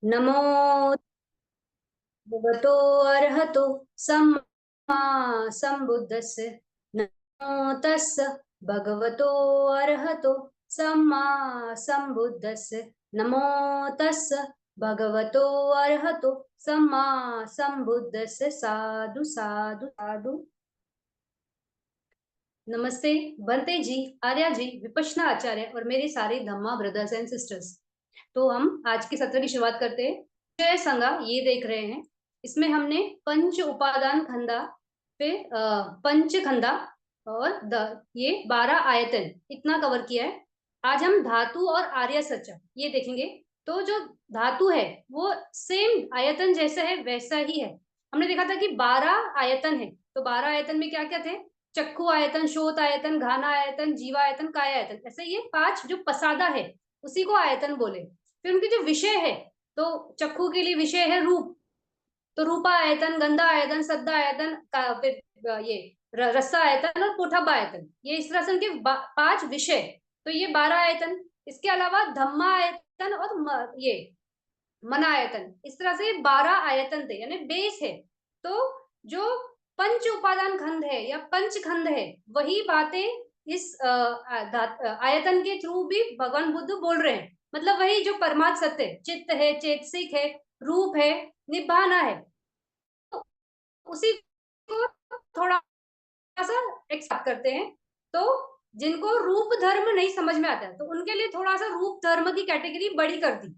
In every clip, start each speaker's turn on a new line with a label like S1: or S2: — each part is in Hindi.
S1: नमो भगवतो अर्हतो सम्मा सम्बुद्धस्य। नमो तस्य भगवतो अर्हतो सम्मा सम्बुद्धस्य। नमो तस्य भगवतो अर्हतो सम्मा सम्बुद्धस्य। साधु साधु साधु। नमस्ते बंते जी, आर्या जी, विपश्यना आचार्य और मेरे सारे धम्मा ब्रदर्स एंड सिस्टर्स। तो हम आज के सत्र की शुरुआत करते हैं। जय संगा ये देख रहे हैं, इसमें हमने पंच उपादान खंडा, फिर पंच खंडा और ये 12 आयतन इतना कवर किया है। आज हम धातु और आर्य सच्चा ये देखेंगे। तो जो धातु है वो सेम आयतन जैसा है वैसा ही है। हमने देखा था कि 12 आयतन है, तो 12 आयतन में क्या क्या थे? चक्षु आयतन, श्रोत आयतन, घाना आयतन, जीवा आयतन, काया आयतन, ऐसे ये 5 जो पसादा है उसी को आयतन बोले। फिर उनके जो विषय है, तो चक्षु के लिए विषय है रूप, तो रूपा आयतन, गंधा आयतन, सद्दा आयतन, फिर ये रसा आयतन और पोठबा आयतन, ये इस तरह से उनके 5 विषय। तो ये 12 आयतन। इसके अलावा धम्मा आयतन और ये मन आयतन, इस तरह से 12 आयतन थे, यानी बेस है। तो जो पंच उपादान खंड है या पंच खंड है, वही बातें इस आयतन के थ्रू भी भगवान बुद्ध बोल रहे हैं। मतलब वही जो परमात्म सत्य है, चित्त है, चेतसिक है, रूप है, निभाना है, तो उसी को थोड़ा सा एक्सप्लेन करते हैं। तो जिनको रूप धर्म नहीं समझ में आता है, तो उनके लिए थोड़ा सा रूप धर्म की कैटेगरी बड़ी कर दी।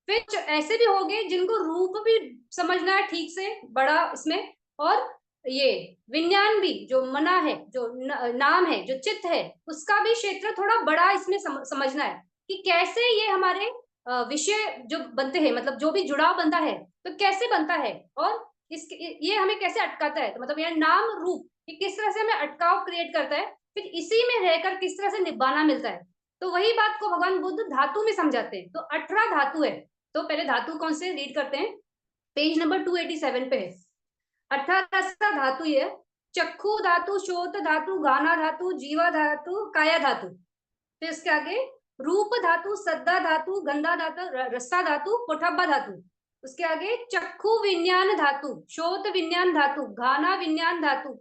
S1: फिर ऐसे भी हो गए जिनको रूप भी समझना है ठीक से, बड़ा इसमें, और ये विज्ञान भी जो मना है, जो नाम है, जो चित्त है, उसका भी क्षेत्र थोड़ा बड़ा इसमें समझना है कि कैसे ये हमारे विषय जो बनते हैं, मतलब जो भी जुड़ाव बनता है तो कैसे बनता है, और इस ये हमें कैसे अटकाता है। तो मतलब ये नाम रूप ये किस तरह से हमें अटकाव क्रिएट करता है, फिर इसी में रहकर किस तरह से निभाना मिलता है। तो वही बात को भगवान बुद्ध धातु में समझाते हैं। तो 18 धातु है। तो पहले धातु कौन से रीड करते हैं, पेज नंबर 287 पे है। 18 धातु ये चक्षु धातु, श्रोत धातु, गाना धातु, जीवा धातु, काया धातु। फिर इसके आगे रूप धातु, सद्दा धातु, गंधा धातु, रस्सा धातु, पोठब्बा धातु। उसके आगे चक्षु विज्ञान धातु, श्रोत विज्ञान धातु, गाना विज्ञान धातु,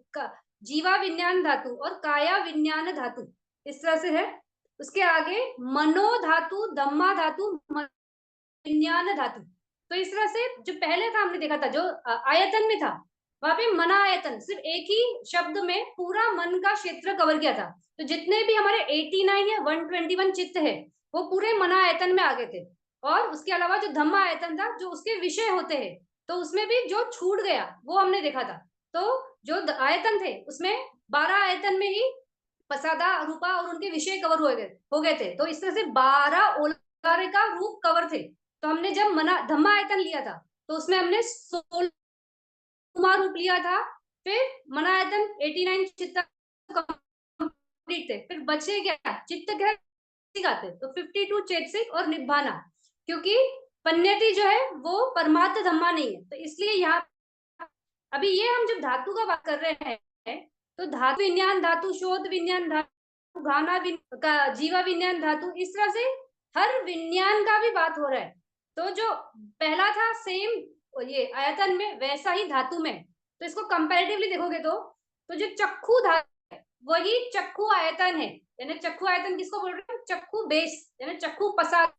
S1: जीवा विज्ञान धातु और काया विज्ञान धातु, इस तरह से है। उसके आगे मनो धातु, धम्मा धातु, विज्ञान धातु। तो इस तरह से जो पहले था हमने देखा था, जो आयतन में था, वहां पे मना आयतन सिर्फ एक ही शब्द में पूरा मन का क्षेत्र कवर किया था। तो जितने भी हमारे 89 या 121 चित्त है, वो पूरे मना आयतन में आ गए थे। और उसके अलावा जो धम्मा आयतन था, जो उसके विषय होते हैं, तो उसमें भी जो छूट गया वो हमने देखा था। तो जो आयतन थे उसमें 12 आयतन में ही पसादा, रूपा और उनके विषय कवर हो गए थे। तो इस तरह से 12 ओलारे का रूप कवर थे। तो हमने जब मना धम्मा आयतन लिया था, तो उसमें हमने 16 रूप लिया था। फिर मना आयतन 89 चित्त कंप्लीट थे। फिर बचे क्या, चित्त ग्रह थे, तो 52 चेतसिक और निभाना, क्योंकि पन्यति जो है वो परमात्म धम्मा नहीं है। तो इसलिए यहाँ अभी ये हम जब धातु का बात कर रहे हैं, तो धातु विज्ञान धातु, शोध विज्ञान धातु, गाना का जीवा विज्ञान धातु, इस तरह से हर विज्ञान का भी बात हो रहा है। तो जो पहला था सेम ये आयतन में, वैसा ही धातु में। तो इसको कंपैरेटिवली देखोगे तो जो चक्षु धातु है वही चक्षु आयतन है। यानी चक्षु आयतन किसको बोल रहे हैं? चक्षु बेस, यानी चक्षु पसाद।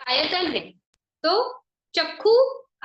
S1: आयतन है। तो चक्षु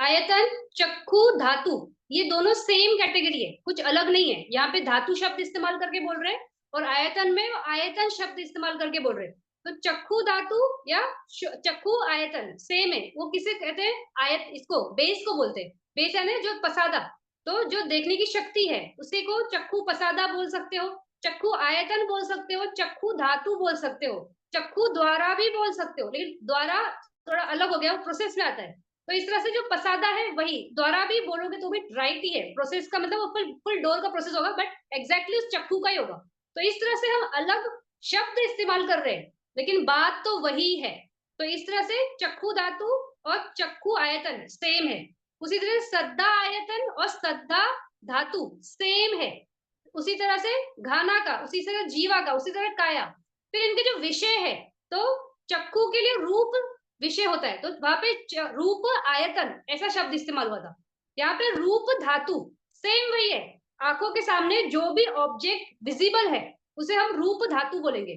S1: आयतन, चक्षु धातु, ये दोनों सेम कैटेगरी है, कुछ अलग नहीं है। यहाँ पे धातु शब्द इस्तेमाल करके बोल रहे हैं, और आयतन में आयतन शब्द इस्तेमाल करके बोल रहे हैं। तो चक्षु धातु या चक्षु आयतन सेम है। वो किसे कहते हैं? आयत, इसको बेस को बोलते हैं। बेस है ना जो पसादा, तो जो देखने की शक्ति है उसी को चक्षु प्रसादा बोल सकते हो, चक्षु आयतन बोल सकते हो, चक्षु धातु बोल सकते हो, चक्षु द्वारा भी बोल सकते हो, लेकिन द्वारा थोड़ा अलग हो गया, वो प्रोसेस में आता है। तो इस तरह से जो प्रसादा है वही द्वारा भी बोलोगे तो भी राइट ही है, प्रोसेस का मतलब वो फुल फुल डोर का प्रोसेस होगा, बट एग्जैक्टली उस चक्षु का ही होगा। तो इस तरह से हम अलग शब्द इस्तेमाल कर रहे हैं, लेकिन बात तो वही है। तो इस तरह से चक्षु धातु और चक्षु आयतन सेम है। उसी तरह सद्दा आयतन और सद्दा धातु सेम है। उसी तरह से घाना का, उसी तरह जीवा का, उसी तरह काया। फिर इनके जो विषय है, तो चक्षु के लिए रूप विषय होता है, तो वहां पे रूप आयतन ऐसा शब्द इस्तेमाल हुआ था। यहाँ पे रूप धातु सेम वही है। आंखों के सामने जो भी ऑब्जेक्ट विजिबल है उसे हम रूप धातु बोलेंगे।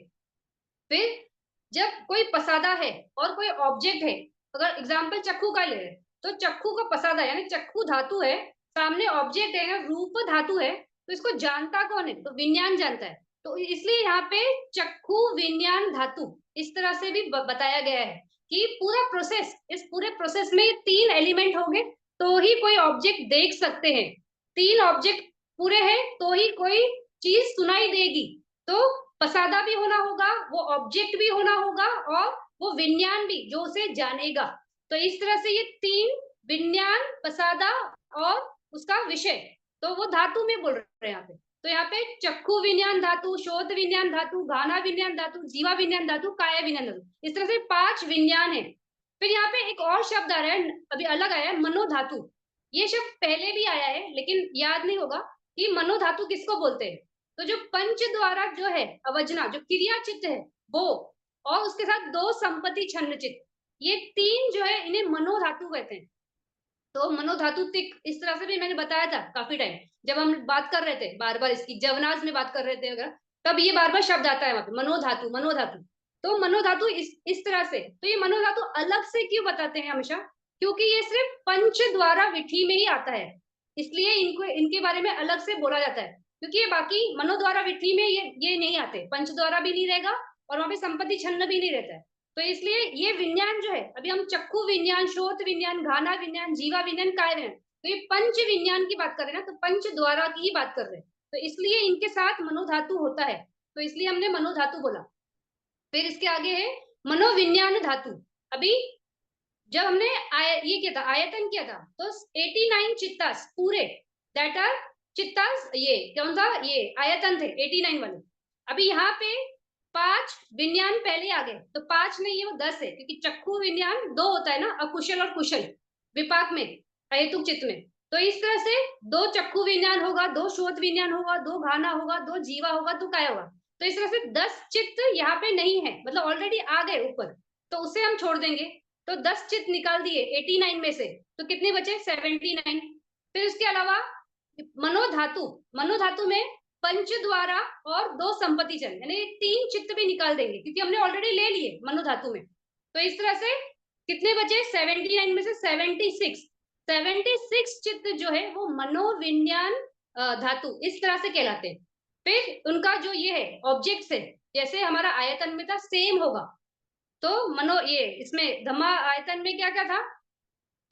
S1: फिर जब कोई प्रसादा है और कोई ऑब्जेक्ट है, अगर एग्जाम्पल चक्कू का ले, तो चक्कू का प्रसादा यानी चक्कू धातु है, सामने ऑब्जेक्ट है रूप धातु है, तो इसको जानता कौन है? तो विज्ञान जानता है। तो इसलिए यहाँ पे चक्कू विज्ञान धातु इस तरह से भी बताया गया है कि पूरा प्रोसेस, इस पूरे प्रोसेस में 3 एलिमेंट होंगे तो ही कोई ऑब्जेक्ट देख सकते हैं। 3 ऑब्जेक्ट पूरे हैं तो ही कोई चीज सुनाई देगी। तो प्रसादा भी होना होगा, वो ऑब्जेक्ट भी होना होगा, और वो विज्ञान भी जो उसे जानेगा। तो इस तरह से ये 3 विज्ञान, प्रसादा और उसका विषय, तो वो धातु में बोल रहे हैं यहाँ पे। तो यहाँ पे चक्षु विज्ञान धातु, शोध विज्ञान धातु, घाना विज्ञान धातु, जीवा विज्ञान धातु, काया विज्ञान धातु, इस तरह से 5 विज्ञान है। फिर यहाँ पे एक और शब्द आ रहा है, अभी अलग आया है, मनोधातु। ये शब्द पहले भी आया है लेकिन याद नहीं होगा कि मनोधातु किसको बोलते हैं। तो जो पंच द्वारा जो है अवजना, जो क्रिया चित्त है वो, और उसके साथ 2 संपत्ति छन्न चित्त, ये 3 जो है इन्हें मनोधातु कहते हैं। तो मनोधातु तिक इस तरह से भी मैंने बताया था काफी टाइम, जब हम बात कर रहे थे बार बार इसकी जवनाज में बात कर रहे थे अगर, तब ये बार बार शब्द आता है वहां पे, मनोधातु मनोधातु। तो मनोधातु इस तरह से, तो ये मनोधातु अलग से क्यों बताते हैं हमेशा? क्योंकि ये सिर्फ पंच द्वारा विधि में ही आता है, इसलिए इनको इनके बारे में अलग से बोला जाता है। क्योंकि ये बाकी मनोद्वारा विधि में ये नहीं आते, पंच द्वारा भी नहीं रहेगा और वहां पे संपत्ति छन्न भी नहीं रहता है। तो इसलिए ये विज्ञान जो है, अभी हम चक्षु विज्ञान, श्रोत विज्ञान, घाना विज्ञान, जीवा विज्ञान, काय विज्ञान, तो ये पंच विज्ञान की बात कर रहे हैं ना, तो पंच द्वारा की ही बात कर रहे हैं। तो इसलिए इनके साथ मनोधातु होता है, तो इसलिए हमने मनोधातु बोला। फिर इसके आगे है मनोविज्ञान धातु। अभी जब हमने ये किया था, आयतन किया था, तो 89 चित्तास पूरे, दैट आर चित्तास, ये कौन था? ये आयतन थे 89 वाले। अभी यहाँ पे 5 विज्ञान पहले आ गए, तो 5 नहीं है वो 10 है, क्योंकि चक्षु विज्ञान 2 होता है ना, अकुशल और कुशल विपाक में, अहेतुक चित्त में। तो इस तरह से 2 चक्षु विज्ञान होगा, 2 श्रोत विज्ञान होगा, 2 घाना होगा, 2 जीवा होगा, तो काय होगा। तो इस तरह से 10 चित्त यहाँ पे नहीं है, मतलब ऑलरेडी आ गए ऊपर, तो उसे हम छोड़ देंगे। तो 10 चित्त निकाल दिए 89 में से, तो कितने बचे? 79। फिर उसके अलावा मनोधातु, मनोधातु में पंच द्वारा और 2 संपत्ति चल, यानी 3 चित्त भी निकाल देंगे क्योंकि हमने ऑलरेडी ले लिए मनोधातु में। तो इस तरह से कितने बचे? 79 में से 76। 76 चित्त जो है वो मनोविज्ञान धातु इस तरह से कहलाते हैं। फिर उनका जो ये है ऑब्जेक्ट है, जैसे हमारा आयतन में था सेम होगा, तो मनो ये इसमें धम्मा आयतन में क्या क्या था,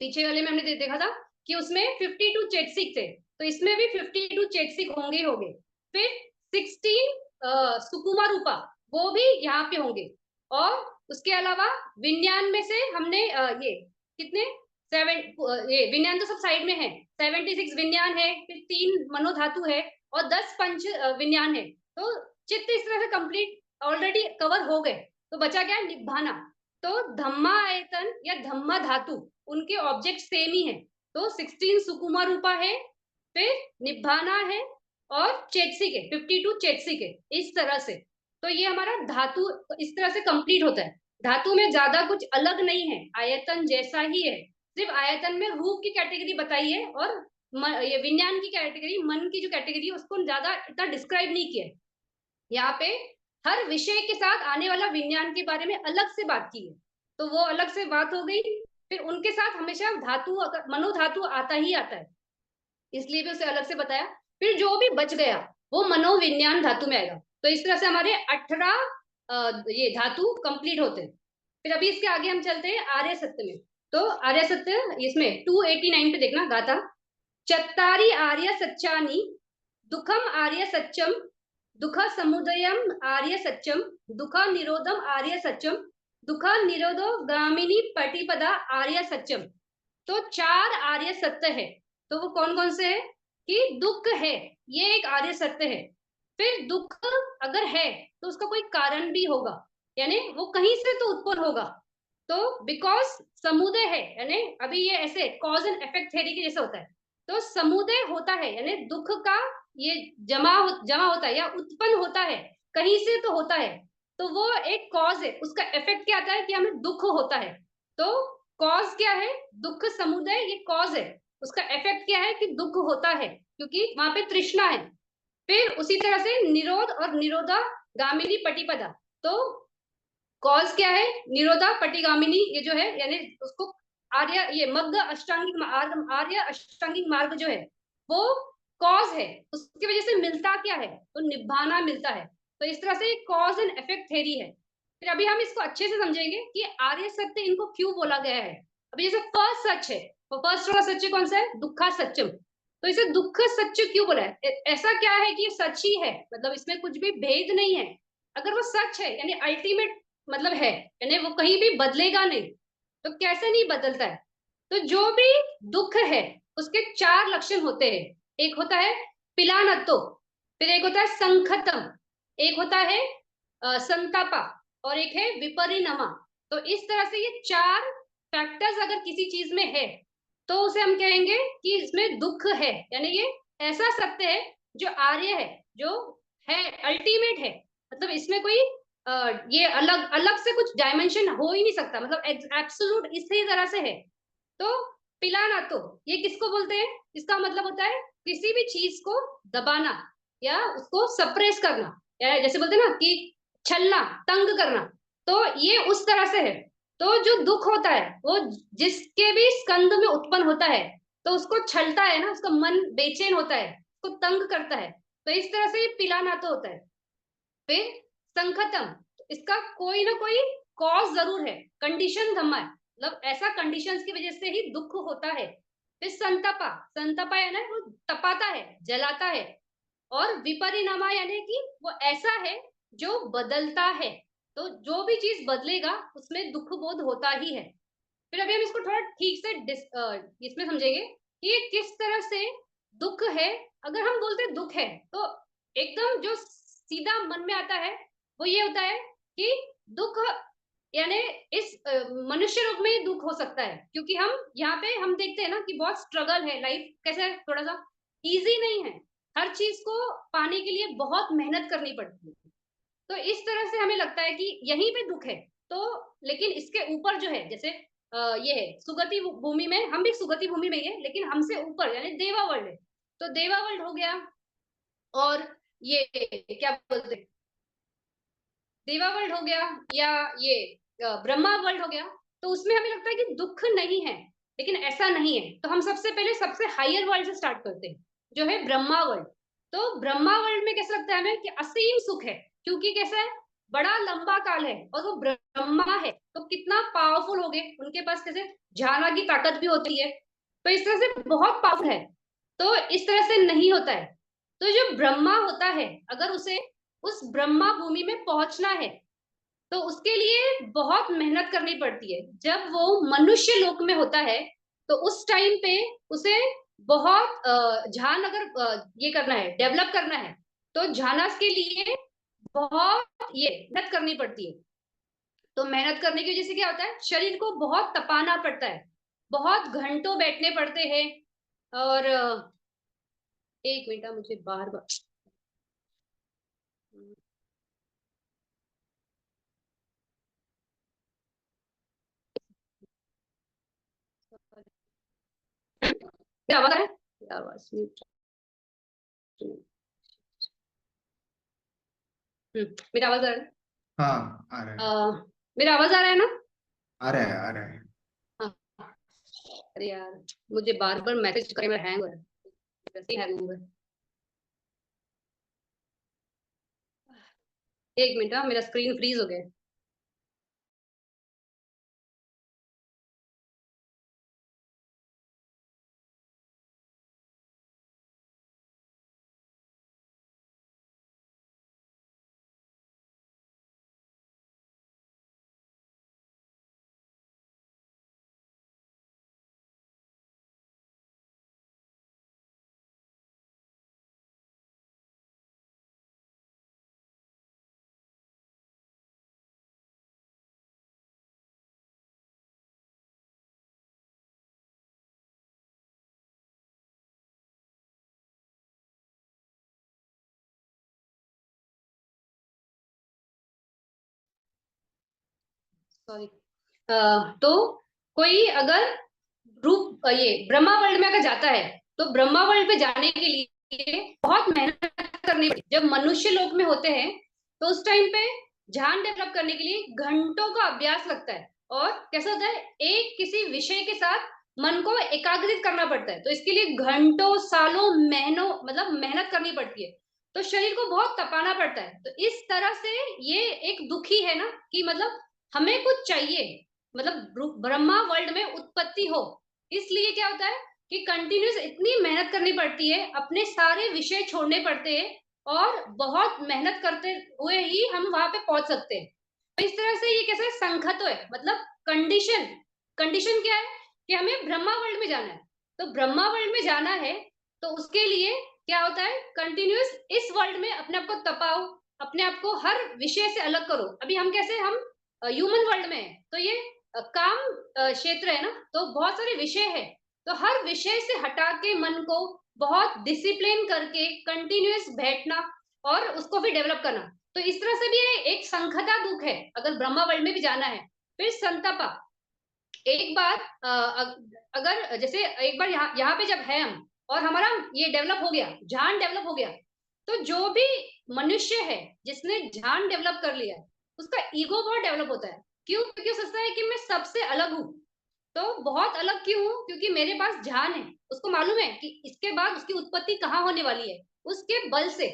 S1: पीछे वाले में हमने देखा था कि उसमें 52 चेतसिक थे, तो इसमें भी 52 चेतसिक होंगे होंगे। फिर 16 सुकुमा रूपा वो भी यहाँ पे होंगे। और उसके अलावा विज्ञान में से हमने ये कितने 7 ये विज्ञान तो सब साइड में है, 76 विज्ञान है, फिर 3 मनोधातु है और 10 पंच विज्ञान है। तो चित्त इस तरह से कंप्लीट ऑलरेडी कवर हो गए। तो बचा क्या? निभाना। तो धम्मा आयतन या धम्मा धातु उनके ऑब्जेक्ट सेम ही है, तो 16 सुकुमा रूपा है, फिर निभाना है और चेतसिक है, 52 चेतसिक है, इस तरह से। तो ये हमारा धातु इस तरह से कंप्लीट होता है। धातु में ज्यादा कुछ अलग नहीं है, आयतन जैसा ही है, सिर्फ आयतन में रूप की कैटेगरी बताई है और ये विज्ञान की कैटेगरी, मन की जो कैटेगरी है उसको ज्यादा इतना डिस्क्राइब नहीं किया है। यहाँ पे हर विषय के साथ आने वाला विज्ञान के बारे में अलग से बात की है, तो वो अलग से बात हो गई। फिर उनके साथ हमेशा धातु, मनोधातु आता ही आता है, इसलिए भी उसे अलग से बताया। फिर जो भी बच गया वो मनोविज्ञान धातु में आएगा। तो इस तरह से हमारे 18 ये धातु कंप्लीट होते हैं। फिर अभी इसके आगे हम चलते हैं आर्य सत्य में। तो आर्य सत्य इसमें 289 पे देखना गाथा। चत्तारि आर्य सच्चानि दुखम आर्य सत्यम दुख समुदयम आर्य सत्यम दुख निरोधम आर्य सत्यम दुख निरोधो गामिनी पटिपदा आर्य सत्यम। तो 4 आर्य सत्य है। तो वो कौन कौन से है कि दुख है, ये एक आर्य सत्य है। फिर दुख अगर है तो उसका कोई कारण भी होगा, यानी वो कहीं से तो उत्पन्न होगा। तो बिकॉज समुदय है, यानी अभी ये ऐसे कॉज एंड इफेक्ट थ्योरी के जैसे होता है। तो समुदय होता है यानी दुख का ये जमा होता है या उत्पन्न होता है, कहीं से तो होता है। तो वो एक कॉज है, उसका इफेक्ट क्या आता है कि हमें दुख होता है। तो कॉज क्या है, दुख समुदय ये कॉज है, उसका इफेक्ट क्या है कि दुख होता है क्योंकि वहां पे तृष्णा है। फिर उसी तरह से निरोध और निरोधा गामिनी पटिपदा। तो कॉज क्या है, निरोधा पटिगामिनी ये जो है, यानी उसको आर्य ये मग्ध अष्टांगिक आर्य अष्टांगिक मार्ग जो है वो कॉज है। उसकी वजह से मिलता क्या है, तो निभाना मिलता है। तो इस तरह से कॉज एंड इफेक्ट थ्योरी है। फिर अभी हम इसको अच्छे से समझेंगे कि आर्य सत्य इनको क्यों बोला गया है। अभी जैसे फर्स्ट सच है, तो फर्स्ट वाला सच कौन सा है, दुखा सत्यम। तो इसे दुख सत्य क्यों बोला है, ऐसा क्या है कि ये सच ही है, मतलब इसमें कुछ भी भेद नहीं है। अगर वो सच है यानी अल्टीमेट मतलब है, यानी वो कहीं भी बदलेगा नहीं, तो कैसे नहीं बदलता है। तो जो भी दुख है उसके 4 लक्षण होते हैं। एक होता है पिलानत्तो, फिर एक होता है संखतम, एक होता है संतापा, और एक है विपरिणमा। तो इस तरह से ये 4 फैक्टर्स अगर किसी चीज में है तो उसे हम कहेंगे कि इसमें दुख है, यानी ये ऐसा सत्य है जो आर्य है, जो है अल्टीमेट है। मतलब इसमें कोई ये अलग अलग से कुछ डायमेंशन हो ही नहीं सकता, मतलब एब्सोल्यूट इसी तरह से है। तो पिलाना तो ये किसको बोलते हैं, इसका मतलब होता है किसी भी चीज को दबाना या उसको सप्रेस करना, या जैसे बोलते हैं ना कि छलना, तंग करना। तो ये उस तरह से है। तो जो दुख होता है वो जिसके भी स्कंद में उत्पन्न होता है तो उसको छलता है ना, उसका मन बेचैन होता है, उसको तंग करता है। तो इस तरह से ये पिलाना तो होता है। फिर संखतम, इसका कोई ना कोई कॉज जरूर है, कंडीशन धम्मा है, मतलब ऐसा कंडीशंस की वजह से ही दुख होता है। फिर संतपा, संतपा है ना वो तपाता है, जलाता है। और विपरिणामा यानी कि वो ऐसा है जो बदलता है। तो जो भी चीज बदलेगा उसमें दुख बोध होता ही है। फिर अभी हम इसको थोड़ा ठीक से इसमें समझेंगे कि ये किस तरह से दुख है। अगर हम बोलते हैं दुख है तो एकदम जो सीधा मन में आता है वो ये होता है कि दुख यानी इस मनुष्य रूप में ही दुख हो सकता है, क्योंकि हम यहाँ पे हम देखते हैं ना कि बहुत स्ट्रगल है, लाइफ कैसे थोड़ा सा इजी नहीं है, हर चीज को पाने के लिए बहुत मेहनत करनी पड़ती है। तो इस तरह से हमें लगता है कि यहीं पे दुख है। तो लेकिन इसके ऊपर जो है, जैसे ये है सुगति भूमि में, हम भी सुगति भूमि में ही है लेकिन हमसे ऊपर यानी देवा वर्ल्ड है। तो देवा वर्ल्ड हो गया, और ये क्या बोलते हैं, देवा वर्ल्ड हो गया, या ये ब्रह्मा वर्ल्ड हो गया। तो उसमें हमें लगता है कि दुख नहीं है, लेकिन ऐसा नहीं है। तो हम सबसे पहले सबसे हायर वर्ल्ड से स्टार्ट करते हैं, जो है ब्रह्मा वर्ल्ड। तो ब्रह्मा वर्ल्ड में कैसा लगता है हमें कि असीम सुख है, क्योंकि कैसा है, बड़ा लंबा काल है और वो ब्रह्मा है तो कितना पावरफुल हो गए, उनके पास कैसे ज्ञान की ताकत भी होती है। तो इस तरह से बहुत पावरफुल है। तो इस तरह से नहीं होता है। तो जो ब्रह्मा होता है अगर उसे उस ब्रह्मा भूमि में पहुंचना है तो उसके लिए बहुत मेहनत करनी पड़ती है। जब वो मनुष्य लोक में होता है तो उस टाइम पे उसे बहुत ध्यान अगर ये करना है, डेवलप करना है, तो झानस के लिए बहुत ये मेहनत करनी पड़ती है। तो मेहनत करने की वजह से क्या होता है, शरीर को बहुत तपाना पड़ता है, बहुत घंटों बैठने पड़ते हैं। और एक मिनट मुझे बार बार मेरा आवाज आ रहा है, आवाज मेरा आवाज आ रहा है।
S2: हाँ आ रहा
S1: अ,
S2: है।
S1: मेरा आवाज आ रहा है ना।
S2: आ रहा है आ रहा है।
S1: हाँ। अरे यार, मुझे बार बार मैसेज करे, मेरा हैंग हो रहा है, वैसे ही हैंग हो रहा है। एक मिनट, मेरा स्क्रीन फ्रीज हो गया। सॉरी। तो कोई अगर ये ब्रह्मा वर्ल्ड में अगर जाता है तो ब्रह्मा वर्ल्ड पे जाने के लिए बहुत मेहनत करनी पड़ती है। जब मनुष्य लोक में होते हैं तो उस टाइम पे ध्यान डेवलप करने के लिए घंटों का अभ्यास लगता है। और कैसा होता है, एक किसी विषय के साथ मन को एकाग्रित करना पड़ता है, तो इसके लिए घंटों सालों महीनों मतलब मेहनत करनी पड़ती है। तो शरीर को बहुत तपाना पड़ता है। तो इस तरह से ये एक दुख ही है ना, कि मतलब हमें कुछ चाहिए, मतलब ब्रह्मा वर्ल्ड में उत्पत्ति हो, इसलिए क्या होता है कि कंटिन्यूस इतनी मेहनत करनी पड़ती है, अपने सारे विषय छोड़ने पड़ते हैं, और बहुत मेहनत करते हुए ही हम वहां पे पहुंच सकते हैं। तो इस तरह से ये कैसे संखत है, मतलब कंडीशन। कंडीशन क्या है कि हमें ब्रह्मा वर्ल्ड में जाना है। तो ब्रह्मा वर्ल्ड में जाना है तो उसके लिए क्या होता है, कंटिन्यूस इस वर्ल्ड में अपने आप को तपाओ, अपने आप को हर विषय से अलग करो। अभी हम कैसे, हम ह्यूमन वर्ल्ड में है, तो ये काम क्षेत्र है ना, तो बहुत सारे विषय है। तो हर विषय से हटा के मन को बहुत डिसिप्लिन करके कंटिन्यूअस बैठना और उसको भी डेवलप करना। तो इस तरह से भी एक संखदा दुख है अगर ब्रह्मा वर्ल्ड में भी जाना है। फिर संतपा, एक बार अगर जैसे एक बार यहाँ यहाँ पे जब है हम, और हमारा ये डेवलप हो गया, ध्यान डेवलप हो गया, तो जो भी मनुष्य है जिसने ध्यान डेवलप कर लिया, उसका ईगो बहुत डेवलप होता है। क्यों? क्योंकि वो सोचता है कि मैं सबसे अलग हूँ। तो बहुत अलग क्यों हूँ? क्योंकि मेरे पास ध्यान है, उसको मालूम है कि इसके बाद उसकी उत्पत्ति कहाँ होने वाली है, उसके बल से।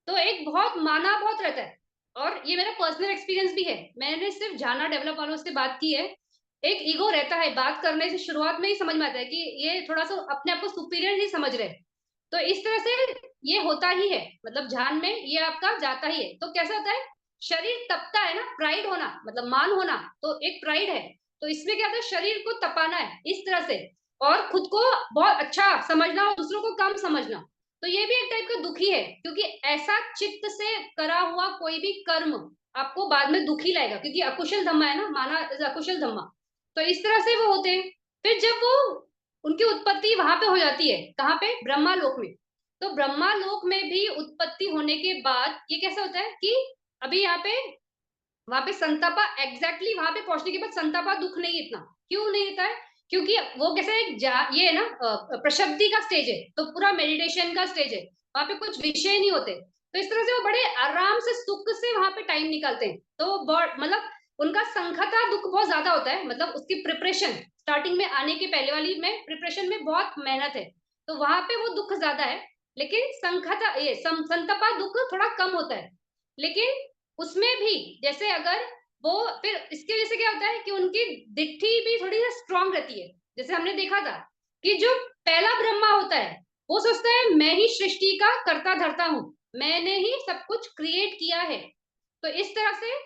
S1: तो एक बहुत माना बहुत रहता है। और ये मेरा पर्सनल एक्सपीरियंस भी है, मैंने सिर्फ जाना डेवलप वालों से बात की है। एक ईगो रहता है, बात करने से शुरुआत में ही समझ में आता है कि ये थोड़ा सा अपने आप को सुपीरियर ही समझ रहे हैं। तो इस तरह से ये होता ही है, मतलब ध्यान में ये आपका जाता ही है। तो कैसा होता है, शरीर तपता है ना, प्राइड होना मतलब मान होना, तो एक प्राइड है। तो इसमें क्या होता है, शरीर को तपाना है इस तरह से, और खुद को बहुत अच्छा समझना और दूसरों को कम समझना। तो ये भी एक टाइप का दुख ही है, क्योंकि ऐसा चित्त से करा हुआ कोई भी कर्म आपको बाद में दुख ही लाएगा, क्योंकि अकुशल धम्मा है ना, माना अकुशल धम्मा। तो इस तरह से वो होते हैं। फिर जब वो उनकी उत्पत्ति वहां पे हो जाती है, कहाँ पे, ब्रह्मा लोक में। तो ब्रह्मा लोक में भी उत्पत्ति होने के बाद ये कैसा होता है कि अभी यहाँ पे वहां पे संतापा, एग्जैक्टली वहां पे पहुंचने के बाद संतापा दुख नहीं इतना। क्यों नहीं होता है? क्योंकि वो कैसे ये है ना, प्रशब्दि का स्टेज है, तो पूरा मेडिटेशन का स्टेज है, वहां पे कुछ विषय नहीं होते। तो इस तरह से वो बड़े आराम से सुख से वहां पे टाइम निकालते हैं। तो मतलब उनका संखता दुख बहुत ज्यादा होता है, मतलब उसकी प्रिपरेशन स्टार्टिंग में आने के पहले वाली में प्रिपरेशन में बहुत मेहनत है, तो वहां पे वो दुख ज्यादा है। लेकिन संखता ये संतपा दुख थोड़ा कम होता है। लेकिन उसमें भी जैसे अगर वो, फिर इसकी वजह से क्या होता है कि उनकी दिट्ठी भी थोड़ी स्ट्रांग रहती है। जैसे हमने देखा था कि जो पहला ब्रह्मा होता है वो सोचता है मैं ही सृष्टि का कर्ता धर्ता हूँ, मैंने ही सब कुछ क्रिएट किया है। तो इस तरह से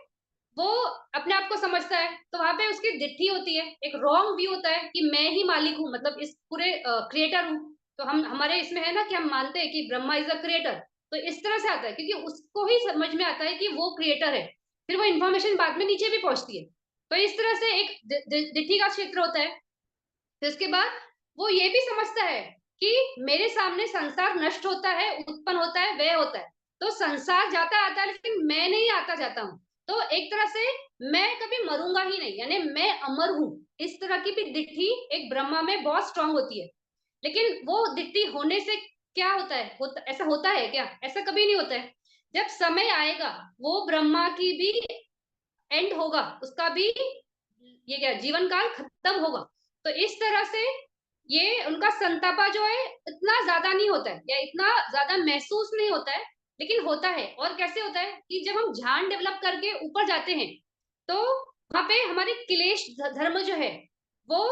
S1: वो अपने आप को समझता है, तो वहां पे उसकी दिट्ठी होती है, एक रॉन्ग व्यू होता है कि मैं ही मालिक हूँ, मतलब इस पूरे क्रिएटर हूँ। तो हम हमारे इसमें है ना कि हम मानते हैं कि ब्रह्मा इज अ क्रिएटर। तो इस तरह से आता है क्योंकि उसको ही समझ में आता है कि वो क्रिएटर है। फिर वो इन्फॉर्मेशन बाद में नीचे भी पहुंचती है। तो इस तरह से एक दिट्ठी का क्षेत्र होता है। फिर उसके बाद वो ये भी समझता है कि मेरे सामने संसार नष्ट होता है, उत्पन्न होता है, व्यय होता है। तो संसार जाता आता है, लेकिन मैं नहीं आता जाता हूँ। तो एक तरह से मैं कभी मरूंगा ही नहीं, यानी मैं अमर हूँ। इस तरह की भी दिट्ठी एक ब्रह्मा में बहुत स्ट्रांग होती है। लेकिन वो दिट्ठी होने से क्या होता है, ऐसा होता है क्या? ऐसा कभी नहीं होता है। जब समय आएगा वो ब्रह्मा की भी एंड होगा, उसका भी ये क्या जीवन काल खत्म होगा। तो इस तरह से ये उनका संतापा जो है इतना ज्यादा नहीं होता है, या इतना ज्यादा महसूस नहीं होता है। लेकिन होता है, और कैसे होता है कि जब हम ध्यान डेवलप करके ऊपर जाते हैं तो वहां पे हमारे क्लेश धर्म जो है वो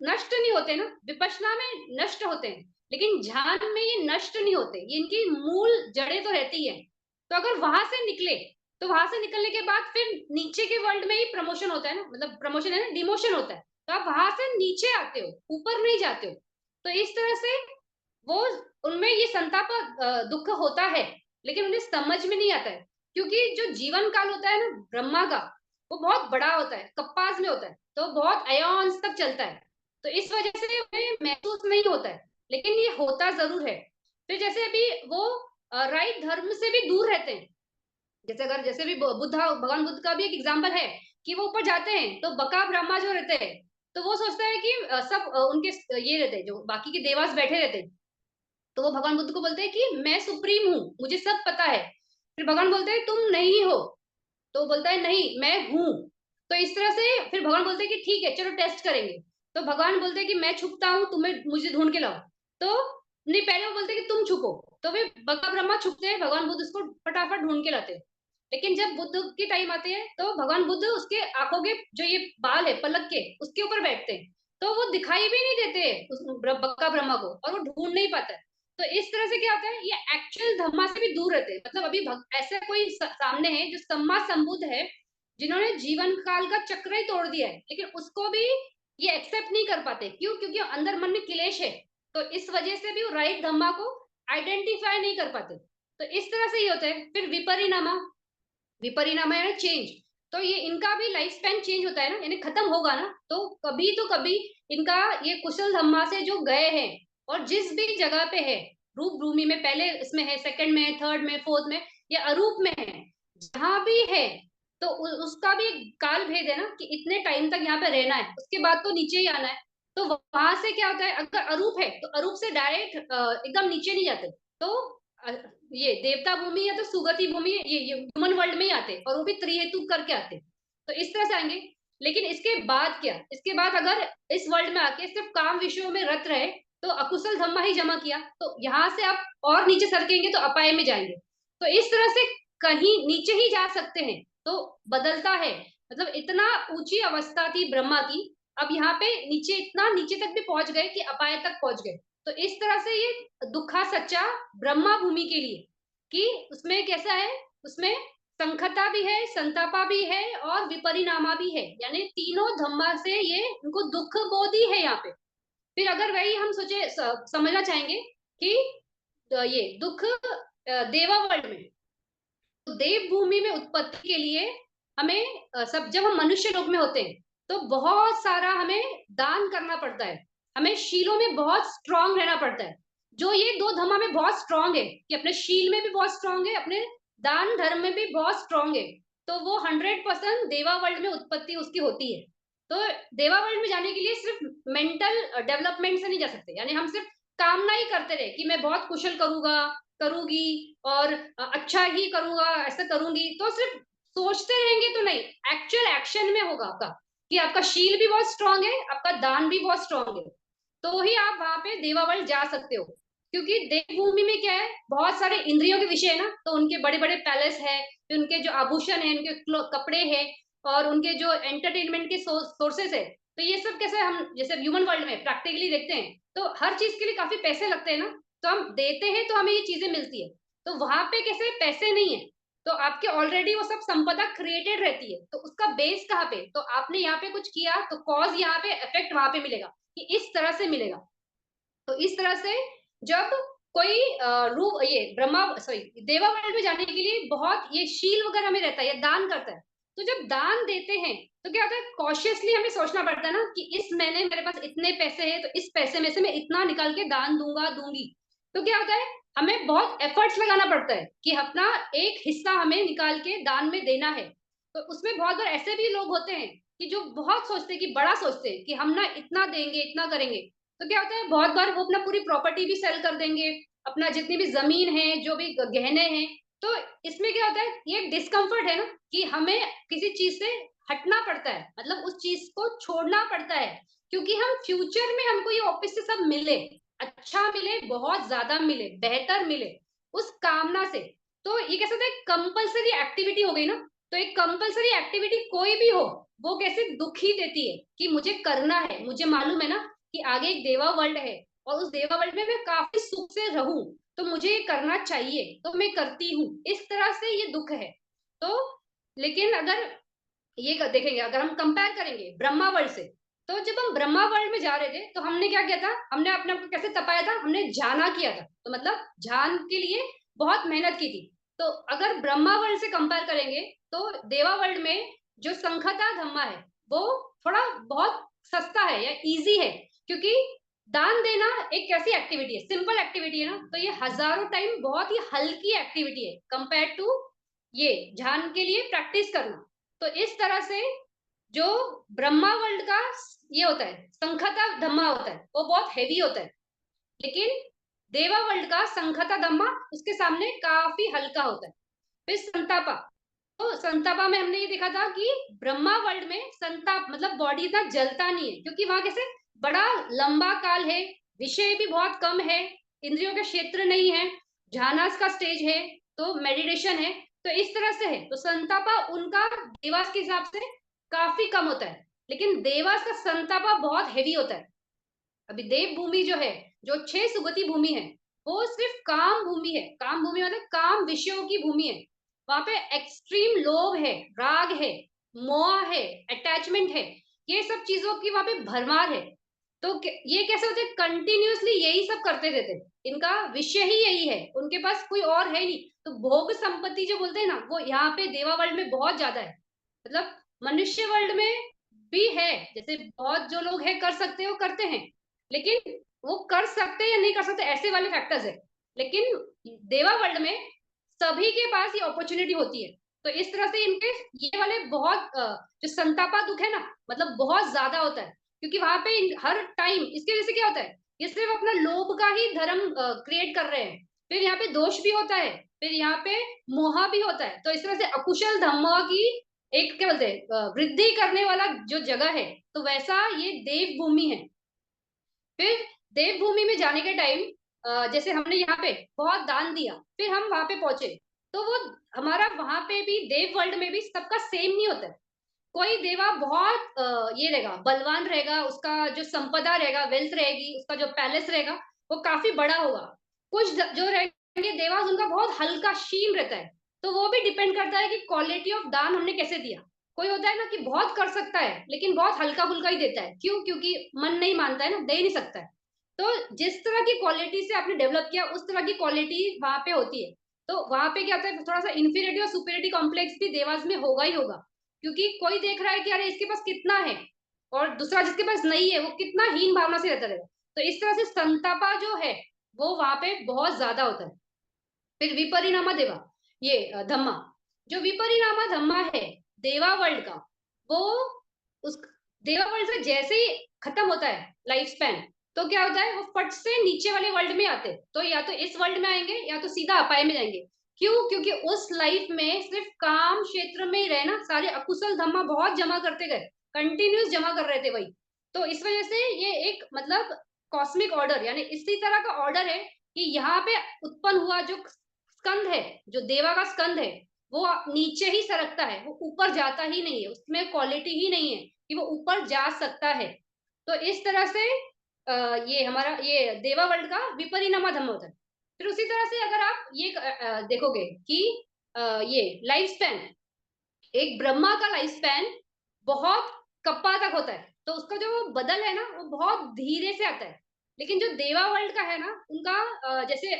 S1: नष्ट नहीं होते ना, विपश्यना में नष्ट होते हैं, लेकिन ध्यान में ये नष्ट नहीं होते, ये इनकी मूल जड़ें तो रहती है। तो अगर वहां से निकले, तो वहां से निकलने के बाद फिर नीचे के वर्ल्ड में ही प्रमोशन होता है ना, मतलब प्रमोशन है ना, डिमोशन होता है। तो आप वहां से नीचे आते हो, ऊपर नहीं जाते हो। तो इस तरह से वो उनमें ये संताप दुख होता है, लेकिन उन्हें समझ में नहीं आता है। क्योंकि जो जीवन काल होता है ना ब्रह्मा का, वो बहुत बड़ा होता है, कप्पास में होता है, तो बहुत अयॉन्स तक चलता है। तो इस वजह से उन्हें महसूस नहीं होता है, लेकिन ये होता जरूर है। फिर जैसे अभी वो राइट धर्म से भी दूर रहते हैं। जैसे अगर जैसे भी बुद्धा, भगवान बुद्ध का भी एक एग्जाम्पल है कि वो ऊपर जाते हैं तो बका ब्रह्मा जो रहते हैं, तो वो सोचता है कि सब उनके ये रहते हैं जो बाकी के देवास बैठे रहते हैं, तो वो भगवान बुद्ध को बोलते हैं कि मैं सुप्रीम हूँ, मुझे सब पता है। फिर भगवान बोलते हैं तुम नहीं हो, तो वो बोलता है नहीं मैं हूँ। तो इस तरह से फिर भगवान बोलते हैं कि ठीक है चलो टेस्ट करेंगे। तो भगवान बोलते हैं कि मैं छुपता हूँ, तुम्हें मुझे ढूंढ के लाओ। तो नहीं, पहले वो बोलते हैं कि तुम छुपो, तो वे बका ब्रह्मा छुपते हैं, भगवान बुद्ध उसको फटाफट ढूंढ के लाते हैं। लेकिन जब बुद्ध की टाइम आती है तो भगवान बुद्ध उसके आंखों के जो ये बाल है पलक के उसके ऊपर बैठते हैं, तो वो दिखाई भी नहीं देते उस बका ब्रह्मा को, और वो ढूंढ नहीं पाता है। तो इस तरह से क्या होता है, ये एक्चुअल धम्मा से भी दूर रहते हैं। मतलब अभी ऐसा कोई सामने है जो सम्मा संबुद्ध है, जिन्होंने जीवन काल का चक्र ही तोड़ दिया है, लेकिन उसको भी ये एक्सेप्ट नहीं कर पाते। क्यों? क्योंकि अंदर मन में क्लेश है, तो इस वजह से भी वो राइट धम्मा को आइडेंटिफाई नहीं कर पाते। तो इस तरह से ये होता है। फिर विपरिणामा, विपरिणामा यानी चेंज। तो ये इनका भी लाइफ स्पैन चेंज होता है ना, यानी खत्म होगा ना, तो कभी इनका ये कुशल धम्मा से जो गए हैं और जिस भी जगह पे है, रूप भूमि में पहले इसमें है, सेकंड में है, थर्ड में, फोर्थ में या अरूप में है, जहां भी है, तो उसका भी एक काल भेद है ना कि इतने टाइम तक यहाँ पे रहना है, उसके बाद तो नीचे ही आना है। तो वहां से क्या होता है, अगर अरूप है तो अरूप से डायरेक्ट एकदम नीचे नहीं जाते, तो अ, ये देवता भूमि या तो सुगति भूमि, ये ह्यूमन वर्ल्ड में ही आते, और वो भी त्रिहेतु करके आते। तो इस तरह से आएंगे। लेकिन इसके बाद क्या, इसके बाद अगर इस वर्ल्ड में आके सिर्फ काम विषयों में रत रहे, तो अकुशल धम्मा ही जमा किया, तो यहाँ से आप और नीचे सरकेंगे तो अपाय में जाएंगे। तो इस तरह से कहीं नीचे ही जा सकते हैं, तो बदलता है। मतलब इतना ऊंची अवस्था थी ब्रह्मा की, अब यहाँ पे नीचे, इतना नीचे तक भी पहुंच गए कि अपाय तक पहुंच गए। तो इस तरह से ये दुखा सच्चा ब्रह्मा भूमि के लिए, कि उसमें कैसा है, उसमें संखता भी है, संतापा भी है और विपरिणामा भी है, यानी तीनों धम्मा से ये उनको दुख बोधी है यहाँ पे। फिर अगर वही हम सोचे समझना चाहेंगे कि ये दुख देवा वर्ल्ड में, तो देव भूमि में उत्पत्ति के लिए हमें सब जब हम मनुष्य लोक में होते हैं तो बहुत सारा हमें दान करना पड़ता है, हमें शीलों में बहुत स्ट्रांग रहना पड़ता है। जो ये दो धमा में बहुत स्ट्रांग है, कि अपने शील में भी बहुत स्ट्रांग है, अपने दान धर्म में भी बहुत स्ट्रांग है, तो वो 100% देवा वर्ल्ड में उत्पत्ति उसकी होती है। तो देवा वर्ल्ड में जाने के लिए सिर्फ मेंटल डेवलपमेंट से नहीं जा सकते, यानी हम सिर्फ कामना ही करते रहे कि मैं बहुत कुशल करूंगा, करूंगी, और अच्छा ही करूंगा, ऐसा करूंगी, तो सिर्फ सोचते रहेंगे तो नहीं, एक्चुअल एक्शन में होगा आपका, कि आपका शील भी बहुत स्ट्रांग है, आपका दान भी बहुत स्ट्रांग है, तो ही आप वहां पे देवावर्ल्ड जा सकते हो। क्योंकि देवभूमि में क्या है, बहुत सारे इंद्रियों के विषय है ना, तो उनके बड़े बड़े पैलेस है, उनके जो आभूषण है, उनके कपड़े हैं, और उनके जो एंटरटेनमेंट के सोर्सेस है, तो ये सब कैसे हम जैसे ह्यूमन वर्ल्ड में प्रैक्टिकली देखते हैं, तो हर चीज के लिए काफी पैसे लगते हैं ना, तो हम देते हैं तो हमें ये चीजें मिलती है। तो वहां पे कैसे पैसे नहीं है, तो आपके ऑलरेडी वो सब संपदा क्रिएटेड रहती है, तो उसका बेस कहाँ पे, तो आपने यहाँ पे कुछ किया तो कॉज यहाँ पे, इफेक्ट वहां पे मिलेगा, कि इस तरह से मिलेगा। तो इस तरह से जब कोई रूप ये ब्रह्मा सॉरी देवा वर्ल्ड में जाने के लिए बहुत ये शील वगैरह में रहता है, ये दान करता है। तो जब दान देते हैं तो क्या होता है, कॉशियसली हमें सोचना पड़ता है ना कि इस महीने मेरे पास इतने पैसे हैं, तो इस पैसे में से मैं इतना निकाल के दान दूंगा, दूंगी। तो क्या होता है, हमें बहुत एफर्ट्स लगाना पड़ता है कि अपना एक हिस्सा हमें निकाल के दान में देना है। तो उसमें बहुत बार ऐसे भी लोग होते हैं कि जो बहुत सोचते हैं, कि बड़ा सोचते हैं कि हम ना इतना देंगे, इतना करेंगे। तो क्या होता है, बहुत बार वो अपना पूरी प्रॉपर्टी भी सेल कर देंगे, अपना जितनी भी जमीन है, जो भी गहने हैं। तो इसमें क्या होता है, ये डिस्कम्फर्ट है ना, कि हमें किसी चीज से हटना पड़ता है, मतलब उस चीज को छोड़ना पड़ता है, क्योंकि हम फ्यूचर में हमको ये ऑफिस से सब मिले, अच्छा मिले, बहुत ज्यादा मिले, बेहतर मिले, उस कामना से। तो ये कैसे होता है, कंपल्सरी एक्टिविटी हो गई ना। तो एक कंपल्सरी एक्टिविटी कोई भी हो, वो कैसे दुख ही देती है, कि मुझे करना है, मुझे मालूम है ना कि आगे एक देवा वर्ल्ड है, और उस देवा वर्ल्ड में मैं काफी सुख से रहूं, तो मुझे ये करना चाहिए, तो मैं करती हूँ, इस तरह से ये दुख है। तो लेकिन अगर ये देखेंगे, अगर हम कंपेयर करेंगे ब्रह्मा वर्ल्ड से, तो जब हम ब्रह्मा वर्ल्ड में जा रहे थे तो हमने क्या किया था, हमने अपने आप को कैसे तपाया था, हमने ध्याना किया था, तो मतलब ध्यान के लिए बहुत मेहनत की थी। तो अगर ब्रह्मा वर्ल्ड से कंपेयर करेंगे, तो देवा वर्ल्ड में जो संखता धम्मा है, वो थोड़ा बहुत सस्ता है या इजी है, क्योंकि दान देना एक कैसी एक्टिविटी है, सिंपल एक्टिविटी है ना, तो ये हजारों टाइम बहुत ही हल्की एक्टिविटी है कंपेयर टू ये ध्यान के लिए प्रैक्टिस करना। तो इस तरह से जो ब्रह्मा वर्ल्ड का ये होता है संखता धम्मा होता है, वो बहुत हैवी होता है, लेकिन देवा वर्ल्ड का संखता धम्मा उसके सामने काफी हल्का होता है। फिर संतापा, तो संतापा में हमने ये देखा था कि ब्रह्मा वर्ल्ड में संताप मतलब बॉडी इतना जलता नहीं है, क्योंकि वहां कैसे बड़ा लंबा काल है, विषय भी बहुत कम है, इंद्रियों का क्षेत्र नहीं है, झानास का स्टेज है, तो मेडिटेशन है, तो इस तरह से है। तो संतापा उनका देवास के हिसाब से काफी कम होता है, लेकिन देवास का संतापा बहुत हैवी होता है। अभी देव भूमि जो है, जो 6 सुगति भूमि है, वो सिर्फ काम भूमि है। काम भूमि मतलब काम विषयों की भूमि है। वहां पे एक्सट्रीम लोभ है, राग है, मोह है, अटैचमेंट है, ये सब चीजों की वहां पे भरमार है। तो ये कैसे होते हैं, कंटिन्यूअसली यही सब करते रहते हैं, इनका विषय ही यही है, उनके पास कोई और है नहीं। तो भोग संपत्ति जो बोलते हैं ना, वो यहाँ पे देवा वर्ल्ड में बहुत ज्यादा है। मतलब मनुष्य वर्ल्ड में भी है, जैसे बहुत जो लोग है कर सकते हैं वो करते हैं, लेकिन वो कर सकते हैं या नहीं कर सकते ऐसे वाले फैक्टर्स है। लेकिन देवा वर्ल्ड में सभी के पास ये अपॉर्चुनिटी होती है। तो इस तरह से इनके ये वाले बहुत जो संतापा दुख है ना, मतलब बहुत ज्यादा होता है, क्योंकि वहां पे हर टाइम इसकी वजह से क्या होता है, ये सिर्फ अपना लोभ का ही धर्म क्रिएट कर रहे हैं। फिर यहाँ पे दोष भी होता है, फिर यहाँ पे मोह भी होता है। तो इस तरह से अकुशल धम्म की एक क्या बोलते हैं वृद्धि करने वाला जो जगह है, तो वैसा ये देव भूमि है। फिर देवभूमि में जाने के टाइम जैसे हमने यहाँ पे बहुत दान दिया, फिर हम वहां पे पहुंचे, तो वो हमारा वहां पे भी देव वर्ल्ड में भी सबका सेम नहीं होता है। कोई देवा बहुत ये रहेगा, बलवान रहेगा, उसका जो संपदा रहेगा, वेल्थ रहेगी, उसका जो पैलेस रहेगा वो काफी बड़ा होगा। कुछ जो रहेंगे देवा उनका बहुत हल्का शील रहता है। तो वो भी डिपेंड करता है कि क्वालिटी ऑफ दान हमने कैसे दिया। कोई होता है ना कि बहुत कर सकता है लेकिन बहुत हल्का फुल्का ही देता है, क्यों? क्योंकि मन नहीं मानता है ना, दे नहीं सकता है। तो जिस तरह की क्वालिटी से आपने डेवलप किया, उस तरह की क्वालिटी वहां पे होती है। तो वहां पे क्या होता है, थोड़ा सा इंफीरियरिटी और सुपीरियरिटी कॉम्प्लेक्स भी देवास में होगा ही होगा, क्योंकि कोई देख रहा है कि अरे इसके पास कितना है, और दूसरा जिसके पास नहीं है वो कितना हीन भावना से रहता रहेगा। तो इस तरह से संतापा जो है वो वहां पे बहुत ज्यादा होता है। फिर विपरिणामा देवा, ये धम्मा, जो विपरिणामा धम्मा है देवा वर्ल्ड का, वो उस देवा वर्ल्ड से जैसे ही खत्म होता है लाइफ स्पैन, तो क्या होता है, वो फट से नीचे वाले वर्ल्ड में आते, तो या तो इस वर्ल्ड में आएंगे या तो सीधा अपाय में जाएंगे। क्यों? क्योंकि उस लाइफ में सिर्फ काम क्षेत्र में ही रहे ना, सारे अकुशल धम्मा बहुत जमा करते गए, कंटिन्यूस जमा कर रहे थे वही। तो इस वजह से ये एक मतलब कॉस्मिक ऑर्डर, यानी इसी तरह का ऑर्डर है कि यहाँ पे उत्पन्न हुआ जो स्कंद है, जो देवा का स्कंद है, वो नीचे ही सरकता है, वो ऊपर जाता ही नहीं है, उसमें क्वालिटी ही नहीं है कि वो ऊपर जा सकता है। तो इस तरह से ये हमारा ये देवा वर्ल्ड का विपरिणामा धम्म होता है। फिर उसी तरह से अगर आप ये देखोगे कि ये लाइफ स्पैन, एक ब्रह्मा का लाइफ स्पैन बहुत कप्पा तक होता है, तो उसका जो बदल है ना वो बहुत धीरे से आता है। लेकिन जो देवा वर्ल्ड का है ना, उनका जैसे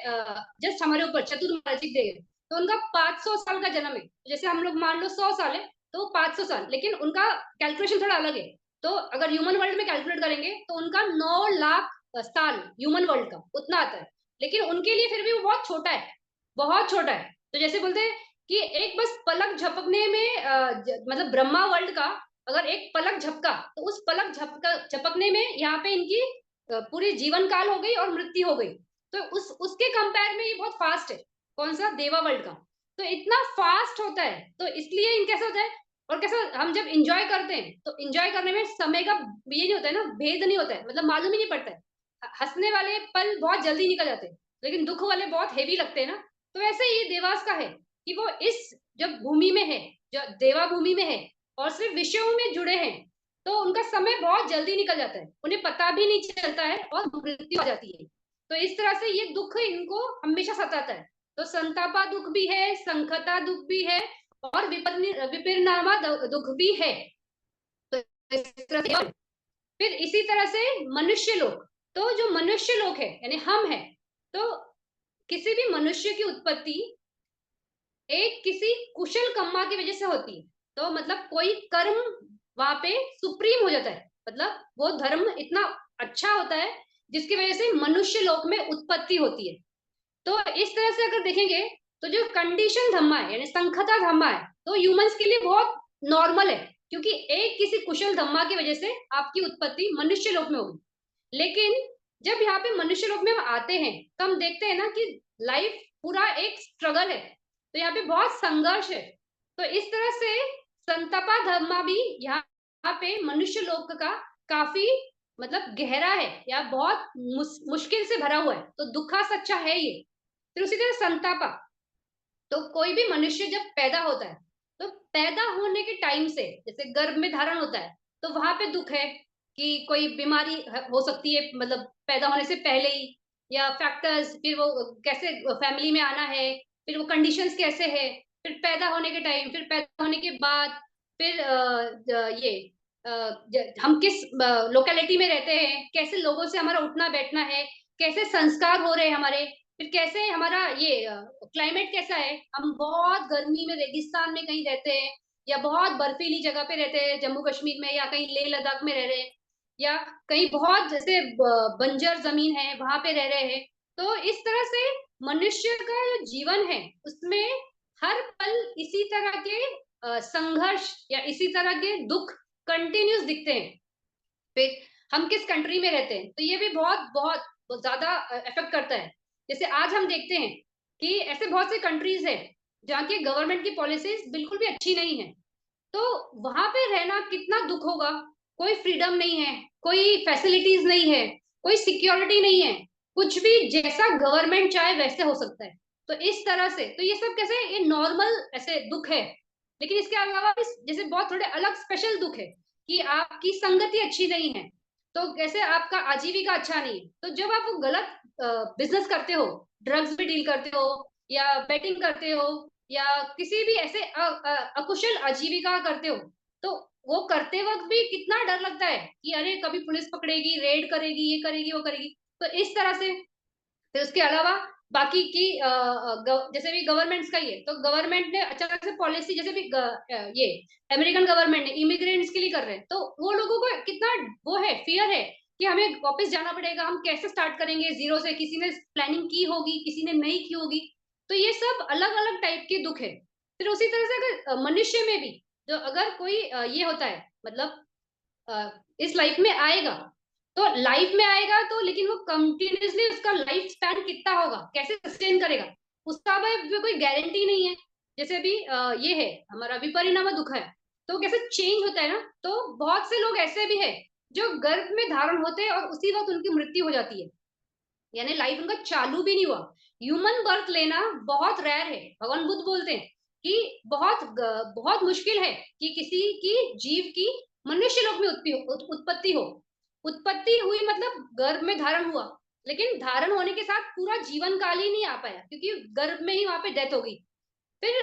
S1: जस्ट हमारे ऊपर चतुर्मासिक देव, तो उनका 500 साल का जन्म है। तो जैसे हम लोग मान लो 100 साल है, तो 500 साल, लेकिन उनका कैलकुलेशन थोड़ा अलग है। तो अगर ह्यूमन वर्ल्ड में कैलकुलेट करेंगे तो उनका 9 लाख साल ह्यूमन वर्ल्ड का उतना आता है, लेकिन उनके लिए फिर भी वो बहुत छोटा है, बहुत छोटा है। तो जैसे बोलते हैं कि एक बस पलक झपकने में मतलब ब्रह्मा वर्ल्ड का अगर एक पलक झपका, तो उस पलक झपकने में यहाँ पे इनकी पूरी जीवन काल हो गई और मृत्यु हो गई। तो उसके कंपेयर में ये बहुत फास्ट है। कौन सा? देवा वर्ल्ड का। तो इतना फास्ट होता है, तो इसलिए इन कैसा होता है, और कैसा हम जब इंजॉय करते हैं तो इंजॉय करने में समय का ये नहीं होता है ना, भेद नहीं होता है, मतलब मालूम ही नहीं पड़ता है। हंसने वाले पल बहुत जल्दी निकल जाते हैं, लेकिन दुख वाले बहुत हेवी लगते हैं ना। तो वैसे ही देवास का है कि वो इस जब भूमि में है, जो देवा भूमि में है, और सिर्फ विषयों में जुड़े हैं, तो उनका समय बहुत जल्दी निकल जाता है, उन्हें पता भी नहीं चलता है और मृत्यु हो जाती है। तो इस तरह से ये दुख इनको हमेशा सताता है। तो संतापा दुख भी है, संखता दुख भी है, और विपरिणामा दुख भी है। तो इस तरह से फिर इसी तरह से मनुष्य लोक, तो जो मनुष्य लोक है यानी हम है, तो किसी भी मनुष्य की उत्पत्ति एक किसी कुशल कर्मा की वजह से होती है। तो मतलब कोई कर्म वहां पे सुप्रीम हो जाता है, मतलब वो धर्म इतना अच्छा होता है जिसकी वजह से मनुष्य लोक में उत्पत्ति होती है। तो इस तरह से अगर देखेंगे तो जो कंडीशन धम्मा है यानी संखता धम्मा है, तो ह्यूमंस के लिए बहुत नॉर्मल है। क्योंकि एक किसी कुशल धम्मा की वजह से आपकी उत्पत्ति मनुष्य लोक में होगी। लेकिन जब यहाँ पे मनुष्य लोक में हम आते हैं तो हम देखते हैं ना कि लाइफ पूरा एक स्ट्रगल है, तो यहाँ पे बहुत संघर्ष है। तो इस तरह से संतपा धर्मा भी यहाँ पे मनुष्य लोक का काफी मतलब गहरा है या बहुत मुश्किल से भरा हुआ है, तो दुखा सच्चा है ये। फिर उसी तरह संतापा, तो कोई भी मनुष्य जब पैदा होता है तो पैदा होने के टाइम से जैसे गर्भ में धारण होता है तो वहां पे दुख है कि कोई बीमारी हो सकती है, मतलब पैदा होने से पहले ही, या फैक्टर्स, फिर वो कैसे फैमिली में आना है, फिर वो कंडीशंस कैसे है, फिर पैदा होने के टाइम, फिर पैदा होने के बाद, फिर हम किस लोकेलिटी में रहते हैं, कैसे लोगों से हमारा उठना बैठना है, कैसे संस्कार हो रहे हैं हमारे, फिर कैसे हमारा ये क्लाइमेट कैसा है, हम बहुत गर्मी में रेगिस्तान में कहीं रहते हैं या बहुत बर्फीली जगह पे रहते हैं जम्मू कश्मीर में, या कहीं लेह लद्दाख में रह रहे हैं, या कहीं बहुत जैसे बंजर जमीन है वहां पे रह रहे हैं। तो इस तरह से मनुष्य का जो जीवन है उसमें हर पल इसी तरह के संघर्ष या इसी तरह के दुख कंटिन्यूस दिखते हैं। फिर हम किस कंट्री में रहते हैं तो ये भी बहुत बहुत ज्यादा इफेक्ट करता है। जैसे आज हम देखते हैं कि ऐसे बहुत से कंट्रीज है जहाँ की गवर्नमेंट की पॉलिसीज बिल्कुल भी अच्छी नहीं है, तो वहां पे रहना कितना दुख होगा। कोई फ्रीडम नहीं है, कोई फैसिलिटीज नहीं है, कोई सिक्योरिटी नहीं है, कुछ भी जैसा गवर्नमेंट चाहे वैसे हो सकता है। तो इस तरह से तो ये सब कैसे ये नॉर्मल ऐसे दुख है। लेकिन इसके अलावा भी जैसे बहुत थोड़े अलग स्पेशल दुख है कि आपकी संगति अच्छी नहीं है, तो कैसे आपका आजीविका अच्छा नहीं है, तो जब आप वो गलत बिजनेस करते हो, ड्रग्स भी डील करते हो या बेटिंग करते हो या किसी भी ऐसे अकुशल आजीविका करते हो, तो वो करते वक्त भी कितना डर लगता है कि अरे कभी पुलिस पकड़ेगी, रेड करेगी, ये करेगी, वो करेगी। तो इस तरह से फिर उसके अलावा बाकी की जैसे भी गवर्नमेंट्स का ही है, तो गवर्नमेंट ने अचानक से पॉलिसी, जैसे भी ये अमेरिकन गवर्नमेंट ने इमिग्रेंट्स के लिए कर रहे हैं, तो वो लोगों को कितना वो है, फियर है कि हमें वापस जाना पड़ेगा, हम कैसे स्टार्ट करेंगे जीरो से, किसी ने प्लानिंग की होगी, किसी ने नहीं की होगी। तो ये सब अलग अलग टाइप के दुख है। फिर उसी तरह से अगर मनुष्य में भी जो अगर कोई ये होता है, मतलब इस लाइफ में आएगा, तो लाइफ में आएगा तो लेकिन वो कंटिन्यूसली उसका लाइफ स्पैन कितना होगा, कैसे सस्टेन करेगा, उसका भी कोई गारंटी नहीं है। जैसे भी ये है हमारा विपरिणाम दुख है, तो कैसे चेंज होता है ना, तो बहुत से लोग ऐसे भी है जो गर्भ में धारण होते हैं और उसी वक्त उनकी मृत्यु हो जाती है, यानी लाइफ उनका चालू भी नहीं हुआ। ह्यूमन बर्थ लेना बहुत रेयर है। भगवान बुद्ध बोलते हैं कि बहुत मुश्किल है कि किसी की जीव की मनुष्य लोक में उत्पत्ति हो। उत्पत्ति हुई मतलब गर्भ में धारण हुआ, लेकिन धारण होने के साथ पूरा जीवन काल ही नहीं आ पाया क्योंकि गर्भ में ही वहां पे डेथ हो गई। फिर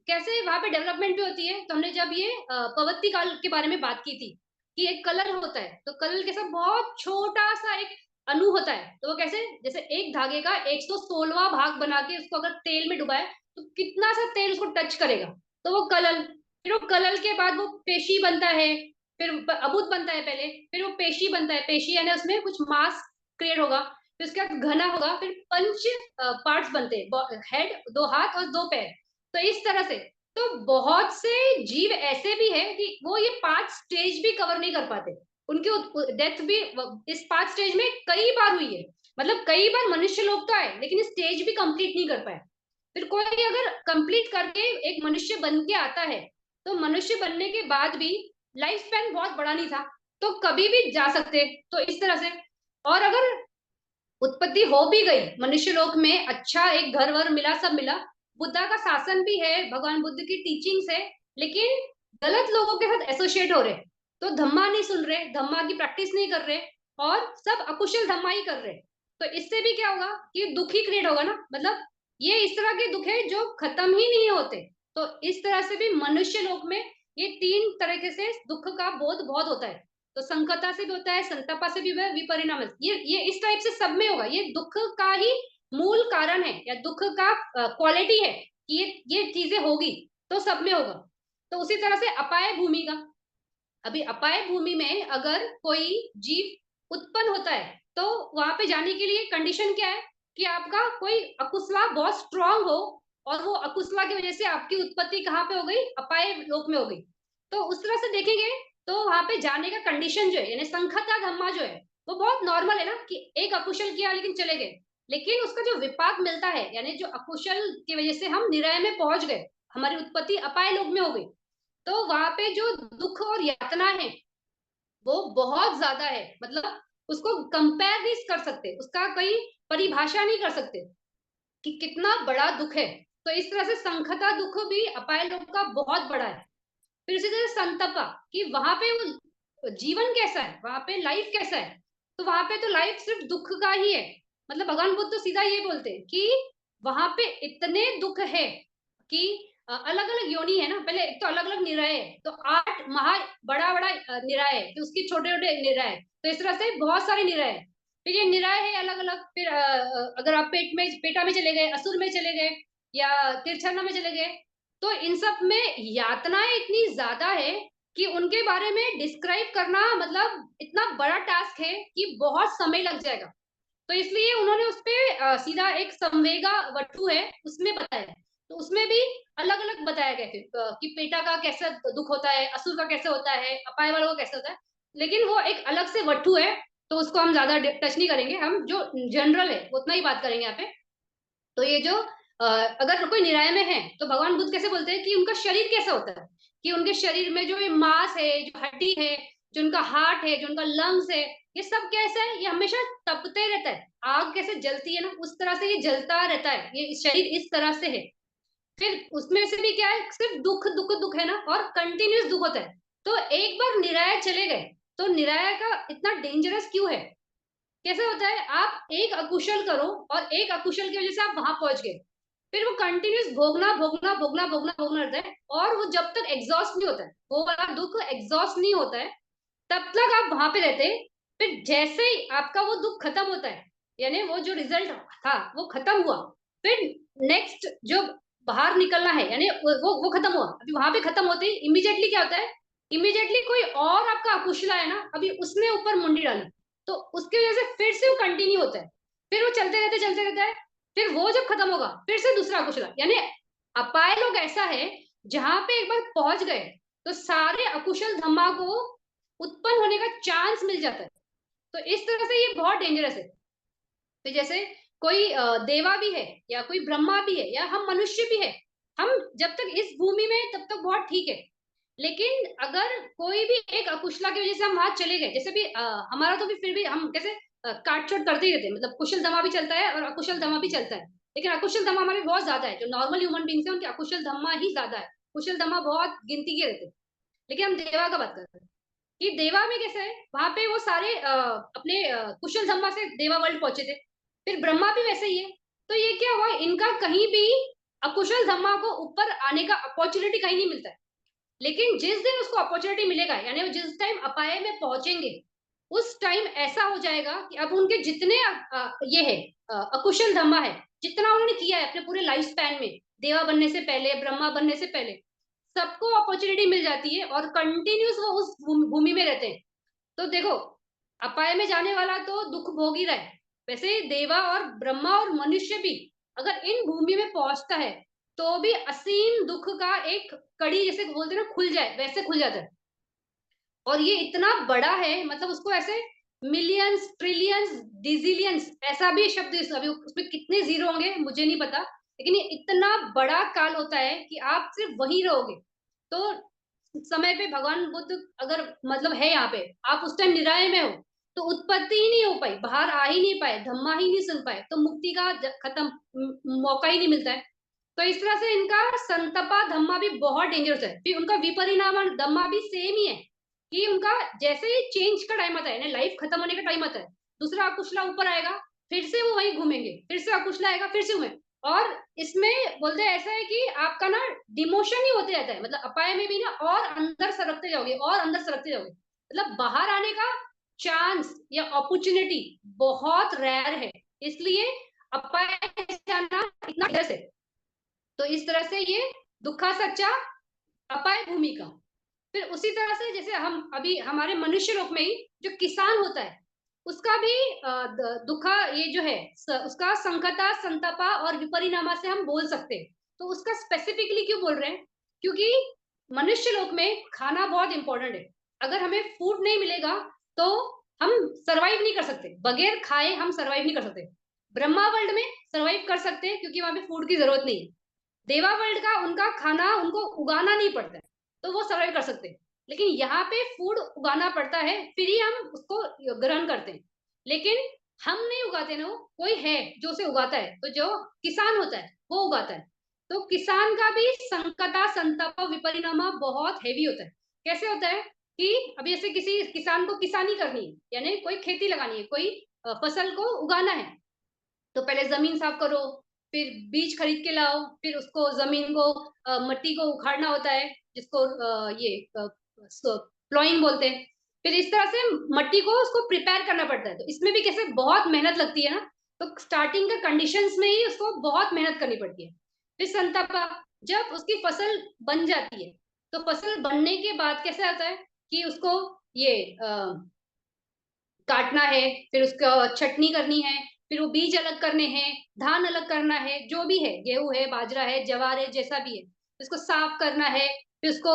S1: कैसे वहां पे डेवलपमेंट भी होती है, तो हमने जब ये पवत्ती काल के बारे में बात की थी कि एक कलर होता है, तो कलर के साथ बहुत छोटा सा एक अणु होता है, तो वो कैसे जैसे एक धागे का 116वां भाग बना के उसको अगर तेल में डुबाए तो कितना सा तेल उसको टच करेगा, तो वो कलल। फिर वो कलल के बाद वो पेशी बनता है, फिर अबुत बनता है पहले, फिर वो पेशी बनता है, पेशी यानी उसमें कुछ मास क्रिएट होगा, फिर उसके बाद घना होगा, फिर पंच पार्ट्स बनते हैं, हेड, दो हाथ और दो पैर। तो इस तरह से तो बहुत से जीव ऐसे भी है कि वो ये 5 स्टेज भी कवर नहीं कर पाते, उनकी डेथ भी इस 5 स्टेज में कई बार हुई है। मतलब कई बार मनुष्य लोग तो आए लेकिन स्टेज भी कंप्लीट नहीं कर पाए। फिर कोई अगर कंप्लीट करके एक मनुष्य बन के आता है, तो मनुष्य बनने के बाद भी लाइफ स्पैन बहुत बड़ा नहीं था, तो कभी भी जा सकते। तो इस तरह से, और अगर उत्पत्ति हो भी गई मनुष्य लोक में, अच्छा एक घर वर मिला, सब मिला, बुद्धा का शासन भी है, भगवान बुद्ध की टीचिंग्स है, लेकिन गलत लोगों के साथ एसोसिएट हो रहे, तो धम्मा नहीं सुन रहे, धम्मा की प्रैक्टिस नहीं कर रहे, और सब अकुशल धम्मा ही कर रहे, तो इससे भी क्या होगा कि दुख ही क्रिएट होगा ना। मतलब ये इस तरह के दुख है जो खत्म ही नहीं होते। तो इस तरह से भी मनुष्य लोक में ये 3 तरीके से दुख का बोध बहुत होता है। तो संकटा से भी होता है, संतापा से भी हुआ है, विपरिणाम ये इस टाइप से सब में होगा। ये दुख का ही मूल कारण है या दुख का क्वालिटी है कि ये चीजें होगी, तो सब में होगा। तो उसी तरह से अपाय भूमि का, अभी अपाय भूमि में अगर कोई जीव उत्पन्न होता है तो वहां पे जाने के लिए कंडीशन क्या है कि आपका कोई अकुशला बहुत स्ट्रांग हो, और वो अकुशला की वजह से आपकी उत्पत्ति कहाँ पे हो गई, अपाय लोक में हो गई। तो उस तरह से देखेंगे तो वहां पे जाने का कंडीशन जो है यानी संखता धम्मा जो है वो बहुत नॉर्मल है ना कि एक अकुशल किया लेकिन चले गए। लेकिन उसका जो विपाक मिलता है यानी जो अकुशल की वजह से हम निरय में पहुंच गए, हमारी उत्पत्ति अपाय लोक में हो गई, तो वहां पे जो दुख और यातना है वो बहुत ज्यादा है। मतलब उसको कंपेयर नहीं कर सकते, उसका कोई परिभाषा नहीं कर सकते कि कितना बड़ा दुख है। तो इस तरह से संखता दुख भी अपाय लोक का बहुत बड़ा है। फिर उसी तरह संतपा कि वहां पे वो जीवन कैसा है, वहां पे लाइफ कैसा है, तो वहां पे तो लाइफ सिर्फ दुख का ही है। मतलब भगवान बुद्ध तो सीधा ये बोलते हैं कि वहां पे इतने दुख है कि अलग अलग योनि है ना, पहले एक तो अलग अलग निराय है, तो 8 महा बड़ा बड़ा निराय है, फिर उसकी छोटे छोटे निराय है, तो इस तरह से बहुत सारे निराय है। फिर ये निराय है अलग अलग। फिर अगर आप पेटा में चले गए, असुर में चले गए या तिरछना में चले गए, तो इन सब में यातनाएं इतनी ज्यादा है कि उनके बारे में डिस्क्राइब करना मतलब इतना बड़ा टास्क है कि बहुत समय लग जाएगा। तो इसलिए उन्होंने उस पे सीधा एक संवेगा वटु है उसमें बताया है। तो उसमें भी अलग अलग बताया गया फिर कि पेटा का कैसा दुख होता है, असुर का कैसे होता है, अपाय वालों का कैसे होता है। लेकिन वो एक अलग से वटु है, तो उसको हम ज्यादा टच नहीं करेंगे, हम जो जनरल है उतना ही बात करेंगे यहाँ पे। तो ये जो अगर कोई निराय में है तो भगवान बुद्ध कैसे बोलते हैं कि उनका शरीर कैसा होता है, कि उनके शरीर में जो ये मांस है, जो हड्डी है, जो उनका हार्ट है, जो उनका लंग्स है, ये सब कैसा है, ये हमेशा तपते रहता है। आग कैसे जलती है ना उस तरह से ये जलता रहता है, ये शरीर इस तरह से है। फिर उसमें से भी क्या है, सिर्फ दुख दुख दुख है ना, और कंटिन्यूस दुख होता है। तो एक बार निराय चले गए तो निराय का इतना डेंजरस क्यों है, कैसे होता है, आप एक अकुशल करो और एक अकुशल की वजह से आप वहां पहुंच गए, फिर वो कंटिन्यूस भोगना भोगना भोगना भोगना भोगना रहता है, और वो जब तक एग्जॉस्ट नहीं होता है, वो वाला दुख एग्जॉस्ट नहीं होता है, तब तक आप वहां पे रहते हैं। फिर जैसे ही आपका वो दुख खत्म होता है, यानी वो जो रिजल्ट था वो खत्म हुआ, फिर नेक्स्ट जो बाहर निकलना है यानी वो खत्म हुआ, अभी वहां पे खत्म होते ही इमीडिएटली क्या होता है, इमीडिएटली कोई और आपका अकुशला है ना, अभी उसने ऊपर मुंडी डाली, तो उसकी वजह से फिर से वो कंटिन्यू होता है, फिर वो चलते रहता है। फिर वो जब खत्म होगा फिर से दूसरा अकुशला, यानी अपाय लोग ऐसा है जहां पे एक बार पहुंच गए तो सारे अकुशल धम्मा को उत्पन्न होने का चांस मिल जाता है। तो इस तरह से ये बहुत डेंजरस है। तो जैसे कोई देवा भी है या कोई ब्रह्मा भी है या हम मनुष्य भी है, हम जब तक इस भूमि में तब तक बहुत ठीक है। लेकिन अगर कोई भी एक अकुशला की वजह से हम वहां चले गए, जैसे भी हमारा तो भी फिर भी हम कैसे काट छोट करते ही रहते हैं, मतलब कुशल दमा भी चलता है और अकुशल दमा भी चलता है। लेकिन अकुशल दमा हमारे बहुत ज्यादा है, जो नॉर्मल ह्यूमन बींग्स है उनके अकुशल दमा ही ज्यादा है, कुशल दमा बहुत गिनती के रहते हैं। लेकिन हम देवा का बात करते हैं कि देवा में कैसे है, वहां पे वो सारे अपने कुशल धम्मा से देवा वर्ल्ड पहुंचे थे। फिर ब्रह्मा भी वैसे ही है। तो ये क्या हुआ, इनका कहीं भी अकुशल धम्मा को ऊपर आने का अपॉर्चुनिटी कहीं नहीं मिलता है। लेकिन जिस दिन उसको अपॉर्चुनिटी मिलेगा यानी वो जिस टाइम अपाय में पहुंचेंगे, उस टाइम ऐसा हो जाएगा कि अब उनके जितने ये है अकुशल धम्मा है, जितना उन्होंने किया है अपने पूरे लाइफ स्पैन में, देवा बनने से पहले, ब्रह्मा बनने से पहले, सबको अपॉर्चुनिटी मिल जाती है और कंटिन्यूस वो उस भूमि में रहते हैं। तो देखो, अपाय में जाने वाला तो दुख भोग ही रहा है, वैसे ही देवा और ब्रह्मा और मनुष्य भी अगर इन भूमि में पहुंचता है तो भी असीम दुख का एक कड़ी जैसे बोलते हैं ना खुल जाए, वैसे खुल जाता है। और ये इतना बड़ा है, मतलब उसको ऐसे मिलियंस ट्रिलियंस डिजिलियंस ऐसा भी शब्द अभी उसमें कितने जीरो होंगे मुझे नहीं पता, लेकिन ये इतना बड़ा काल होता है कि आप सिर्फ वहीं रहोगे। तो समय पे भगवान बुद्ध अगर मतलब है यहाँ पे, आप उस टाइम निराय में हो, तो उत्पत्ति ही नहीं हो पाई, बाहर आ ही नहीं पाए, धम्मा ही नहीं सुन पाए, तो मुक्ति का खत्म मौका ही नहीं मिलता है। तो इस तरह से इनका संतपा धम्मा भी बहुत डेंजरस है। फिर उनका विपरिणाम धम्मा भी सेम ही है कि उनका जैसे ही चेंज का टाइम आता है ना, लाइफ खत्म होने का टाइम आता है, दूसरा अकुशला ऊपर आएगा, फिर से वो वही घूमेंगे, फिर से अकुशला आएगा, फिर से घूमे। और इसमें बोलते हैं ऐसा है कि आपका ना डिमोशन ही होते रहता है, मतलब अपाय में भी ना और अंदर सरकते जाओगे और अंदर सरकते जाओगे, मतलब बाहर आने का चांस या अपॉर्चुनिटी बहुत रेयर है। इसलिए अपाय जाना इतना डर है। तो इस तरह से ये दुखा सच्चा अपाय भूमि का। फिर उसी तरह से जैसे हम अभी हमारे मनुष्य लोक में ही जो किसान होता है उसका भी दुखा ये जो है उसका संकटा संतापा और विपरिणामा से हम बोल सकते हैं। तो उसका स्पेसिफिकली क्यों बोल रहे हैं, क्योंकि मनुष्य लोक में खाना बहुत इंपॉर्टेंट है। अगर हमें फूड नहीं मिलेगा तो हम सरवाइव नहीं कर सकते। बगैर खाए हम सरवाइव नहीं कर सकते। ब्रह्मा वर्ल्ड में सरवाइव कर सकते हैं क्योंकि वहां पे फूड की जरूरत नहीं है। देवा वर्ल्ड का उनका खाना उनको उगाना नहीं पड़ता है, तो वो सर्वाइव कर सकते हैं। लेकिन यहाँ पे फूड उगाना पड़ता है, फिर ही हम उसको ग्रहण करते हैं। लेकिन हम नहीं उगाते ना, वो कोई है जो उसे उगाता है। तो जो किसान होता है वो उगाता है। तो किसान का भी संकटा संताप विपरिणाम बहुत हैवी होता है। कैसे होता है कि अभी जैसे किसी किसान को किसानी करनी है, यानी कोई खेती लगानी है, कोई फसल को उगाना है, तो पहले जमीन साफ करो, फिर बीज खरीद के लाओ, फिर उसको जमीन को मट्टी को उखाड़ना होता है, जिसको ये प्लॉइंग बोलते हैं। फिर इस तरह से मट्टी को उसको प्रिपेयर करना पड़ता है। तो इसमें भी कैसे बहुत मेहनत लगती है ना। तो स्टार्टिंग के कंडीशंस में ही उसको बहुत मेहनत करनी पड़ती है। फिर संतापा, जब उसकी फसल बन जाती है, तो फसल बनने के बाद कैसे आता है कि उसको ये काटना है, फिर उसका छटनी करनी है, फिर वो बीज अलग करने हैं, धान अलग करना है, जो भी है, गेहूं है, बाजरा है, ज्वार है, जैसा भी है, उसको साफ करना है। फिर उसको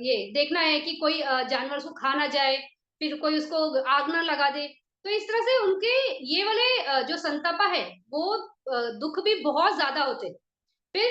S1: ये देखना है कि कोई जानवर उसको खा ना जाए, फिर कोई उसको आग ना लगा दे। तो इस तरह से उनके ये वाले जो संतापा है, वो दुख भी बहुत ज्यादा होते हैं। फिर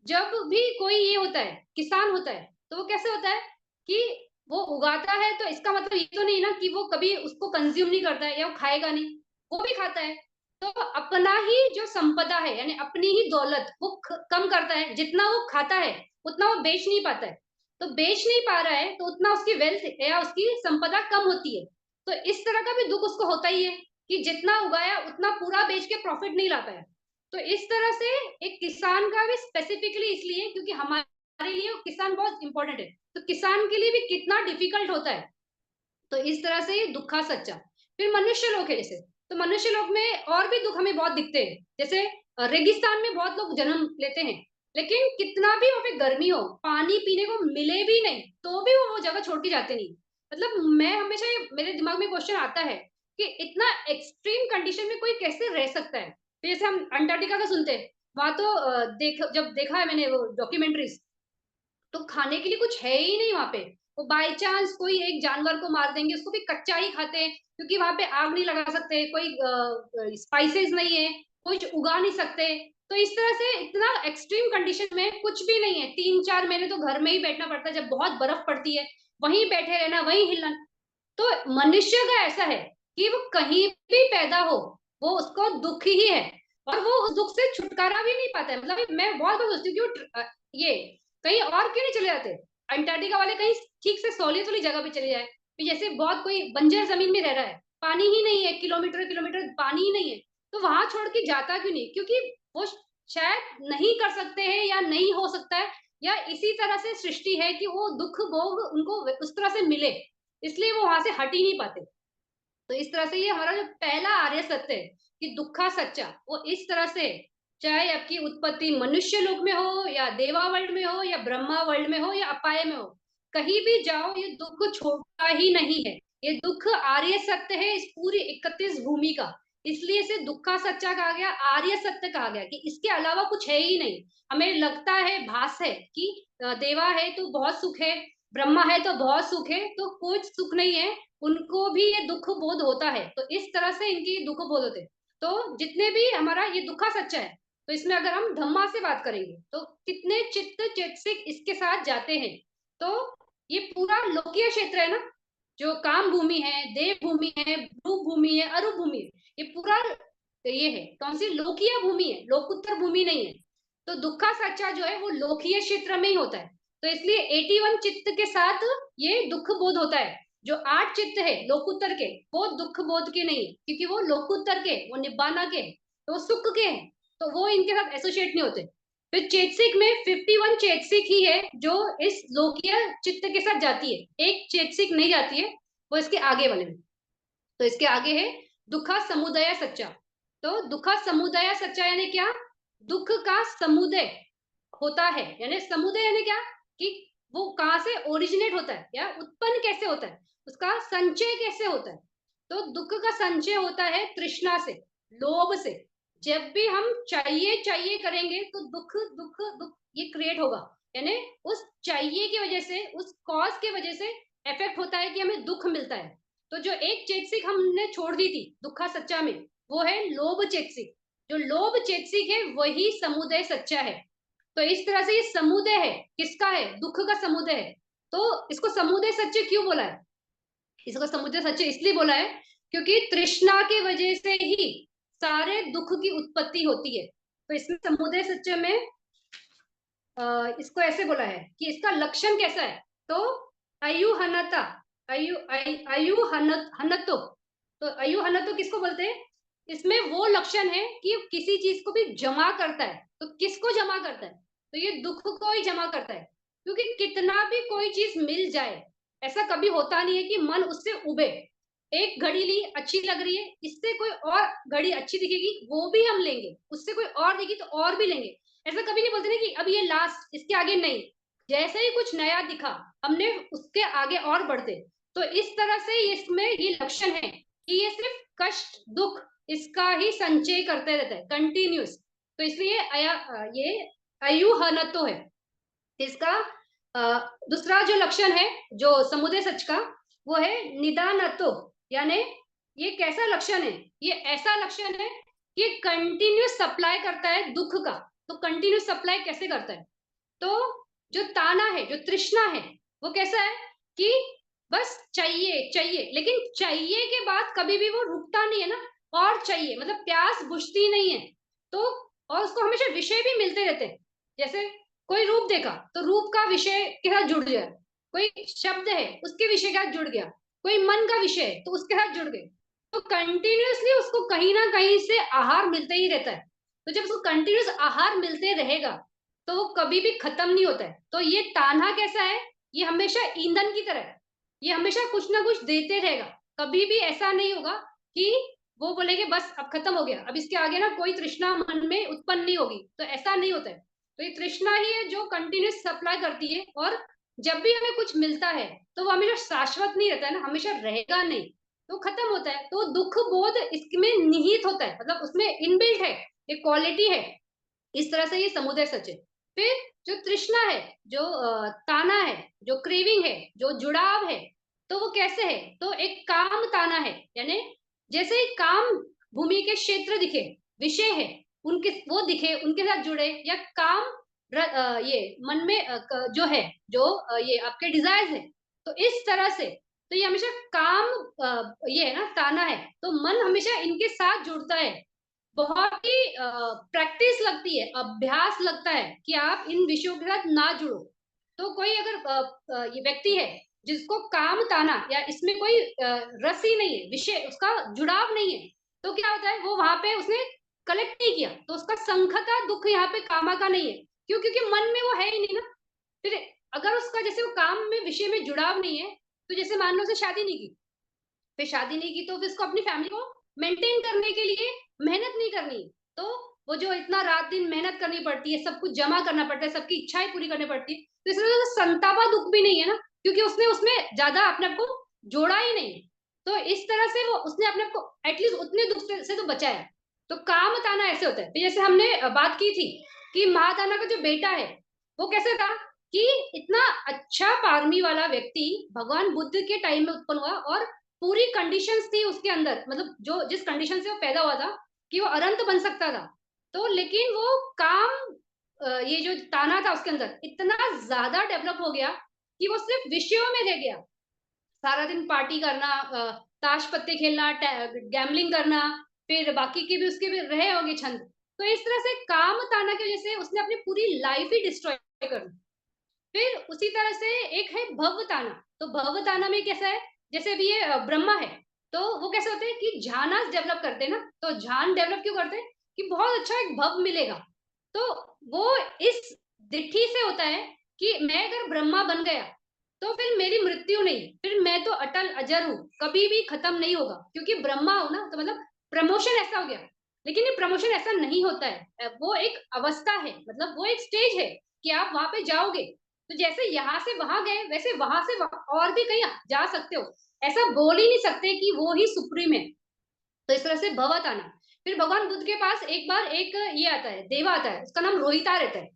S1: जब भी कोई ये होता है, किसान होता है, तो वो कैसे होता है कि वो उगाता है, तो इसका मतलब ये तो नहीं ना कि वो कभी उसको कंज्यूम नहीं करता है या वो खाएगा नहीं, वो भी खाता है। तो अपना ही जो संपदा है, यानी अपनी ही दौलत, वो कम करता है। जितना वो खाता है उतना वो बेच नहीं पाता है। तो बेच नहीं पा रहा है, तो उतना उसकी वेल्थ या उसकी संपदा कम होती है। तो इस तरह का भी दुख उसको होता ही है कि जितना उगाया उतना पूरा बेच के प्रॉफिट नहीं ला पाया। तो इस तरह से एक किसान का भी स्पेसिफिकली इसलिए क्योंकि हमारे लिए किसान बहुत इंपॉर्टेंट है, तो किसान के लिए भी कितना डिफिकल्ट होता है। तो इस तरह से ये दुखा सच्चा। फिर मनुष्य लोक है जैसे, तो मनुष्य लोक में और भी दुख हमें बहुत दिखते हैं। जैसे रेगिस्तान में बहुत लोग जन्म लेते हैं, लेकिन कितना भी वहां पे गर्मी हो, पानी पीने को मिले भी नहीं, तो भी वो जगह छोड़ के जाते नहीं। मतलब मैं हमेशा ये मेरे दिमाग में क्वेश्चन आता है कि इतना एक्सट्रीम कंडीशन में कोई कैसे रह सकता है। तो जैसे हम अंटार्कटिका का सुनते हैं, वहां तो जब देखा है मैंने वो डॉक्यूमेंट्रीज, तो खाने के लिए कुछ है ही नहीं वहां पे। वो बाय चांस कोई एक जानवर को मार देंगे, उसको भी कच्चा ही खाते हैं, क्योंकि वहां पे आग नहीं लगा सकते, कोई स्पाइसेस नहीं है, कुछ उगा नहीं सकते। तो इस तरह से इतना एक्सट्रीम कंडीशन में कुछ भी नहीं है। 3-4 महीने तो घर में ही बैठना पड़ता है, जब बहुत बर्फ पड़ती है वहीं बैठे रहना, वहीं हिलना। तो मनुष्य का ऐसा है कि वो कहीं भी पैदा हो, वो उसको दुख ही है, और वो उस दुख से छुटकारा भी नहीं पाता है। मतलब मैं बहुत बार सोचती हूँ कि ये कहीं और क्यों नहीं चले जाते। अंटार्कटिका वाले कहीं ठीक से सोली सोली जगह पे चले जाए। जैसे बहुत कोई बंजर जमीन में रह रहा है, पानी ही नहीं है, किलोमीटर किलोमीटर पानी ही नहीं है, तो वहां छोड़ के जाता क्यों नहीं? क्योंकि वो शायद नहीं कर सकते हैं या नहीं हो सकता है, या इसी तरह से सृष्टि है कि वो दुख भोग उनको उस तरह से मिले, इसलिए वो वहां से हट ही नहीं पाते। तो इस तरह से ये हमारा जो पहला आर्य सत्य है कि दुखा सच्चा, वो इस तरह से, चाहे आपकी उत्पत्ति मनुष्य लोक में हो या देवा वर्ल्ड में हो या ब्रह्मा वर्ल्ड में हो या अपाय में हो, कहीं भी जाओ ये दुख छोड़ता ही नहीं है। ये दुख आर्य सत्य है इस पूरी 31 भूमि का। इसलिए इसे दुखा सच्चा कहा गया, आर्य सत्य कहा गया, कि इसके अलावा कुछ है ही नहीं। हमें लगता है, भास है कि देवा है तो बहुत सुख है, ब्रह्मा है तो बहुत सुख है, तो कुछ सुख नहीं है। उनको भी ये दुख बोध होता है, तो इस तरह से इनकी दुख बोध होते हैं। तो जितने भी हमारा ये दुखा सच्चा है, तो इसमें अगर हम धम्मा से बात करेंगे तो कितने चित्त चैतसिक इसके साथ जाते हैं। तो ये पूरा लोकीय क्षेत्र है ना, जो काम भूमि है, देव भूमि है, भ्रू भूमि है, अरु भूमि है, ये पूरा ये है कौन सी लोकीय भूमि है, लोकुत्तर भूमि नहीं है। तो दुखा सच्चा जो है वो लोकीय क्षेत्र में ही होता है। तो इसलिए 81 चित्त के साथ ये दुख बोध होता है। जो 8 चित्त है लोकुत्तर के, वो दुख बोध के नहीं है, क्योंकि वो लोकुत्तर के, वो निब्बाना के, तो वो सुख के हैं, तो वो इनके साथ एसोसिएट नहीं होते। फिर चेतसिक में 51 चेतसिक ही है जो इस लोकीय चित्त के साथ जाती है, एक चेतसिक नहीं जाती है, वो इसके आगे वाले में। तो इसके आगे है दुखा समुदय सच्चा। तो दुखा समुदय सच्चा यानी क्या? दुख का समुदय होता है, यानी समुदय यानी क्या कि वो कहाँ से ओरिजिनेट होता है या उत्पन्न कैसे होता है, उसका संचय कैसे होता है। तो दुख का संचय होता है तृष्णा से, लोभ से। जब भी हम चाहिए चाहिए करेंगे तो दुख दुख दुख ये क्रिएट होगा। यानी उस चाहिए की वजह से, उस कॉज की वजह से इफेक्ट होता है कि हमें दुख मिलता है। तो जो एक चेतसिक हमने छोड़ दी थी दुखा सच्चा में, वो है लोभ चेतसिक। जो लोभ चेतसिक है वही समुदय सच्चा है। तो इस तरह से ये समुदय है, किसका है? दुख का समुदय है। तो इसको समुदय सच्चे क्यों बोला है? इसको समुदय सच्चे इसलिए बोला है क्योंकि तृष्णा की वजह से ही सारे दुख की उत्पत्ति होती है। तो इसमें समुदय सच्चे में इसको ऐसे बोला है कि इसका लक्षण कैसा है। तो अयुहनता, अयुहनतो, तो अयुहनतो किसको बोलते हैं? इसमें वो लक्षण है कि किसी चीज को भी जमा करता है। तो किसको जमा करता है? तो ये दुख को ही जमा करता है। क्योंकि कितना भी कोई चीज मिल जाए, ऐसा कभी होता नहीं है कि मन उससे उबे। एक घड़ी ली, अच्छी लग रही है, इससे कोई और घड़ी अच्छी दिखेगी, वो भी हम लेंगे। उससे कोई और दिखी तो और भी लेंगे। ऐसा कभी नहीं बोलते ना कि अब ये लास्ट, इसके आगे नहीं। जैसे ही कुछ नया दिखा, हमने उसके आगे और बढ़ते। तो इस तरह से इसमें ये लक्षण है कि ये सिर्फ कष्ट दुख इसका ही संचय करते रहता है, कंटिन्यूस। तो इसलिए ये अयुहनतो है इसका। दूसरा जो लक्षण है जो समुदय सच का, वो है निदानत्व। यानी ये कैसा लक्षण है? ये ऐसा लक्षण है कि कंटिन्यूस सप्लाई करता है दुख का। तो कंटिन्यूस सप्लाई कैसे करता है? तो जो ताना है, जो तृष्णा है, वो कैसा है कि बस चाहिए चाहिए, लेकिन चाहिए के बाद कभी भी वो रुकता नहीं है ना। और चाहिए मतलब प्यास बुझती नहीं है। तो और उसको हमेशा विषय भी मिलते रहते हैं। जैसे कोई रूप देखा तो रूप का विषय के साथ जुड़ गया, कोई शब्द है उसके विषय के साथ जुड़ गया, कोई मन का विषय है तो उसके साथ जुड़ गए। तो कंटिन्यूअसली उसको कहीं ना कहीं से आहार मिलते ही रहता है। तो जब उसको कंटिन्यूस आहार मिलते रहेगा तो वो कभी भी खत्म नहीं होता है। तो ये तान्हा कैसा है? ये हमेशा ईंधन की तरह है। ये हमेशा कुछ ना कुछ देते रहेगा। कभी भी ऐसा नहीं होगा कि वो बोलेंगे बस अब खत्म हो गया, अब इसके आगे ना कोई तृष्णा मन में उत्पन्न नहीं होगी। तो ऐसा नहीं होता है। तो ये तृष्णा ही है जो कंटिन्यूस सप्लाई करती है। और जब भी हमें कुछ मिलता है तो वो हमेशा शाश्वत नहीं रहता है ना, हमेशा रहेगा नहीं, तो खत्म होता है। तो दुख बोध इसमें निहित होता है, मतलब उसमें इनबिल्ट है, एक क्वालिटी है। इस तरह से ये समुदय सच है। फिर जो तृष्णा है, जो ताना है, जो क्रेविंग है, जो जुड़ाव है, तो वो कैसे है? तो एक काम ताना है। यानी जैसे ही काम भूमि के क्षेत्र दिखे, विषय है, उनके वो दिखे, उनके साथ जुड़े, या काम ये मन में जो है, जो ये आपके डिजायर्स है, तो इस तरह से। तो ये हमेशा काम ये है ना, ताना है। तो मन हमेशा इनके साथ जुड़ता है। बहुत ही प्रैक्टिस लगती है, अभ्यास लगता है कि आप इन विषयों के साथ ना जुड़ो। तो कोई अगर ये व्यक्ति है जिसको काम ताना या इसमें कोई रस ही नहीं है, विषय उसका जुड़ाव नहीं है, तो क्या होता है? वो वहां पे उसने कलेक्ट नहीं किया, तो उसका संखता दुख यहाँ पे कामा का नहीं है। क्यों? क्योंकि मन में वो है ही नहीं ना। फिर अगर उसका जैसे वो काम में विषय में जुड़ाव नहीं है, तो जैसे मान लो उसे शादी नहीं की, फिर शादी नहीं की तो फिर उसको अपनी फैमिली को मेंटेन करने के लिए मेहनत नहीं करनी। तो वो जो इतना रात दिन मेहनत करनी पड़ती है, सब कुछ जमा करना पड़ता है, सबकी इच्छाएं पूरी करनी पड़ती है, तो इसलिए तो संतापा दुख भी नहीं है ना, क्योंकि उसने उसमें ज्यादा अपने आप को जोड़ा ही नहीं। तो इस तरह से वो उसने अपने आप को एटलीस्ट उतने दुख से तो बचाया। तो काम ताना ऐसे होता है। फिर जैसे हमने बात की थी कि महाताना का जो बेटा है वो कैसे था कि इतना अच्छा पारमी वाला व्यक्ति भगवान बुद्ध के टाइम में उत्पन्न हुआ, और पूरी कंडीशंस थी उसके अंदर, मतलब जो जिस कंडीशन से वो पैदा हुआ था कि वो अनंत बन सकता था। तो लेकिन वो काम ये जो ताना था उसके अंदर इतना ज्यादा डेवलप हो गया कि वो सिर्फ विषयों में रह गया। सारा दिन पार्टी करना, ताश पत्ते खेलना, गैम्बलिंग करना, फिर बाकी के भी उसके भी रहे होंगे छंद। तो इस तरह से काम ताना की वजह से उसने अपनी पूरी लाइफ ही डिस्ट्रॉय कर दी। फिर उसी तरह से एक है भवताना। तो भवताना में कैसा है? जैसे अभी ये ब्रह्मा है, तो वो कैसे होते हैं कि ध्यानास डेवलप करते हैं ना। तो ध्यान डेवलप क्यों करते हैं? कि बहुत अच्छा एक भव मिलेगा। तो वो इस दिट्ठी से होता है कि मैं अगर ब्रह्मा बन गया तो फिर मेरी मृत्यु नहीं, फिर मैं तो अटल अजर हूँ, कभी भी खत्म नहीं होगा, क्योंकि ब्रह्मा हूं ना। तो मतलब प्रमोशन ऐसा हो गया। लेकिन ये प्रमोशन ऐसा नहीं होता है, वो एक अवस्था है, मतलब वो एक स्टेज है कि आप वहां पे जाओगे। तो जैसे यहाँ से वहां गए वैसे वहां से और भी कहीं जा सकते हो। ऐसा बोल ही नहीं सकते कि वो ही सुप्रीम है। तो इस तरह से भवत आना। फिर भगवान बुद्ध के पास एक बार एक ये आता है, देवा आता है, उसका नाम रोहिता रहता है।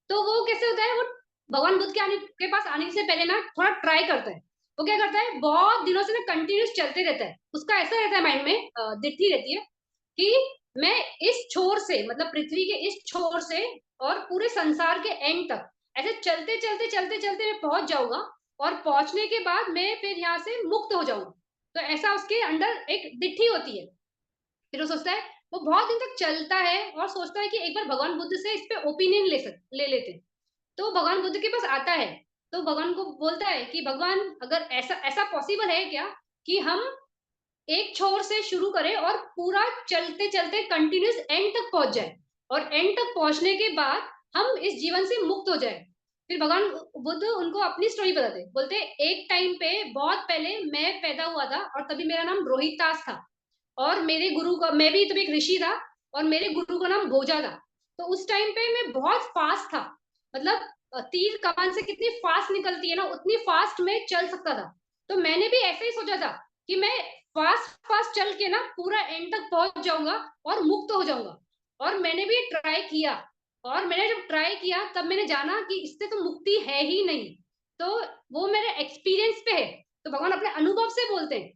S1: तो वो कैसे होता है? वो भगवान बुद्ध के पास आने से पहले ना थोड़ा ट्राई करता है। वो क्या करता है, बहुत दिनों से ना कंटिन्यूस चलते रहता है। उसका ऐसा रहता है माइंड में, दिट्ठी रहती है कि मैं इस छोर से, मतलब पृथ्वी के इस छोर से और पूरे संसार के एंड तक ऐसे चलते चलते चलते चलते मैं पहुंच जाऊंगा, और पहुंचने के बाद मैं फिर यहाँ से मुक्त हो जाऊंगा। तो ऐसा उसके अंदर एक दिट्ठी होती है। फिर वो सोचता है, वो बहुत दिन तक चलता है और सोचता है कि एक बार भगवान बुद्ध से इस पे ओपिनियन ले लेते हैं। तो भगवान बुद्ध के पास आता है, तो भगवान को बोलता है कि भगवान, अगर ऐसा ऐसा पॉसिबल है क्या कि हम एक छोर से शुरू करें और पूरा चलते चलते कंटिन्यूस एंड तक पहुंच जाए, और एंड तक पहुंचने के बाद हम इस जीवन से मुक्त हो जाए। फिर भगवान बुद्ध उनको अपनी स्टोरी बताते, बोलते एक टाइम पे बहुत पहले मैं पैदा हुआ था, और तभी मेरा नाम रोहितास था, और मेरे गुरु का, मैं भी तभी एक ऋषि था, और मेरे गुरु का नाम भोजा था। तो उस टाइम पे मैं बहुत फास्ट था, मतलब तीर कमान से कितनी फास्ट निकलती है ना, उतनी फास्ट में चल सकता था। तो मैंने भी ऐसे ही सोचा था कि मैं फास्ट फास्ट चल के ना पूरा एंड तक पहुंच जाऊंगा और मुक्त हो जाऊंगा। और मैंने भी ट्राई किया, और मैंने जब ट्राई किया तब मैंने जाना कि इससे तो मुक्ति है ही नहीं। तो वो मेरे एक्सपीरियंस पे है। तो भगवान अपने अनुभव से बोलते हैं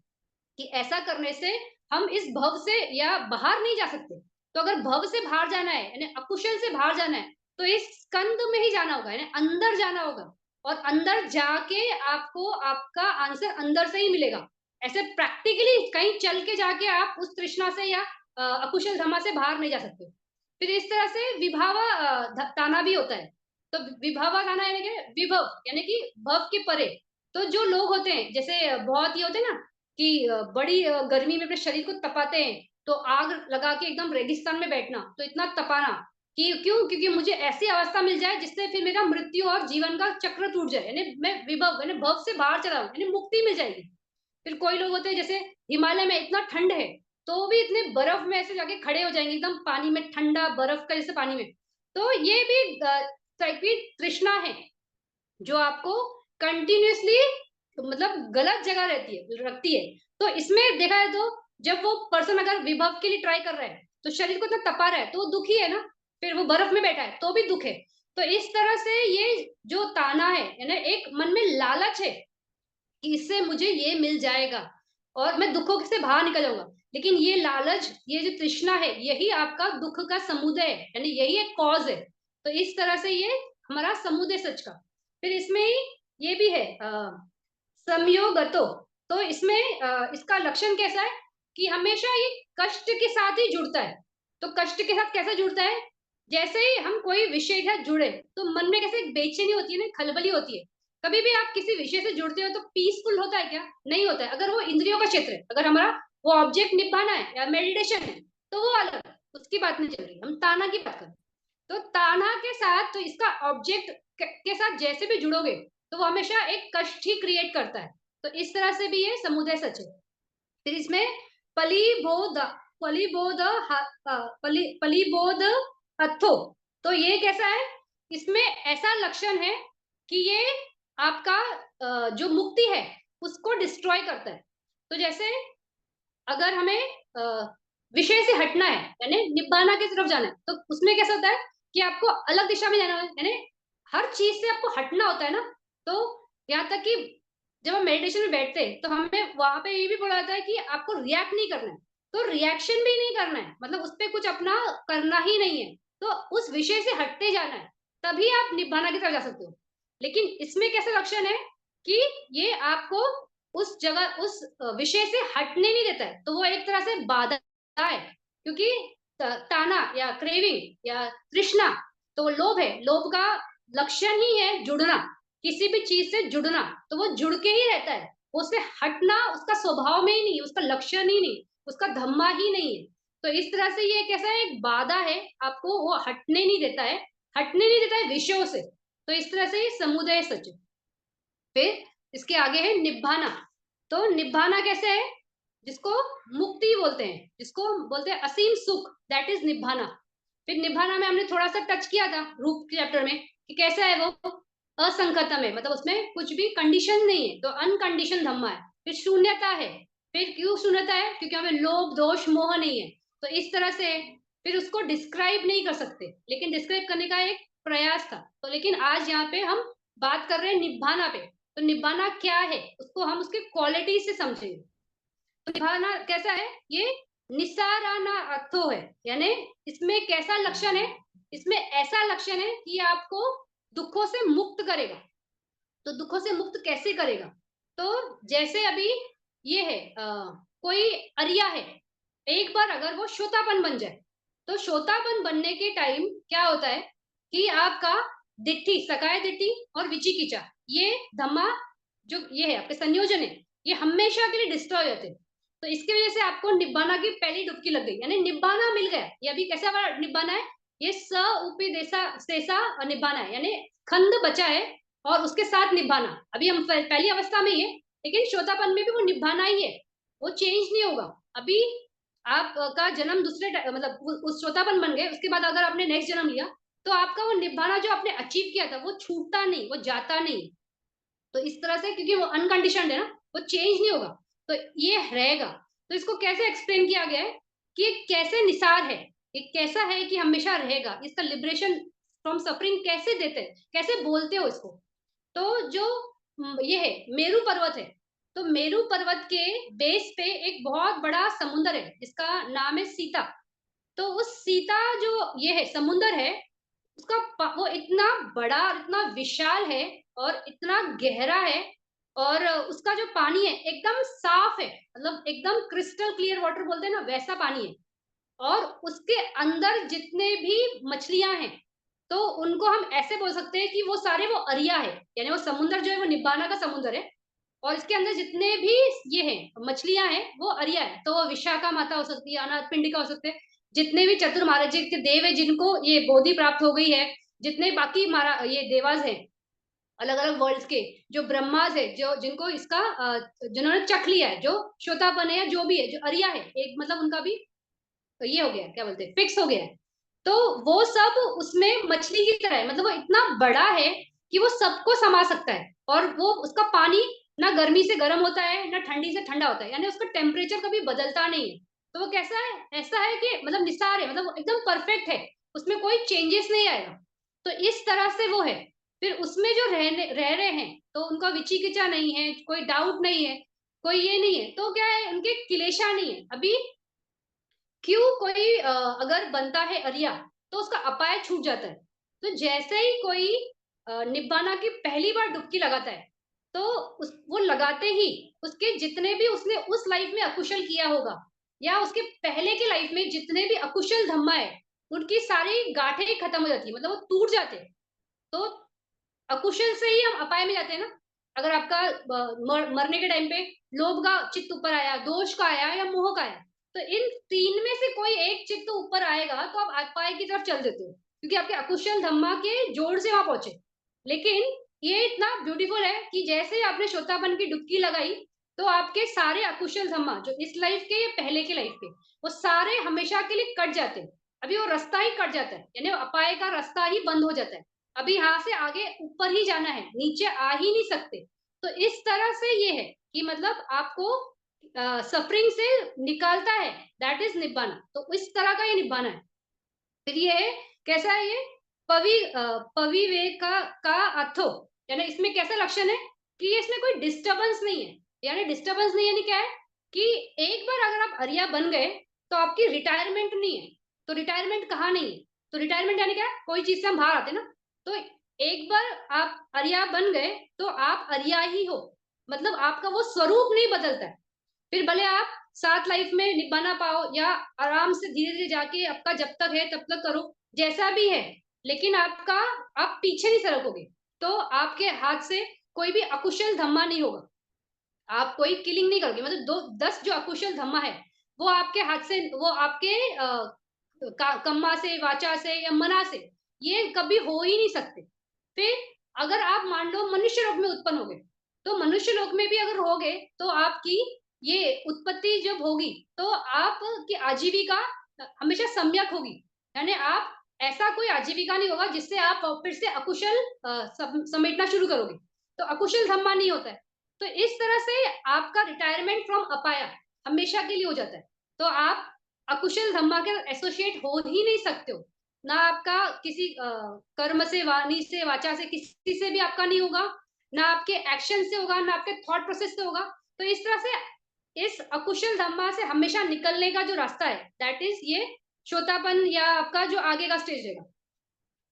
S1: कि ऐसा करने से हम इस भव से या बाहर नहीं जा सकते। तो अगर भव से बाहर जाना है, यानी अकुशल से बाहर जाना है, तो इस स्कंद में ही जाना होगा, यानी अंदर जाना होगा। और अंदर जाके आपको आपका आंसर अंदर से ही मिलेगा। ऐसे प्रैक्टिकली कहीं चल के जाके आप उस तृष्णा से या अकुशल धमा से बाहर नहीं जा सकते। फिर इस तरह से विभावा ताना भी होता है। तो विभावा ताना यानी कि विभव, यानी कि भव के परे। तो जो लोग होते हैं, जैसे बहुत ये होते हैं ना कि बड़ी गर्मी में अपने शरीर को तपाते हैं, तो आग लगा के एकदम रेगिस्तान में बैठना, तो इतना तपाना कि क्यों, क्योंकि मुझे ऐसी अवस्था मिल जाए जिससे फिर मेरा मृत्यु और जीवन का चक्र टूट जाए, यानी मैं विभव यानी भव से बाहर चला, यानी मुक्ति मिल जाएगी। फिर कोई लोग होते हैं, जैसे हिमालय में इतना ठंड है, तो भी इतने बर्फ में ऐसे जाके खड़े हो जाएंगे, एकदम पानी में, ठंडा बर्फ का जैसे पानी में। तो ये भी टाइप की तृष्णा है, जो आपको कंटिन्यूअसली, मतलब गलत जगह रहती है, रखती है। तो इसमें देखा है, तो जब वो पर्सन अगर विभव के लिए ट्राई कर रहा है, तो शरीर को इतना तपा रहा है, तो वो दुखी है ना। फिर वो बर्फ में बैठा है तो भी दुख है। तो इस तरह से ये जो ताना है, यानी एक मन में लालच है कि इससे मुझे ये मिल जाएगा और मैं दुखों से बाहर निकल जाऊंगा। लेकिन ये लालच, ये जो तृष्णा है, यही आपका दुख का समुदय है, यानी यही एक कॉज है। तो इस तरह से ये हमारा समुदय सच का। फिर इसमें ही ये भी है संयोगतो। तो इसमें इसका लक्षण कैसा है कि हमेशा ये कष्ट के साथ ही जुड़ता है। तो कष्ट के साथ कैसे जुड़ता है, जैसे ही हम कोई विषय के साथ जुड़े, तो मन में कैसे एक बेचैनी होती है ना, खलबली होती है। कभी भी आप किसी विषय से जुड़ते हो तो पीसफुल होता है क्या? नहीं होता है। अगर वो इंद्रियों का क्षेत्र है, अगर हमारा वो ऑब्जेक्ट निभाना है या मेडिटेशन है, तो वो अलग, उसकी बात नहीं चल रही, हम ताना की बात कर रहे हैं। तो ताना के साथ, तो इसका ऑब्जेक्ट के साथ जैसे भी जुड़ोगे, तो वो हमेशा एक कष्ट ही क्रिएट करता है। तो इस तरह से भी ये समुदाय सच है। फिर इसमें पलीबोध, पलीबोध पलीबोध अथो। तो ये कैसा है, इसमें ऐसा लक्षण है कि ये आपका जो मुक्ति है उसको डिस्ट्रॉय करता है। तो जैसे अगर हमें विषय से हटना है, यानी निब्बाना की तरफ जाना है, तो उसमें कैसा होता है कि आपको अलग दिशा में जाना है, यानी हर चीज से आपको हटना होता है ना। तो यहाँ तक कि जब हम मेडिटेशन में बैठते हैं, तो हमें वहां पे ये भी बोला जाता है कि आपको रिएक्ट नहीं करना है। तो रिएक्शन भी नहीं करना है, मतलब उस पर कुछ अपना करना ही नहीं है। तो उस विषय से हटते जाना है, तभी आप निब्बाना की तरफ जा सकते हो। लेकिन इसमें कैसा लक्षण है कि ये आपको उस जगह, उस विषय से हटने नहीं देता है। तो वो एक तरह से बाधा है, क्योंकि ताना या क्रेविंग या तृष्णा, तो लोभ है, लोभ का लक्षण ही है जुड़ना, किसी भी चीज से जुड़ना। तो वो जुड़ के ही रहता है, उससे हटना उसका स्वभाव में ही नहीं, उसका लक्षण ही नहीं, उसका धम्मा ही नहीं है। तो इस तरह से ये कैसा है, एक बाधा है, आपको वो हटने नहीं देता है, हटने नहीं देता है विषयों से। तो इस तरह से ये समुदय सच है। फिर इसके आगे है निब्बाना। तो निब्बाना कैसे है, जिसको मुक्ति बोलते हैं, जिसको बोलते हैं असीम सुख, दैट इज निब्बाना। फिर निब्बाना में हमने थोड़ा सा टच किया था रूप के चैप्टर में कि कैसा है वो, असंखतम है, मतलब उसमें कुछ भी कंडीशन नहीं है, तो अनकंडीशन धम्मा है। फिर शून्यता है। फिर क्यों शून्यता है, क्योंकि हमें लोभ दोष मोह नहीं है। तो इस तरह से फिर उसको डिस्क्राइब नहीं कर सकते, लेकिन डिस्क्राइब करने का एक प्रयास था। तो लेकिन आज यहाँ पे हम बात कर रहे हैं निभाना पे, तो निभाना क्या है उसको हम उसके क्वालिटी से समझेंगे। तो निभाना कैसा है, ये निसाराना अर्थो है, यानी इसमें कैसा लक्षण है, इसमें ऐसा लक्षण है कि आपको दुखों से मुक्त करेगा। तो दुखों से मुक्त कैसे करेगा, तो जैसे अभी ये है कोई अरिया है, एक बार अगर वो श्रोतापन बन जाए, तो श्रोतापन बनने के टाइम क्या होता है कि आपका दिट्ठी, सकाय दिट्ठी और विचिकिचा, ये धम्मा जो ये है आपके संयोजन है, ये हमेशा के लिए डिस्ट्रॉय होते हैं। तो इसकी वजह से आपको निब्बाना की पहली डुबकी लग गई, यानी निब्बाना मिल गया। ये अभी कैसा वाला निब्बाना है, ये स उपी देसा सेसा निब्बाना है, यानी खंड बचा है और उसके साथ निभाना। अभी हम पहली अवस्था में ही है, लेकिन श्रोतापन में भी वो निभाना ही है, वो चेंज नहीं होगा। अभी आपका जन्म दूसरे मतलब उस श्रोतापन बन गए, उसके बाद अगर आपने नेक्स्ट जन्म लिया, तो आपका वो निभाना जो आपने अचीव किया था वो छूटता नहीं, वो जाता नहीं। तो इस तरह से, क्योंकि वो अनकंडीशनड है ना, वो चेंज नहीं होगा, तो ये रहेगा। तो इसको कैसे एक्सप्लेन किया गया है कि ये कैसे निसार है, ये कैसा है कि हमेशा रहेगा, इसका लिबरेशन फ्रॉम सफरिंग कैसे देते हैं, कैसे बोलते हो इसको। तो जो ये है मेरू पर्वत है, तो मेरू पर्वत के बेस पे एक बहुत बड़ा समुंदर है जिसका नाम है सीता। तो उस सीता जो ये है समुंदर है, उसका वो इतना बड़ा और इतना विशाल है और इतना गहरा है, और उसका जो पानी है एकदम साफ है, मतलब एकदम क्रिस्टल क्लियर वाटर बोलते हैं ना, वैसा पानी है। और उसके अंदर जितने भी मछलियां हैं, तो उनको हम ऐसे बोल सकते हैं कि वो सारे वो अरिया है, यानी वो समुंदर जो है वो निब्बाना का समुंदर है। और इसके अंदर जितने भी ये हैं मछलियां हैं वो अरिया है, तो वो विशाखा माता हो सकती है, अनाथ पिंडिका हो सकते हैं। जितने भी चतुर महाराज जी के देव है जिनको ये बोधि प्राप्त हो गई है, जितने बाकी ये देवास हैं अलग अलग वर्ल्ड के, जो ब्रह्मास है, जो जिनको इसका जिन्होंने चख लिया है, जो श्रोतापन है या जो भी है, जो अरिया है एक, मतलब उनका भी तो ये हो गया, क्या बोलते हैं, फिक्स हो गया है। तो वो सब उसमें मछली की तरह है, मतलब वो इतना बड़ा है कि वो सबको समा सकता है, और वो उसका पानी ना गर्मी से गर्म होता है ना ठंडी से ठंडा होता है, यानी उसका टेम्परेचर कभी बदलता नहीं है। तो वो कैसा है, ऐसा है कि मतलब निसार है, मतलब वो एकदम परफेक्ट है, उसमें कोई चेंजेस नहीं आएगा। तो इस तरह से वो है। फिर उसमें जो रह रहे हैं, तो उनका विचिकिचा नहीं है, कोई डाउट नहीं है, कोई ये नहीं है, तो क्या है, उनके क्लेशा नहीं है। अभी क्यों कोई अगर बनता है अरिया, तो उसका अपाय छूट जाता है। तो जैसे ही कोई निब्बाना की पहली बार डुबकी लगाता है, तो वो लगाते ही उसके जितने भी उसने उस लाइफ में अकुशल किया होगा, या उसके पहले के लाइफ में जितने भी अकुशल धम्मा है, उनकी सारी गांठें खत्म हो जाती है, मतलब वो टूट जाते हैं। तो अकुशल से ही हम अपाय में जाते हैं ना। अगर आपका मरने के टाइम पे लोभ का चित्त ऊपर आया, दोष का आया या मोह का आया, तो इन तीन में से कोई एक चित्त ऊपर आएगा तो आप अपाय की तरफ चल देते हो, क्योंकि आपके अकुशल धम्मा के जोर से वहां पहुंचे। लेकिन ये इतना ब्यूटीफुल है कि जैसे ही आपने श्रोतापन की डुबकी लगाई, तो आपके सारे अकुशल धम्मा जो इस लाइफ के या पहले के लाइफ के, वो सारे हमेशा के लिए कट जाते हैं। अभी वो रास्ता ही कट जाता है, यानी अपाय का रास्ता ही बंद हो जाता है। अभी यहाँ से आगे ऊपर ही जाना है, नीचे आ ही नहीं सकते। तो इस तरह से ये है कि मतलब आपको सफरिंग से निकालता है, दैट इज निब्बाना। तो इस तरह का ये निब्बाना है। फिर ये है, कैसा है ये, पविवेका का अर्थो, यानी इसमें कैसा लक्षण है कि इसमें कोई डिस्टरबेंस नहीं है। यानी डिस्टरबेंस नहीं, यानी क्या है कि एक बार अगर आप अरिया बन गए, तो आपकी रिटायरमेंट नहीं है। तो रिटायरमेंट कहाँ नहीं है, तो रिटायरमेंट यानी क्या है, कोई चीज से हम बाहर आते हैं ना, तो एक बार आप अरिया बन गए, तो आप अरिया ही हो, मतलब आपका वो स्वरूप नहीं बदलता है। फिर भले आप साथ लाइफ में निभाना पाओ, या आराम से धीरे धीरे जाके आपका जब तक है तब तक करो, जैसा भी है, लेकिन आपका आप पीछे नहीं सरकोगे। तो आपके हाथ से कोई भी अकुशल धम्मा नहीं होगा, आप कोई किलिंग नहीं करोगे, मतलब 10 जो अकुशल धम्मा है, वो आपके हाथ से, वो आपके कम्मा से, वाचा से या मना से, ये कभी हो ही नहीं सकते। फिर अगर आप मान लो मनुष्य लोक में उत्पन्न हो गए, तो मनुष्य लोक में भी अगर हो गए, तो आपकी ये उत्पत्ति जब होगी, तो आपकी आजीविका हमेशा सम्यक होगी, यानी आप ऐसा कोई आजीविका नहीं होगा जिससे आप फिर से अकुशल समेटना शुरू करोगे। तो अकुशल धम्मा नहीं होता है। तो इस तरह से आपका रिटायरमेंट फ्रॉम अपाया हमेशा के लिए हो जाता है। तो आप अकुशल धम्मा के एसोसिएट हो ही नहीं सकते हो। ना आपका किसी कर्म से, वाणी से, वाचा से, किसी से भी आपका नहीं होगा, ना आपके एक्शन से होगा, ना आपके थॉट प्रोसेस से होगा। तो इस तरह से इस अकुशल धम्मा से हमेशा निकलने का जो रास्ता है, दैट इज ये श्रोतापन या आपका जो आगे का स्टेज रहेगा।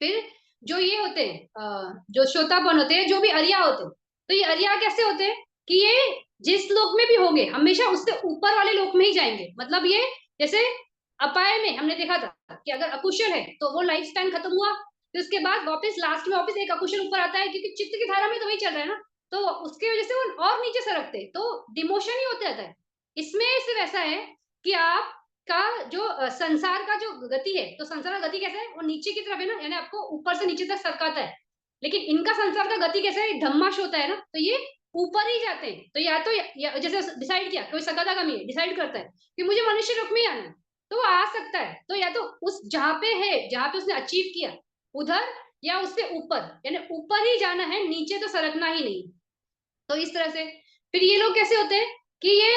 S1: फिर जो ये होते हैं जो श्रोतापन होते हैं, जो भी अरिया होते हैं, तो ये अरिया कैसे होते हैं कि ये जिस लोक में भी होंगे हमेशा उससे ऊपर वाले लोक में ही जाएंगे। मतलब ये जैसे अपाय में हमने देखा था कि अगर अकुशल है तो वो लाइफ स्पैन खत्म हुआ, फिर उसके बाद वापस लास्ट में वापस एक अकुशल ऊपर आता है, क्योंकि चित्त की धारा में तो वही चल रहा है ना, तो उसकी वजह से वो और नीचे सरकते, तो डिमोशन ही होते रहता है। इसमें सिर्फ ऐसा है कि आप का जो संसार का जो गति है, तो संसार का गति कैसा है, वो नीचे की तरफ है ना, यानी आपको ऊपर से नीचे तक सरकाता है। लेकिन इनका संसार का गति कैसा है, धम्माश होता है ना, तो ये ऊपर ही जाते हैं। तो या तो जैसे डिसाइड किया, कोई सगाता कमी है, डिसाइड करता है कि मुझे मनुष्य रूप में ही आना है, तो वो आ सकता है। तो या तो उस जहां पे है, जहां पे उसने अचीव किया उधर, या उससे ऊपर, यानी ऊपर ही जाना है, नीचे तो सरकना ही नहीं। तो इस तरह से फिर ये लोग कैसे होते हैं कि ये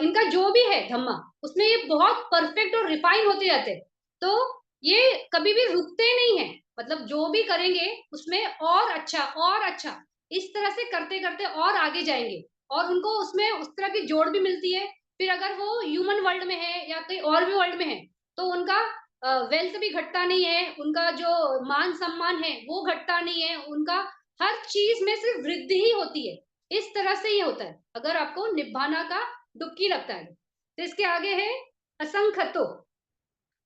S1: इनका जो भी है धम्मा, उसमें ये बहुत परफेक्ट और रिफाइन होते जाते हैं। तो ये कभी भी रुकते नहीं है, मतलब जो भी करेंगे उसमें और अच्छा और अच्छा, इस तरह से करते करते और आगे जाएंगे, और उनको उसमें उस तरह की जोड़ भी मिलती है। फिर अगर वो ह्यूमन वर्ल्ड में है या कहीं और भी वर्ल्ड में है, तो उनका वेल्थ भी घटता नहीं है, उनका जो मान सम्मान है वो घटता नहीं है, उनका हर चीज में सिर्फ वृद्धि ही होती है। इस तरह से ये होता है अगर आपको निब्बाना का डुबकी लगता है। तो इसके आगे है असंखतो।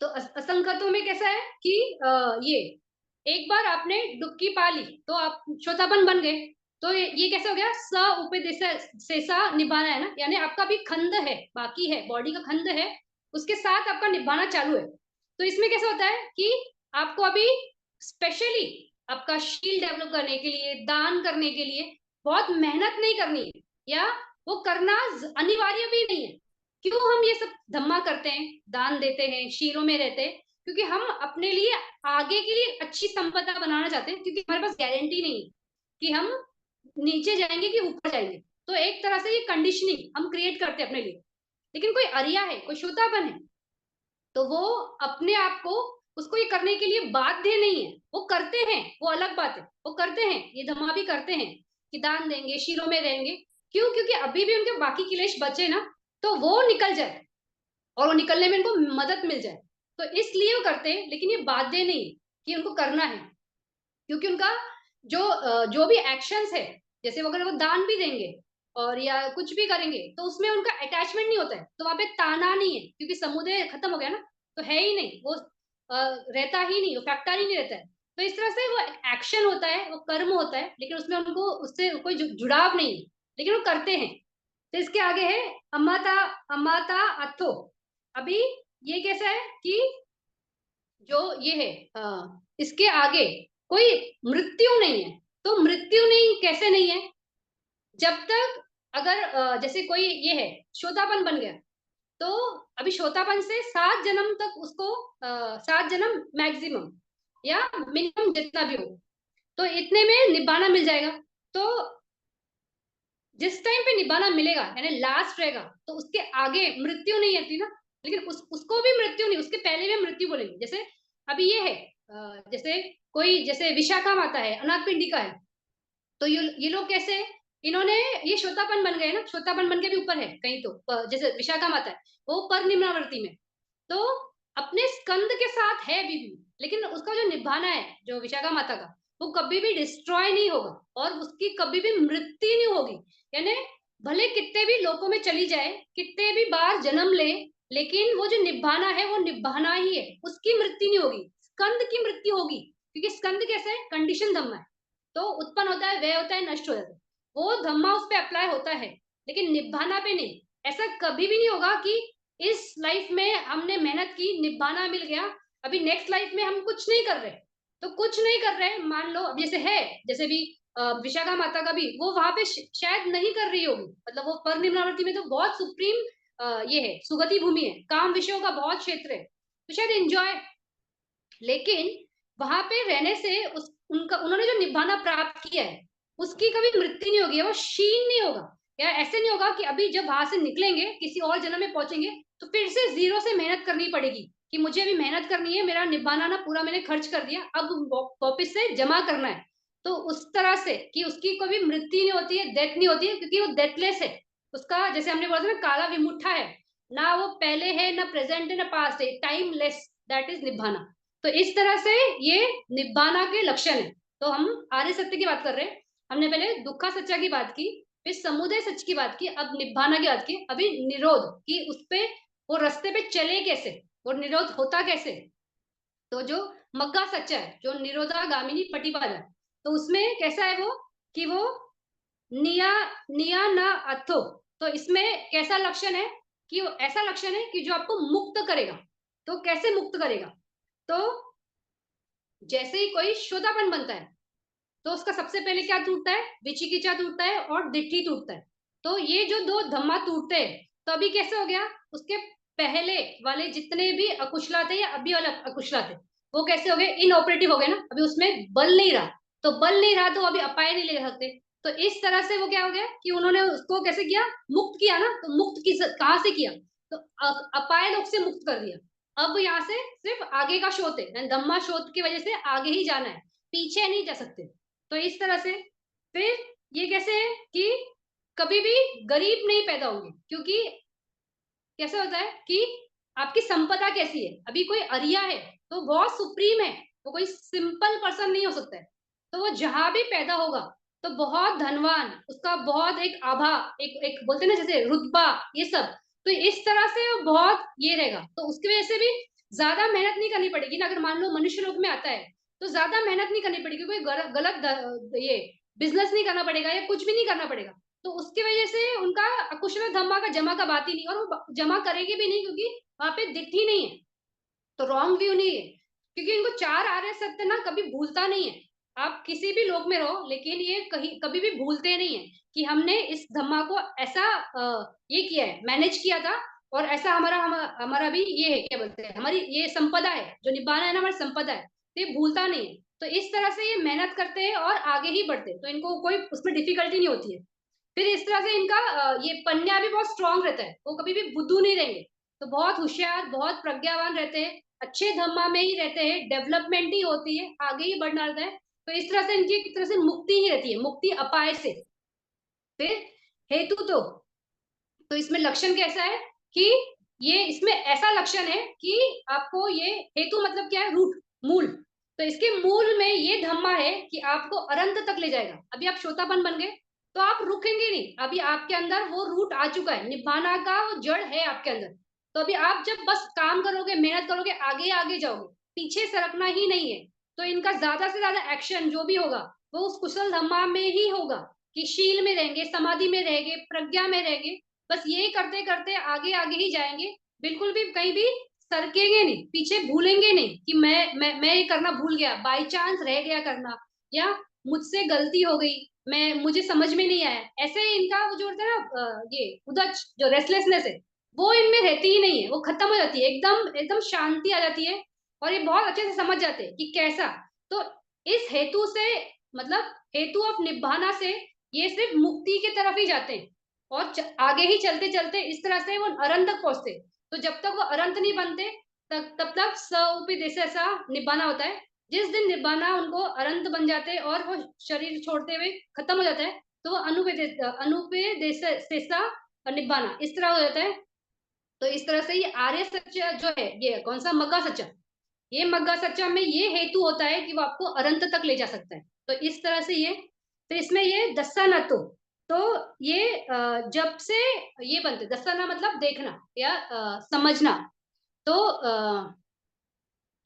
S1: तो असंखतो में कैसा है कि ये एक बार आपने डुबकी पा ली तो आप श्रोतापन बन गए। तो ये कैसे हो गया, स उपदेश से सा निभाना है ना, यानी आपका भी खंड है, बाकी है, बॉडी का खंड है, उसके साथ आपका निभाना चालू है। तो इसमें कैसा होता है कि आपको अभी स्पेशली आपका शील डेवलप करने के लिए, दान करने के लिए बहुत मेहनत नहीं करनी है, या वो करना अनिवार्य भी नहीं है। क्यों हम ये सब धम्मा करते हैं, दान देते हैं, शीलों में रहते हैं, क्योंकि हम अपने लिए आगे के लिए अच्छी संपदा बनाना चाहते हैं, क्योंकि हमारे पास गारंटी नहीं है कि हम नीचे जाएंगे कि ऊपर जाएंगे। तो एक तरह से ये कंडीशनिंग हम क्रिएट करते हैं अपने लिए। लेकिन कोई अरिया है, कोई श्रोतापन है, तो वो अपने आप को उसको ये करने के लिए बाध्य नहीं है, वो करते हैं, वो अलग बात है, वो करते हैं, ये धम्मा भी करते हैं कि दान देंगे, शीलों में रहेंगे। क्यों? क्योंकि अभी भी उनके बाकी क्लेश बचे ना, तो वो निकल जाए और वो निकलने में उनको मदद मिल जाए, तो इसलिए वो करते हैं। लेकिन ये बाध्य नहीं कि उनको करना है, क्योंकि उनका जो भी एक्शंस है, जैसे अगर वो दान भी देंगे और या कुछ भी करेंगे, तो उसमें उनका अटैचमेंट नहीं होता है, तो वहां पे ताना नहीं है, क्योंकि समुदाय खत्म हो गया ना, तो है ही नहीं वो, रहता ही नहीं, वो फैक्टर ही नहीं रहता है। तो इस तरह से वो एक्शन होता है, वो कर्म होता है, लेकिन उसमें उनको उससे कोई जुड़ाव नहीं है, लेकिन वो करते हैं। तो इसके आगे है अमाता, अमाता अथो। अभी ये कैसा है कि जो ये है इसके आगे कोई मृत्यु नहीं है। तो मृत्यु नहीं कैसे नहीं है, जब तक अगर जैसे कोई ये है श्रोतापन बन गया, तो अभी श्रोतापन से 7 जन्म तक उसको 7 जन्म मैक्सिमम या मिनिमम जितना भी हो, तो इतने में निब्बाना मिल जाएगा। तो जिस टाइम पे निभाना मिलेगा, यानी लास्ट रहेगा, तो उसके आगे मृत्यु नहीं आती ना। लेकिन उसको भी मृत्यु नहीं, उसके पहले भी मृत्यु बोलेंगे। जैसे अभी ये है जैसे कोई, जैसे विशाखा माता है, अनाथ पिंडिका है, तो ये लोग कैसे, इन्होंने ये श्रोतापन बन गए ना, श्रोतापन बन के भी ऊपर है कहीं, तो जैसे विशाखा माता है वो पर निम्नावर्ती में, तो अपने स्कंद के साथ है अभी भी, लेकिन उसका जो निभाना है जो विशाखा माता का, वो कभी भी डिस्ट्रॉय नहीं होगा, और उसकी कभी भी मृत्यु नहीं होगी। यानी भले कितने भी लोकों में चली जाए, कितने भी बार जन्म ले, लेकिन वो जो निभाना है वो निभाना ही है, उसकी मृत्यु नहीं होगी, स्कंद की मृत्यु होगी। क्योंकि स्कंद कैसे है, कंडीशन धम्मा है, तो उत्पन्न होता है, व्यय होता है, नष्ट हो जाता है, वो धम्मा उस पर अप्लाई होता है, लेकिन निभाना पे नहीं। ऐसा कभी भी नहीं होगा कि इस लाइफ में हमने मेहनत की, निभाना मिल गया, अभी नेक्स्ट लाइफ में हम कुछ नहीं कर रहे, तो कुछ नहीं कर रहे, मान लो अब जैसे है, जैसे भी विशाखा माता का भी वो वहां पे शायद नहीं कर रही होगी, मतलब वो पर निम्नावर्ती में तो बहुत सुप्रीम ये है, सुगति भूमि है, काम विषयों का बहुत क्षेत्र है, तो शायद एंजॉय, लेकिन वहां पे रहने से उनका उन्होंने जो निभाना प्राप्त किया है उसकी कभी मृत्यु नहीं होगी, वो क्षीण नहीं होगा। या ऐसे नहीं होगा कि अभी जब वहां से निकलेंगे किसी और जन्म में पहुंचेंगे तो फिर से जीरो से मेहनत करनी पड़ेगी, कि मुझे अभी मेहनत करनी है, मेरा निब्बाना ना पूरा मैंने खर्च कर दिया, अब वापिस से जमा करना है। तो उस तरह से कि उसकी कोई भी मृत्यु नहीं होती है, डेथ नहीं होती है, क्योंकि वो डेथलेस है। उसका जैसे हमने बोला था ना, काला विमुट्ठा है, ना वो पहले है, ना प्रेजेंट है, ना पास्ट है, टाइमलेस, दैट इज निब्बाना। तो इस तरह से ये निब्बाना के लक्षण है। तो हम आर्य सत्य की बात कर रहे हैं। हमने पहले दुखा सच्चा की बात की, फिर समुदय सच की बात की, अब निब्बाना की बात की, अभी निरोध की, उस पे वो रास्ते पे चले कैसे, वो निरोध होता कैसे। तो जो मग्गा सच्चा है, जो निरोधा गामिनी पटिपद है, तो उसमें कैसा है वो, कि वो निया निया ना अथो। तो इसमें कैसा लक्षण है, कि वो ऐसा लक्षण है कि जो आपको मुक्त करेगा। तो कैसे मुक्त करेगा, तो जैसे ही कोई श्रोतापन बनता है, तो उसका सबसे पहले क्या टूटता है, विचिकिचा टूटता है और दिट्ठी टूटता है। तो ये जो दो धम्मा टूटते हैं, तो अभी कैसे हो गया, उसके पहले वाले जितने भी अकुशला थे या अभी वाले अकुशला थे, वो कैसे हो गए, इनऑपरेटिव हो गए ना, अभी उसमें बल नहीं रहा। तो बल नहीं रहा तो अभी अपाय नहीं ले सकते। तो इस तरह से वो क्या हो गया कि उन्होंने उसको कैसे किया, मुक्त किया ना। तो मुक्त किस कहाँ से किया, तो अपाय लोक से मुक्त कर दिया। अब यहाँ से सिर्फ आगे का शोध है, धम्मा शोध की वजह से आगे ही जाना है, पीछे नहीं जा सकते। तो इस तरह से फिर ये कैसे है कि कभी भी गरीब नहीं पैदा होंगे, क्योंकि कैसे होता है कि आपकी संपदा कैसी है, अभी कोई अरिया है तो बहुत सुप्रीम है, वो कोई सिंपल पर्सन नहीं हो सकता है। तो वो जहां भी पैदा होगा तो बहुत धनवान, उसका बहुत एक आभा, एक एक बोलते हैं ना जैसे रुतबा, ये सब। तो इस तरह से वो बहुत ये रहेगा, तो उसकी वजह से भी ज्यादा मेहनत नहीं करनी पड़ेगी ना। अगर मान लो मनुष्य लोक में आता है तो ज्यादा मेहनत नहीं करनी पड़ेगी, कोई गलत ये बिजनेस नहीं करना पड़ेगा या कुछ भी नहीं करना पड़ेगा। तो उसकी वजह से उनका अकुशल धम्मा का जमा का बात ही नहीं, और वो जमा करेगी भी नहीं, क्योंकि वहां पे दिख ही नहीं है। तो रॉन्ग व्यू नहीं है, क्योंकि इनको चार आर्य सत्य ना कभी भूलता नहीं है। आप किसी भी लोक में रहो, लेकिन ये कहीं कभी भी भूलते नहीं है कि हमने इस धम्मा को ऐसा ये किया है, मैनेज किया था, और ऐसा हमारा भी ये है, क्या बोलते हैं, हमारी ये संपदा है, जो निब्बाना है ना, हमारी संपदा है। तो ये भूलता नहीं है। तो इस तरह से ये मेहनत करते हैं और आगे ही बढ़ते हैं, तो इनको कोई उसमें डिफिकल्टी नहीं होती है। फिर इस तरह से इनका ये पन्या भी बहुत स्ट्रांग रहता है, वो कभी भी बुद्धू नहीं रहेंगे। तो बहुत होशियार, बहुत प्रज्ञावान रहते हैं, अच्छे धम्मा में ही रहते हैं, डेवलपमेंट ही होती है, आगे ही बढ़ना रहता है। तो इस तरह से इनकी एक तरह से मुक्ति ही रहती है, मुक्ति अपाय से। फिर हेतु तो इसमें लक्षण कैसा है कि ये इसमें ऐसा लक्षण है कि आपको ये हेतु मतलब क्या है, रूट, मूल। तो इसके मूल में ये धम्मा है कि आपको अनंत तक ले जाएगा। अभी आप श्रोतापन बन गए तो आप रुकेंगे नहीं, अभी आपके अंदर वो रूट आ चुका है, निब्बाना का वो जड़ है आपके अंदर। तो अभी आप जब बस काम करोगे, मेहनत करोगे, आगे आगे जाओगे, पीछे सरकना ही नहीं है। तो इनका ज्यादा से ज्यादा एक्शन जो भी होगा वो उस कुशल धम्मा में ही होगा, कि शील में रहेंगे, समाधि में रहेंगे, प्रज्ञा में रहेंगे। बस ये करते करते आगे आगे ही जाएंगे, बिल्कुल भी कहीं भी सरकेंगे नहीं, पीछे भूलेंगे नहीं कि मैं ये करना भूल गया, बाई चांस रह गया करना, या मुझसे गलती हो गई, मैं मुझे समझ में नहीं आया। ऐसे ही इनका वो जो होता है ना ये उदच, जो रेस्टलेसनेस है, वो इनमें रहती ही नहीं है, वो खत्म हो जाती है, एकदम एकदम शांति आ जाती है। और ये बहुत अच्छे से समझ जाते हैं कि कैसा। तो इस हेतु से, मतलब हेतु ऑफ निब्बाना से ये सिर्फ मुक्ति की तरफ ही जाते हैं, और आगे ही चलते चलते इस तरह से वो अरंत तक पहुंचते। तो जब तक वो अरंत नहीं बनते तब तक सउपदेश ऐसा निब्बाना होता है। जिस दिन निब्बाना उनको अरंत बन जाते हैं और वो शरीर छोड़ते हुए खत्म हो जाता है, तो वो अनुपेदेश निब्बाना इस तरह हो जाता है। तो इस तरह से ये आर्य सच्चा जो है, ये कौन सा, मग्गा सच्चा, ये मग्गा सच्चा में ये हेतु होता है कि वो आपको अनंत तक ले जा सकता है। तो इस तरह से ये, तो इसमें ये दस्साना तो ये जब से ये बनते, दस्साना मतलब देखना या समझना। तो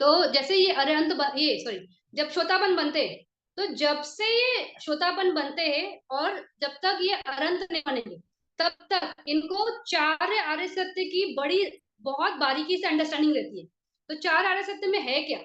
S1: तो जैसे ये अरहंत ये सॉरी, जब श्रोतापन बनते हैं, तो जब से ये श्रोतापन बनते हैं और जब तक ये अरंत नहीं बनेंगे, तब तक इनको चार आर्य सत्य की बड़ी बहुत बारीकी से अंडरस्टैंडिंग रहती है। तो चार आर्य सत्य में है क्या,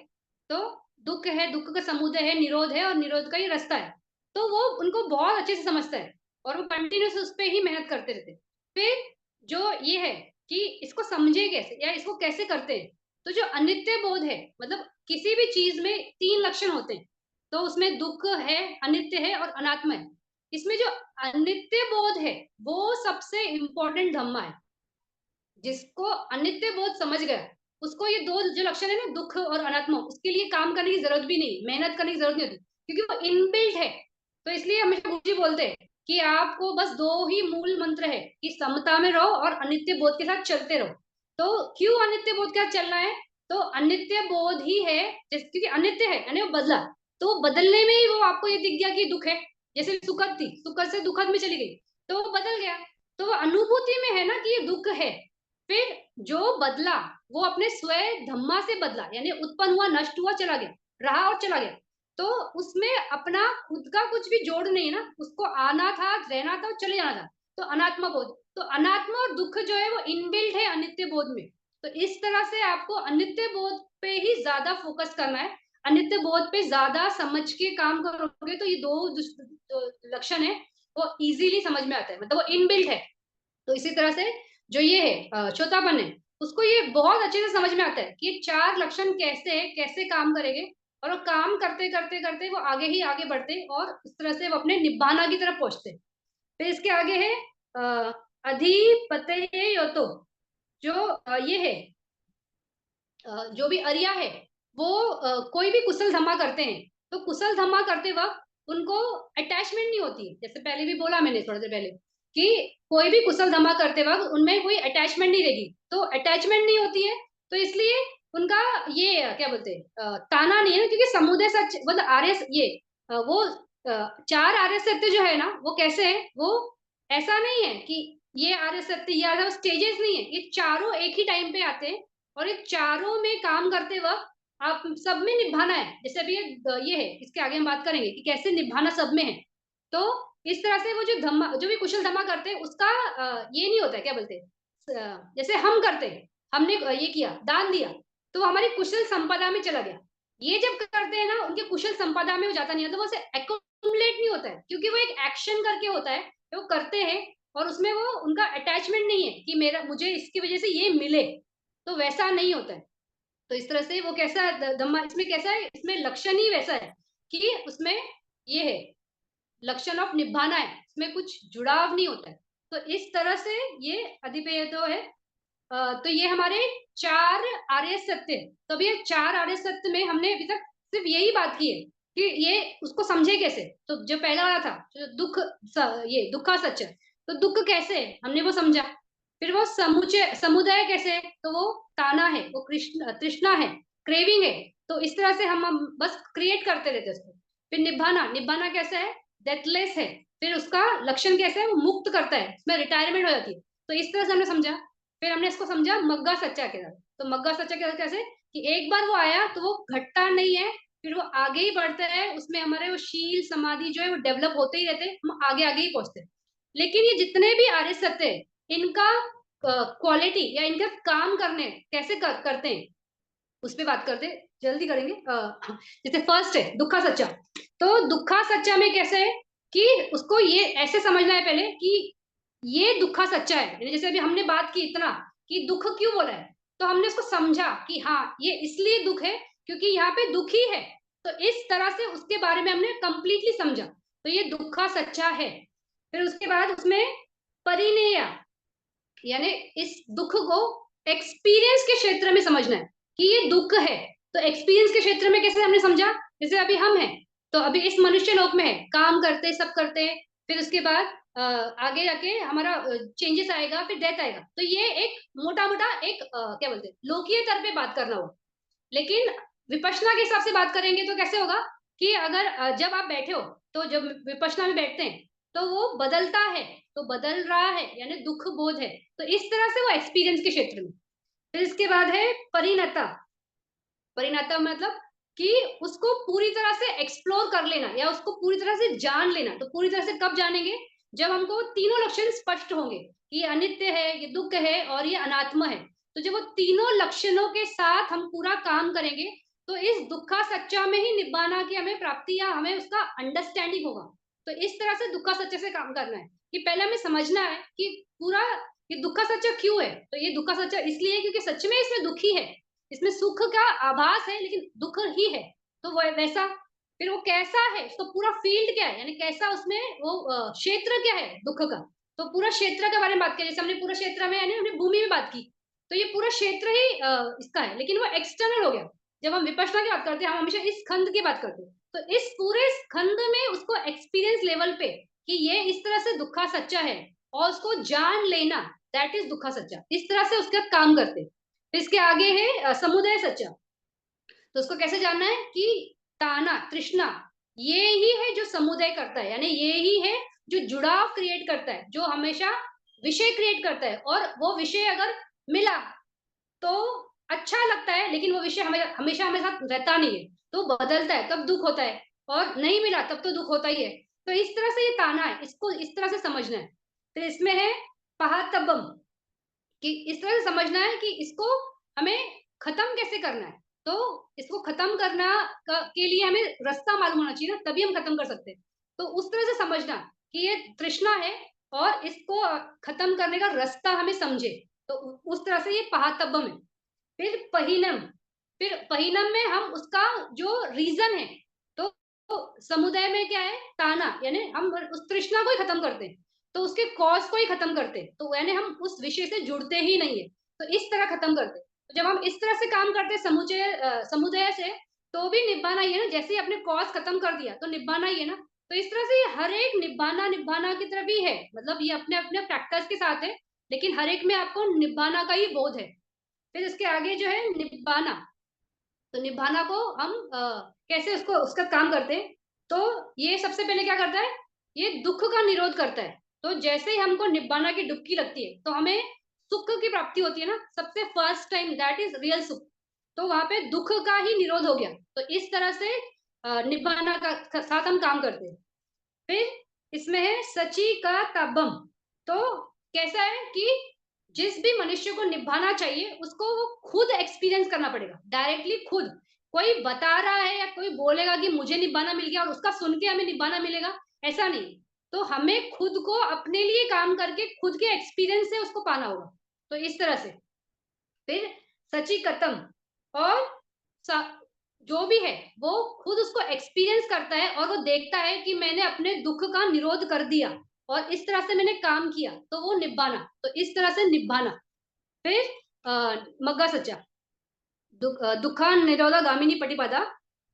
S1: तो दुख है, दुख का समुदय है, निरोध है, और निरोध का ही रास्ता है। तो वो उनको बहुत अच्छे से समझता है, और वो कंटिन्यूस उस पर ही मेहनत करते रहते हैं। फिर जो ये है कि इसको समझे कैसे या इसको कैसे करते हैं, तो जो अनित्य बोध है, मतलब किसी भी चीज में तीन लक्षण होते हैं। तो उसमें दुख है, अनित्य है और अनात्मा है। इसमें जो अनित्य बोध है वो सबसे इंपॉर्टेंट धम्मा है। जिसको अनित्य बोध समझ गया, उसको ये दो जो लक्षण है ना, दुख और अनात्मा, उसके लिए काम करने की जरूरत भी नहीं, मेहनत करने की जरूरत नहीं होती, क्योंकि वो इनबिल्ट है। तो इसलिए हमेशा गुरुजी बोलते हैं कि आपको बस दो ही मूल मंत्र है कि समता में रहो और अनित्य बोध के साथ चलते रहो। तो क्यों अनित्य बोध के साथ चलना है? तो अनित्य बोध ही है, क्योंकि अनित्य है यानी वो बदला, तो बदलने में ही वो आपको ये दिख गया कि दुख है। जैसे सुखद थी, सुखद से दुखद में चली गई, तो वो बदल गया। तो वो अनुभूति में है ना कि ये दुख है। फिर जो बदला वो अपने स्वयं धम्मा से बदला, यानी उत्पन्न हुआ, नष्ट हुआ, चला गया, रहा और चला गया। तो उसमें अपना खुद का कुछ भी जोड़ नहीं ना, उसको आना था, रहना था और चले जाना था। तो अनात्मा बोध, तो अनात्मा और दुख जो है वो इनबिल्ट है अनित्य बोध में। तो इस तरह से आपको अनित्य बोध पे ही ज्यादा फोकस करना है। अनित्य बोध पे ज्यादा समझ के काम करोगे तो ये दो लक्षण है वो इजीली समझ में आता है, मतलब वो इनबिल्ट है। तो इसी तरह से जो ये है श्रोतापन है, उसको ये बहुत अच्छे से समझ में आता है कि ये चार लक्षण कैसे है, कैसे काम करेंगे, और वो काम करते करते करते वो आगे ही आगे बढ़ते और इस तरह से वो अपने निब्बाना की तरफ पहुंचते। फिर इसके आगे है अधिपतये योतो, जो ये है जो भी अरिया है वो कोई भी कुशल धम्मा करते हैं, तो कुशल धम्मा करते वक्त उनको अटैचमेंट नहीं होती है। जैसे पहले भी बोला मैंने थोड़ी देर पहले कि कोई भी कुशल धम्मा करते वक्त उनमें कोई अटैचमेंट नहीं रहेगी, तो अटैचमेंट नहीं होती है। तो इसलिए उनका ये क्या बोलते हैं ताना नहीं है ना, क्योंकि समुदय सच मतलब आर्य ये वो चार आर्य सत्य जो है ना वो कैसे है, वो ऐसा नहीं है कि ये आर्य सत्य या स्टेजेस नहीं है, ये चारों एक ही टाइम पे आते हैं और ये चारों में काम करते वक्त आप सब में निभाना है। जैसे अभी ये है, इसके आगे हम बात करेंगे कि कैसे निभाना सब में है। तो इस तरह से वो जो धम्मा, जो भी कुशल धम्मा करते हैं उसका ये नहीं होता है, क्या बोलते हैं जैसे हम करते हैं, हमने ये किया, दान दिया, तो वो हमारी कुशल संपदा में चला गया। ये जब करते हैं ना, उनके कुशल संपदा में हो जाता नहीं है, तो वो एक्युमुलेट नहीं होता है, क्योंकि वो एक एक्शन करके होता है, वो करते हैं और उसमें वो उनका अटैचमेंट नहीं है कि मेरा मुझे इसकी वजह से ये मिले, तो वैसा नहीं होता है। तो इस तरह से वो कैसा धम्मा, इसमें कैसा है, इसमें लक्षण ही वैसा है कि उसमें ये है लक्षण ऑफ निभाना है, इसमें कुछ जुड़ाव नहीं होता है। तो इस तरह से ये अधिपेय तो है। तो ये हमारे चार आर्य सत्य। तो अभी ये चार आर्य सत्य में हमने अभी तक सिर्फ यही बात की है कि ये उसको समझे कैसे। तो जो पहला वाला था जो दुख, ये दुखा सच, तो दुख कैसे है हमने वो समझा। फिर वो समुचय समुदाय कैसे है, तो वो ताना है, वो कृष्ण तृष्णा है, क्रेविंग है। तो इस तरह से हम बस क्रिएट करते रहते हैं उसको। फिर निभाना, निभाना कैसा है, डेथलेस है। फिर उसका लक्षण कैसे है, वो मुक्त करता है, इसमें रिटायरमेंट हो जाती है। तो इस तरह से हमने समझा। फिर हमने इसको समझा मग्गा सच्चा के साथ। तो मग्गा सच्चा के साथ कैसे कि एक बार वो आया तो वो घटता नहीं है, फिर वो आगे ही बढ़ता है, उसमें हमारे वो शील समाधि जो है वो डेवलप होते ही रहते हैं, हम आगे आगे ही पहुंचते हैं। लेकिन ये जितने भी आर्य सत्य है, इनका क्वालिटी या इनका काम करने कैसे करते हैं उस पर बात करते हैं, जल्दी करेंगे। जैसे फर्स्ट है दुखा सच्चा। तो दुखा सच्चा में कैसे है कि उसको ये ऐसे समझना है पहले कि ये दुखा सच्चा है, यानी जैसे अभी हमने बात की इतना कि दुख क्यों बोला है, तो हमने उसको समझा कि हाँ ये इसलिए दुख है क्योंकि यहाँ पे दुख ही है। तो इस तरह से उसके बारे में हमने कंप्लीटली समझा, तो ये दुखा सच्चा है। फिर उसके बाद उसमें परिणेय, यानी इस दुख को एक्सपीरियंस के क्षेत्र में समझना है कि ये दुख है। तो एक्सपीरियंस के क्षेत्र में कैसे हमने समझा, जैसे अभी हम हैं, तो अभी इस मनुष्य लोक में है, काम करते सब करते हैं, फिर उसके बाद आगे जाके हमारा चेंजेस आएगा, फिर डेथ आएगा। तो ये एक मोटा मोटा एक क्या बोलते हैं लोकीय तर पे बात करना हो। लेकिन विपश्यना के हिसाब से बात करेंगे तो कैसे होगा कि अगर जब आप बैठे हो, तो जब विपश्यना में बैठते हैं तो वो बदलता है, तो बदल रहा है यानी दुख बोध है। तो इस तरह से वो एक्सपीरियंस के क्षेत्र में। फिर इसके बाद है परिणता। परिणता मतलब कि उसको पूरी तरह से एक्सप्लोर कर लेना या उसको पूरी तरह से जान लेना। तो पूरी तरह से कब जानेंगे, जब हमको तीनों लक्षण स्पष्ट होंगे कि ये अनित्य है, ये दुख है और ये अनात्मा है। तो जब वो तीनों लक्षणों के साथ हम पूरा काम करेंगे तो इस दुखा सच्चा में ही निब्बाना की हमें प्राप्ति या हमें उसका अंडरस्टैंडिंग होगा। तो इस तरह से दुखा सच्चे से काम करना है कि पहले हमें समझना है कि पूरा ये दुखा सच्चा क्यों है। तो ये दुखा सच्चा इसलिए है क्योंकि सच में इसमें दुख ही है, इसमें सुख का आभास है लेकिन दुख ही है। तो वो वैसा। फिर वो कैसा है, उसका पूरा फील्ड क्या है, यानी कैसा उसमें वो क्षेत्र क्या है दुख का। तो पूरा क्षेत्र के बारे में बात की, जैसे हमने पूरा क्षेत्र में यानी हमने भूमि में बात की तो ये पूरा क्षेत्र ही इसका है, लेकिन वो एक्सटर्नल हो गया। जब हम विपश्यना की बात करते हैं, हम हमेशा इस खंड की बात करते हैं। तो इस पूरे खंड में उसको एक्सपीरियंस लेवल पे कि ये इस तरह से दुखा सच्चा है और उसको जान लेना, दैट इज दुखा सच्चा। इस तरह से उसका काम करते हैं। फिर इसके आगे है समुदय सच्चा। तो उसको कैसे जानना है कि ताना, तृष्णा, ये ही है जो समुदय करता है, यानी ये ही है जो जुड़ाव क्रिएट करता है, जो हमेशा विषय क्रिएट करता है। और वो विषय अगर मिला तो अच्छा लगता है, लेकिन वो विषय हमेशा हमें साथ रहता नहीं है, तो बदलता है, तब दुख होता है। और नहीं मिला तब तो दुख होता ही है। तो इस तरह से ये ताना है, इसको इस तरह से समझना है। फिर इसमें है पहातबम, कि इस तरह से समझना है कि इसको हमें खत्म कैसे करना है। तो इसको खत्म करना के लिए हमें रास्ता मालूम होना चाहिए ना, तभी हम खत्म कर सकते हैं। तो उस तरह से समझना कि ये तृष्णा है और इसको खत्म करने का रास्ता हमें समझे, तो उस तरह से ये पहातबम है। फिर पहिनम, फिर पहिनम में हम उसका जो रीजन है, तो समुदाय में क्या है, ताना, यानी हम उस तृष्णा को ही खत्म करते हैं, तो उसके कॉज को ही खत्म करते हैं, तो यानी हम उस विषय से जुड़ते ही नहीं है, तो इस तरह खत्म करते हैं। तो जब हम इस तरह से काम करते हैं समुदाय से, तो भी निब्बाना ही है ना। जैसे ही अपने कॉज खत्म कर दिया तो निब्बाना ही है ना। तो इस तरह से ये हर एक निब्बाना निब्बाना की तरफ ही है, मतलब ये अपने अपने फैक्टर्स के साथ है, लेकिन हर एक में आपको निब्बाना का ही बोध है। फिर इसके आगे जो है निब्बाना। तो निभाना को हम कैसे उसको उसका काम करते हैं। तो ये सबसे पहले क्या करता है, ये दुख का निरोध करता है। तो जैसे ही हमको निब्बाना की डुबकी लगती है तो हमें सुख की प्राप्ति होती है ना, सबसे first time, that is real सुख। तो वहां पे दुख का ही निरोध हो गया। तो इस तरह से निब्बाना का साथ हम काम करते हैं। फिर इसमें है सची का तबम। तो कैसा है कि जिस भी मनुष्य को निभाना चाहिए उसको वो खुद एक्सपीरियंस करना पड़ेगा, डायरेक्टली खुद। कोई बता रहा है या कोई बोलेगा कि मुझे निभाना मिल गया और उसका सुन के हमें निभाना मिलेगा, ऐसा नहीं। तो हमें खुद को अपने लिए काम करके खुद के एक्सपीरियंस से उसको पाना होगा। तो इस तरह से फिर सची कतम, और जो भी है वो खुद उसको एक्सपीरियंस करता है और वो देखता है कि मैंने अपने दुख का निरोध कर दिया और इस तरह से मैंने काम किया, तो वो निभाना। तो इस तरह से निभाना। फिर मग्गा सच्चा, दुखा निरोधा गामिनी पटिपदा।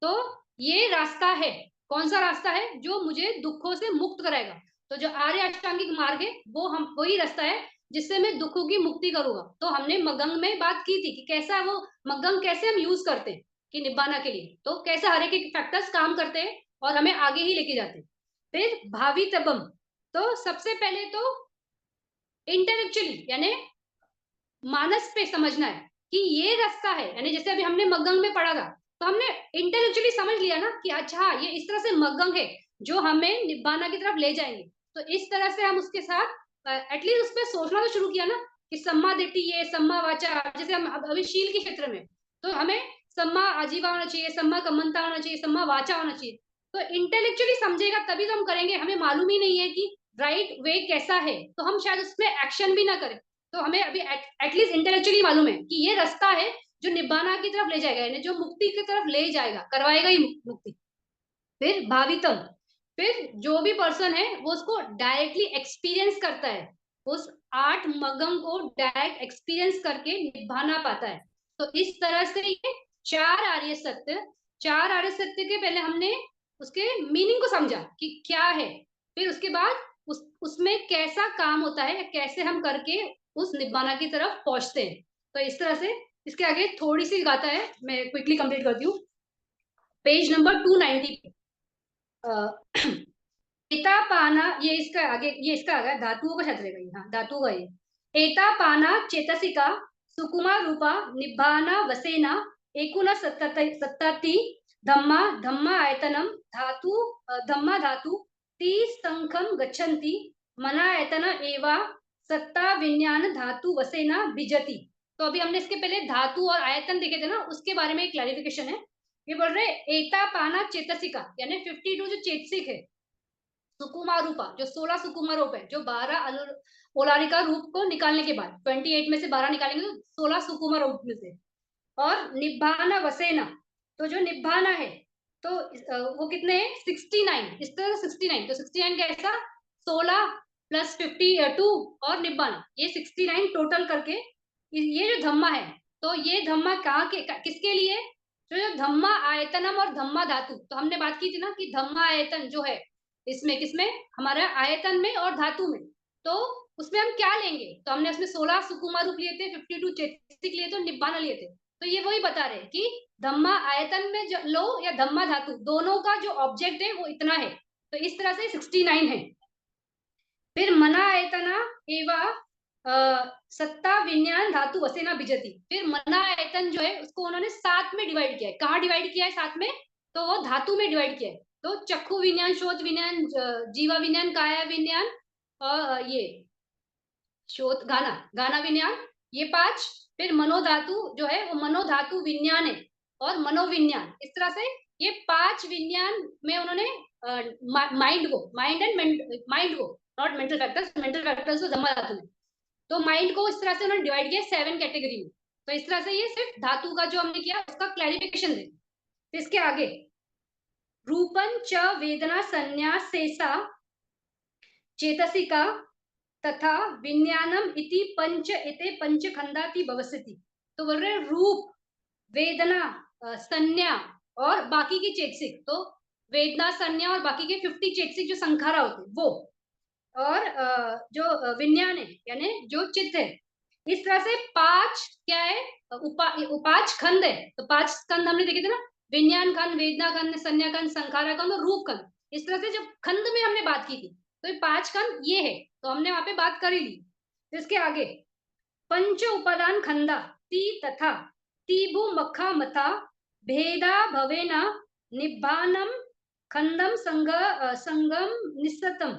S1: तो ये रास्ता है, कौन सा रास्ता है, जो मुझे दुखों से मुक्त कराएगा। तो जो आर्य अष्टांगिक मार्ग है वो हम वही रास्ता है जिससे मैं दुखों की मुक्ति करूंगा। तो हमने मगंग में बात की थी कि कैसा वो मगंग कैसे हम यूज करते हैं कि निब्बाना के लिए, तो कैसे हर एक फैक्टर्स काम करते हैं और हमें आगे ही लेके जाते हैं। फिर भावी तबम। तो सबसे पहले तो इंटेलेक्चुअली यानी मानस पे समझना है कि ये रास्ता है, यानी जैसे अभी हमने मगंग में पढ़ा था, तो हमने इंटेलेक्चुअली समझ लिया ना कि अच्छा ये इस तरह से मगंग है जो हमें निब्बाना की तरफ ले जाएंगे। तो इस तरह से हम उसके साथ एटलीस्ट उस पर सोचना तो शुरू किया ना कि सम्मा दिट्ठी, ये सम्मा वाचा, जैसे हम अभी शील के क्षेत्र में, तो हमें सम्मा आजीवा होना चाहिए, सम्मा कम्मंता होना चाहिए, सम्मा वाचा होना चाहिए। तो इंटेलेक्चुअली समझेगा तभी तो हम करेंगे। हमें मालूम ही नहीं है कि राइट वे कैसा है, तो हम शायद उसमें एक्शन भी ना करें। तो हमें अभी एटलीस्ट इंटेलेक्चुअली मालूम है कि ये रास्ता है जो निब्बाना की तरफ ले जाएगा, यानी जो मुक्ति की तरफ ले जाएगा, करवाएगा ही मुक्ति। फिर भावितम, फिर जो भी पर्सन है वो उसको डायरेक्टली एक्सपीरियंस करता है, उस 8 मगम को डायरेक्ट एक्सपीरियंस करके निभाना पाता है। तो इस तरह से ये 4 आर्य सत्य, 4 आर्य सत्य के पहले हमने उसके मीनिंग को समझा कि क्या है, फिर उसके बाद उसमें कैसा काम होता है, कैसे हम करके उस निब्बाना की तरफ पहुंचते हैं। तो इस तरह से इसके आगे थोड़ी सी गाथा है, मैं क्विकली कंप्लीट करती हूँ। पेज नंबर 290 पे एता पाना, ये इसका आगे धातुओं का छात्र रहेगा ये, हाँ धातु का ये। एता पाना चेतसिका सुकुमा रूपा निब्बाना वसेना एकुना सत्तति धम्मा धम्मा आयतनम धातु धम्मा धातु ती संखम गच्छन्ति मना आयतन एवा सत्ता विज्ञान धातु वसेना भिजति। तो अभी हमने इसके पहले धातु और आयतन देखे थे ना, उसके बारे में क्लैरिफिकेशन है। ये बोल रहे एता पाना चेतसिका यानी 52 जो चेतसिक है, सुकुमा रूपा जो 16 सुकुमा रूप है, जो 12 ओलारिका रूप को निकालने के बाद 28 में से 12 निकालेंगे तो 16 सुकुमा रूप में से। और निब्बाना वसेना, तो जो निब्बाना है तो वो कितने हैं 69, इस तरह 69। तो 69 कैसा, 16 + 52 और निब्बाना, ये 69 टोटल करके ये जो धम्मा है, तो ये धम्मा कहाँ के किसके लिए? तो जो धम्मा आयतनम और धम्मा धातु, तो हमने बात की थी ना कि धम्मा आयतन जो है इसमें किसमें, हमारा आयतन में और धातु में, तो उसमें हम क्या लेंगे? तो हमने उसमें 16 सुकुमा रूप लिए थे, 52 चैतसिक लिए थे, निब्बाना लिए थे। तो ये वही बता रहे हैं कि धम्मा आयतन में जो लो या धम्मा धातु, दोनों का जो ऑब्जेक्ट है वो इतना है। तो इस तरह से 69 है। फिर मना आयतना एवं सत्ता विज्ञान धातु वसेना बिजती। फिर मना आयतन जो है उसको उन्होंने 7 में डिवाइड किया है। कहाँ डिवाइड किया है 7 में? तो वो धातु में डिवाइड किया है। तो चक्षु विज्ञान, शोध विज्ञान, जीवा विज्ञान, काया विज्ञान और ये शोध गाना गाना विज्ञान, ये 5। फिर मनोधातु जो है वो मनोधातु विज्ञान है, और मनोविज्ञान। इस तरह से ये 5 विज्ञान में उन्होंने माइंड को, माइंड को, नॉट मेंटल फैक्टर्स को जमा धातु में, तो माइंड को इस तरह से उन्होंने डिवाइड किया 7 कैटेगरी में। तो इस तरह से ये सिर्फ धातु का जो हमने किया उसका क्लैरिफिकेशन दे। तो इसके आगे रूपन च वेदना संज्ञा शेषा चेतसिका तथा विज्ञानम इति पंच एते पंचखंडाति भवसति। तो बोल रहे रूप, वेदना, संज्ञा और बाकी की चेतसिक। तो वेदना, संज्ञा और बाकी के 50 चेतसिक जो संखारा होते वो, और जो विज्ञान है यानी जो चित्त है। इस तरह से 5 क्या है, उपाच खंड है। तो 5 स्कंद हमने देखे थे ना, विज्ञान खंड, वेदना खंड, संज्ञा खंड, संखारा खंड और रूप खंड। इस तरह से जब खंड में हमने बात की थी, तो ये 5 खंड ये है, तो हमने वहां पे बात कर ही ली। इसके आगे पंच उपादान खंडा ती तथा तीभु मखा मथा भेदा भवेना निब्बानम खंडम संगम निस्सतम।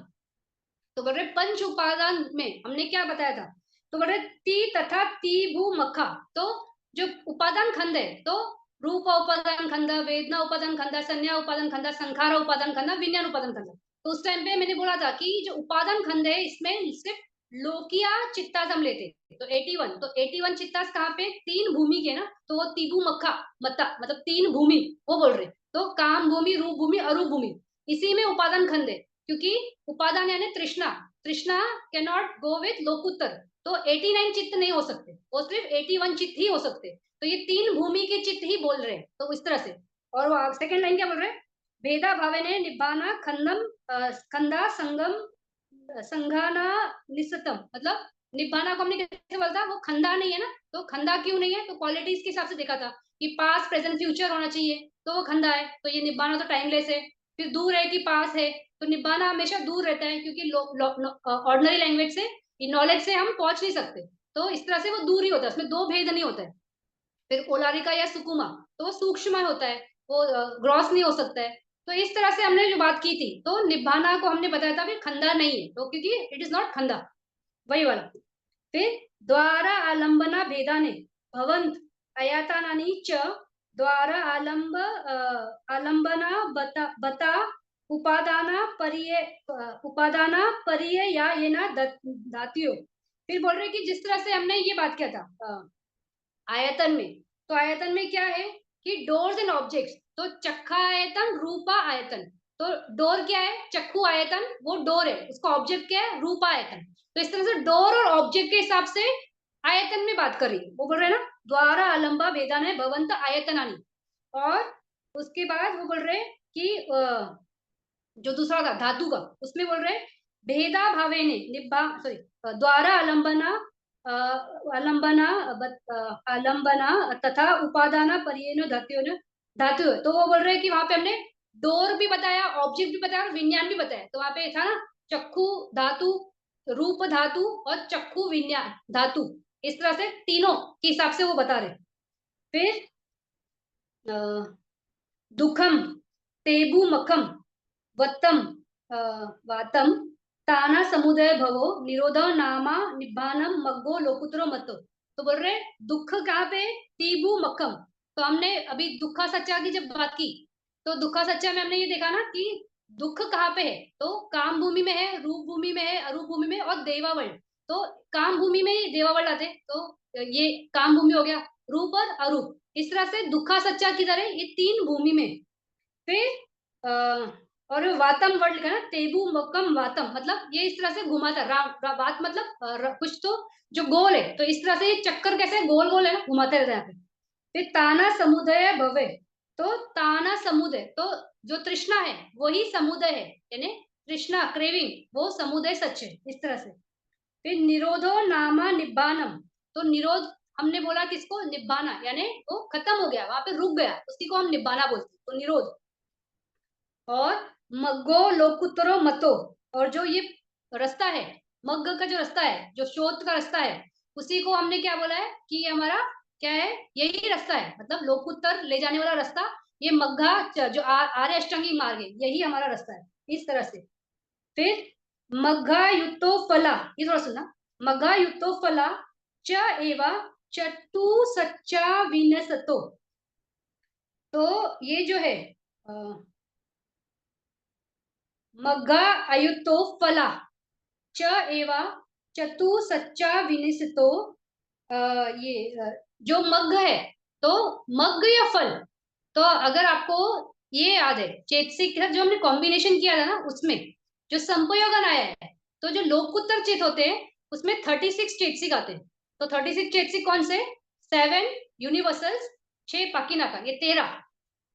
S1: तो बोल रहे पंच उपादान में हमने क्या बताया था? तो बोल रहे ती तथा ती भू मखा। तो जो उपादान खंड है, तो रूप उपादान खंड, वेदना उपादान खंड, संज्ञा उपादान खंड, संखारा उपादान खंड, विज्ञान उपादान खंड। तो उस टाइम पे मैंने बोला था कि जो उपादान खंड है इसमें सिर्फ लोकिया चित्तास हम लेते। तो 81, तो 81 चित्तास कहाँ पे? 3 भूमि के ना, तो वो तीभू मक्खा मत्ता मतलब 3 भूमि वो बोल रहे। तो काम भूमि, रूप भूमि, अरूप भूमि, इसी में उपादान खंड है। क्योंकि उपादान यानी तृष्णा, तृष्णा कैन नॉट गो विथ लोकुत्तर। तो 89 चित्त नहीं हो सकते, वो सिर्फ 81 चित्त ही हो सकते। तो ये 3 भूमि के चित्त ही बोल रहे हैं, तो इस तरह से। और वो सेकंड लाइन क्या बोल रहे हैं? भेदा भावे ने निब्बाना खंडम खंडा संगम संघाना निस्सतम। मतलब निब्बाना को हमने कैसे बोलता, वो खंडा नहीं है ना, तो खंडा क्यों नहीं है? तो क्वालिटीज के हिसाब से देखा था कि पास प्रेजेंट फ्यूचर होना चाहिए, तो वो खंडा है। तो ये निब्बाना तो टाइमलेस है। फिर दूर है कि पास है, तो निब्बाना हमेशा दूर रहता है, क्योंकि ऑर्डिनरी लैंग्वेज से, नॉलेज से हम पहुंच नहीं सकते। तो इस तरह से वो दूर ही होता है, उसमें दो भेद नहीं होता है। फिर ओलारिका या सुकुमा, तो वो सूक्ष्म होता है, वो ग्रॉस नहीं हो सकता है। तो इस तरह से हमने जो बात की थी, तो निब्बाना को हमने बताया था फिर खंदा नहीं है, तो क्योंकि इट इज नॉट खंदा, वही वाला। फिर द्वारा आलंबना भेदाने भवंत अयातानानि च द्वारा आलंबना बता उपादाना परिये उपादाना परिये या ये ना धातियो। फिर बोल रहे कि जिस तरह से हमने ये बात किया था आयतन में, तो आयतन में क्या है कि डोर्स एंड ऑब्जेक्ट्स। तो चक्खा आयतन, रूपा आयतन। तो डोर क्या है? चक्खु आयतन, वो डोर है, उसका ऑब्जेक्ट क्या है? रूपा आयतन। तो इस तरह से डोर और ऑब्जेक्ट के हिसाब से आयतन में बात कर रही है। वो बोल रहे हैं ना द्वारा आलंबा भेदान है भवंत आयतनानी। और उसके बाद वो बोल रहे कि जो दूसरा था धातु का, उसमें बोल रहे भेदा भावे ने निब्बा सॉरी द्वारा आलंबना आलंबना आलंबना तथा उपादाना परियेन धातु धातु। तो वो बोल रहे हैं कि वहां पे हमने डोर भी बताया, ऑब्जेक्ट भी बताया और विज्ञान भी बताया। तो वहां पे था ना चक्षु धातु, रूप धातु और चक्षु विज्ञान धातु। इस तरह से तीनों के हिसाब से वो बता रहे। फिर दुखम तेबु मखम वत्तम वातम ताना समुदय भवो निरोध नामा निब्बानम मग्गो लोकुत्रो मतो। तो बोल रहे दुख कहाँ पे? तीबु मक्खम। तो हमने अभी दुखा सच्चा की जब बात की, तो दुखा सच्चा में हमने ये देखा ना कि दुख कहाँ पे है? तो काम भूमि में है, रूप भूमि में है, अरूप भूमि में और देवावल। तो काम भूमि में ही देवावल आते, तो ये काम भूमि हो गया, रूप और अरूप। इस तरह से दुखा सच्चा की तरह ये 3 भूमि में। फिर और वातम वर्ड लिखा ना, तेबू मकम वातम, मतलब ये इस तरह से घुमाता है। बात मतलब कुछ तो जो गोल है, तो इस तरह से ये चक्कर कैसे गोल गोल है ना, घुमाते रहता है यहाँ पे। फिर ताना समुदय भवे, तो ताना समुदय, तो जो तृष्णा है वही समुदय है, यानी तृष्णा क्रेविंग वो समुदय सच है, इस तरह से। फिर निरोधो नामा निब्बानम, तो निरोध हमने बोला किसको, निब्बाना, यानी वो खत्म हो गया, वहां पे रुक गया, उसी को हम निब्बाना बोलते हैं, तो निरोध। और मग्गो लोकुतरो मतो, और जो ये रास्ता है, मग्ग का जो रास्ता है, जो शोध का रास्ता है, उसी को हमने क्या बोला है कि ये हमारा क्या है, यही रास्ता है, मतलब लोकुत्तर ले जाने वाला रास्ता, ये मग्गा जो आर्य अष्टांगिक मार्ग है, यही हमारा रास्ता है, इस तरह से। फिर मग्गा युक्तो फला, ये थोड़ा सुनना, मग्गा युक्तो फला च एवा चतु सच्चा विनसतो, तो ये जो है मग्गा अयुतो फला च एवा चतु सच्चा विनिसितो, ये जो मग्ग है, तो मग्ग या फल, तो अगर आपको ये याद है चेतसिक के साथ जो हमने कॉम्बिनेशन किया था ना, उसमें जो संपयोगन आया है, तो जो लोकुत्तर चित होते हैं उसमें 36 चेतसिक आते हैं। तो 36 चेतसिक कौन से, 7 यूनिवर्सल्स, 6 पाकिनाका, ये 13।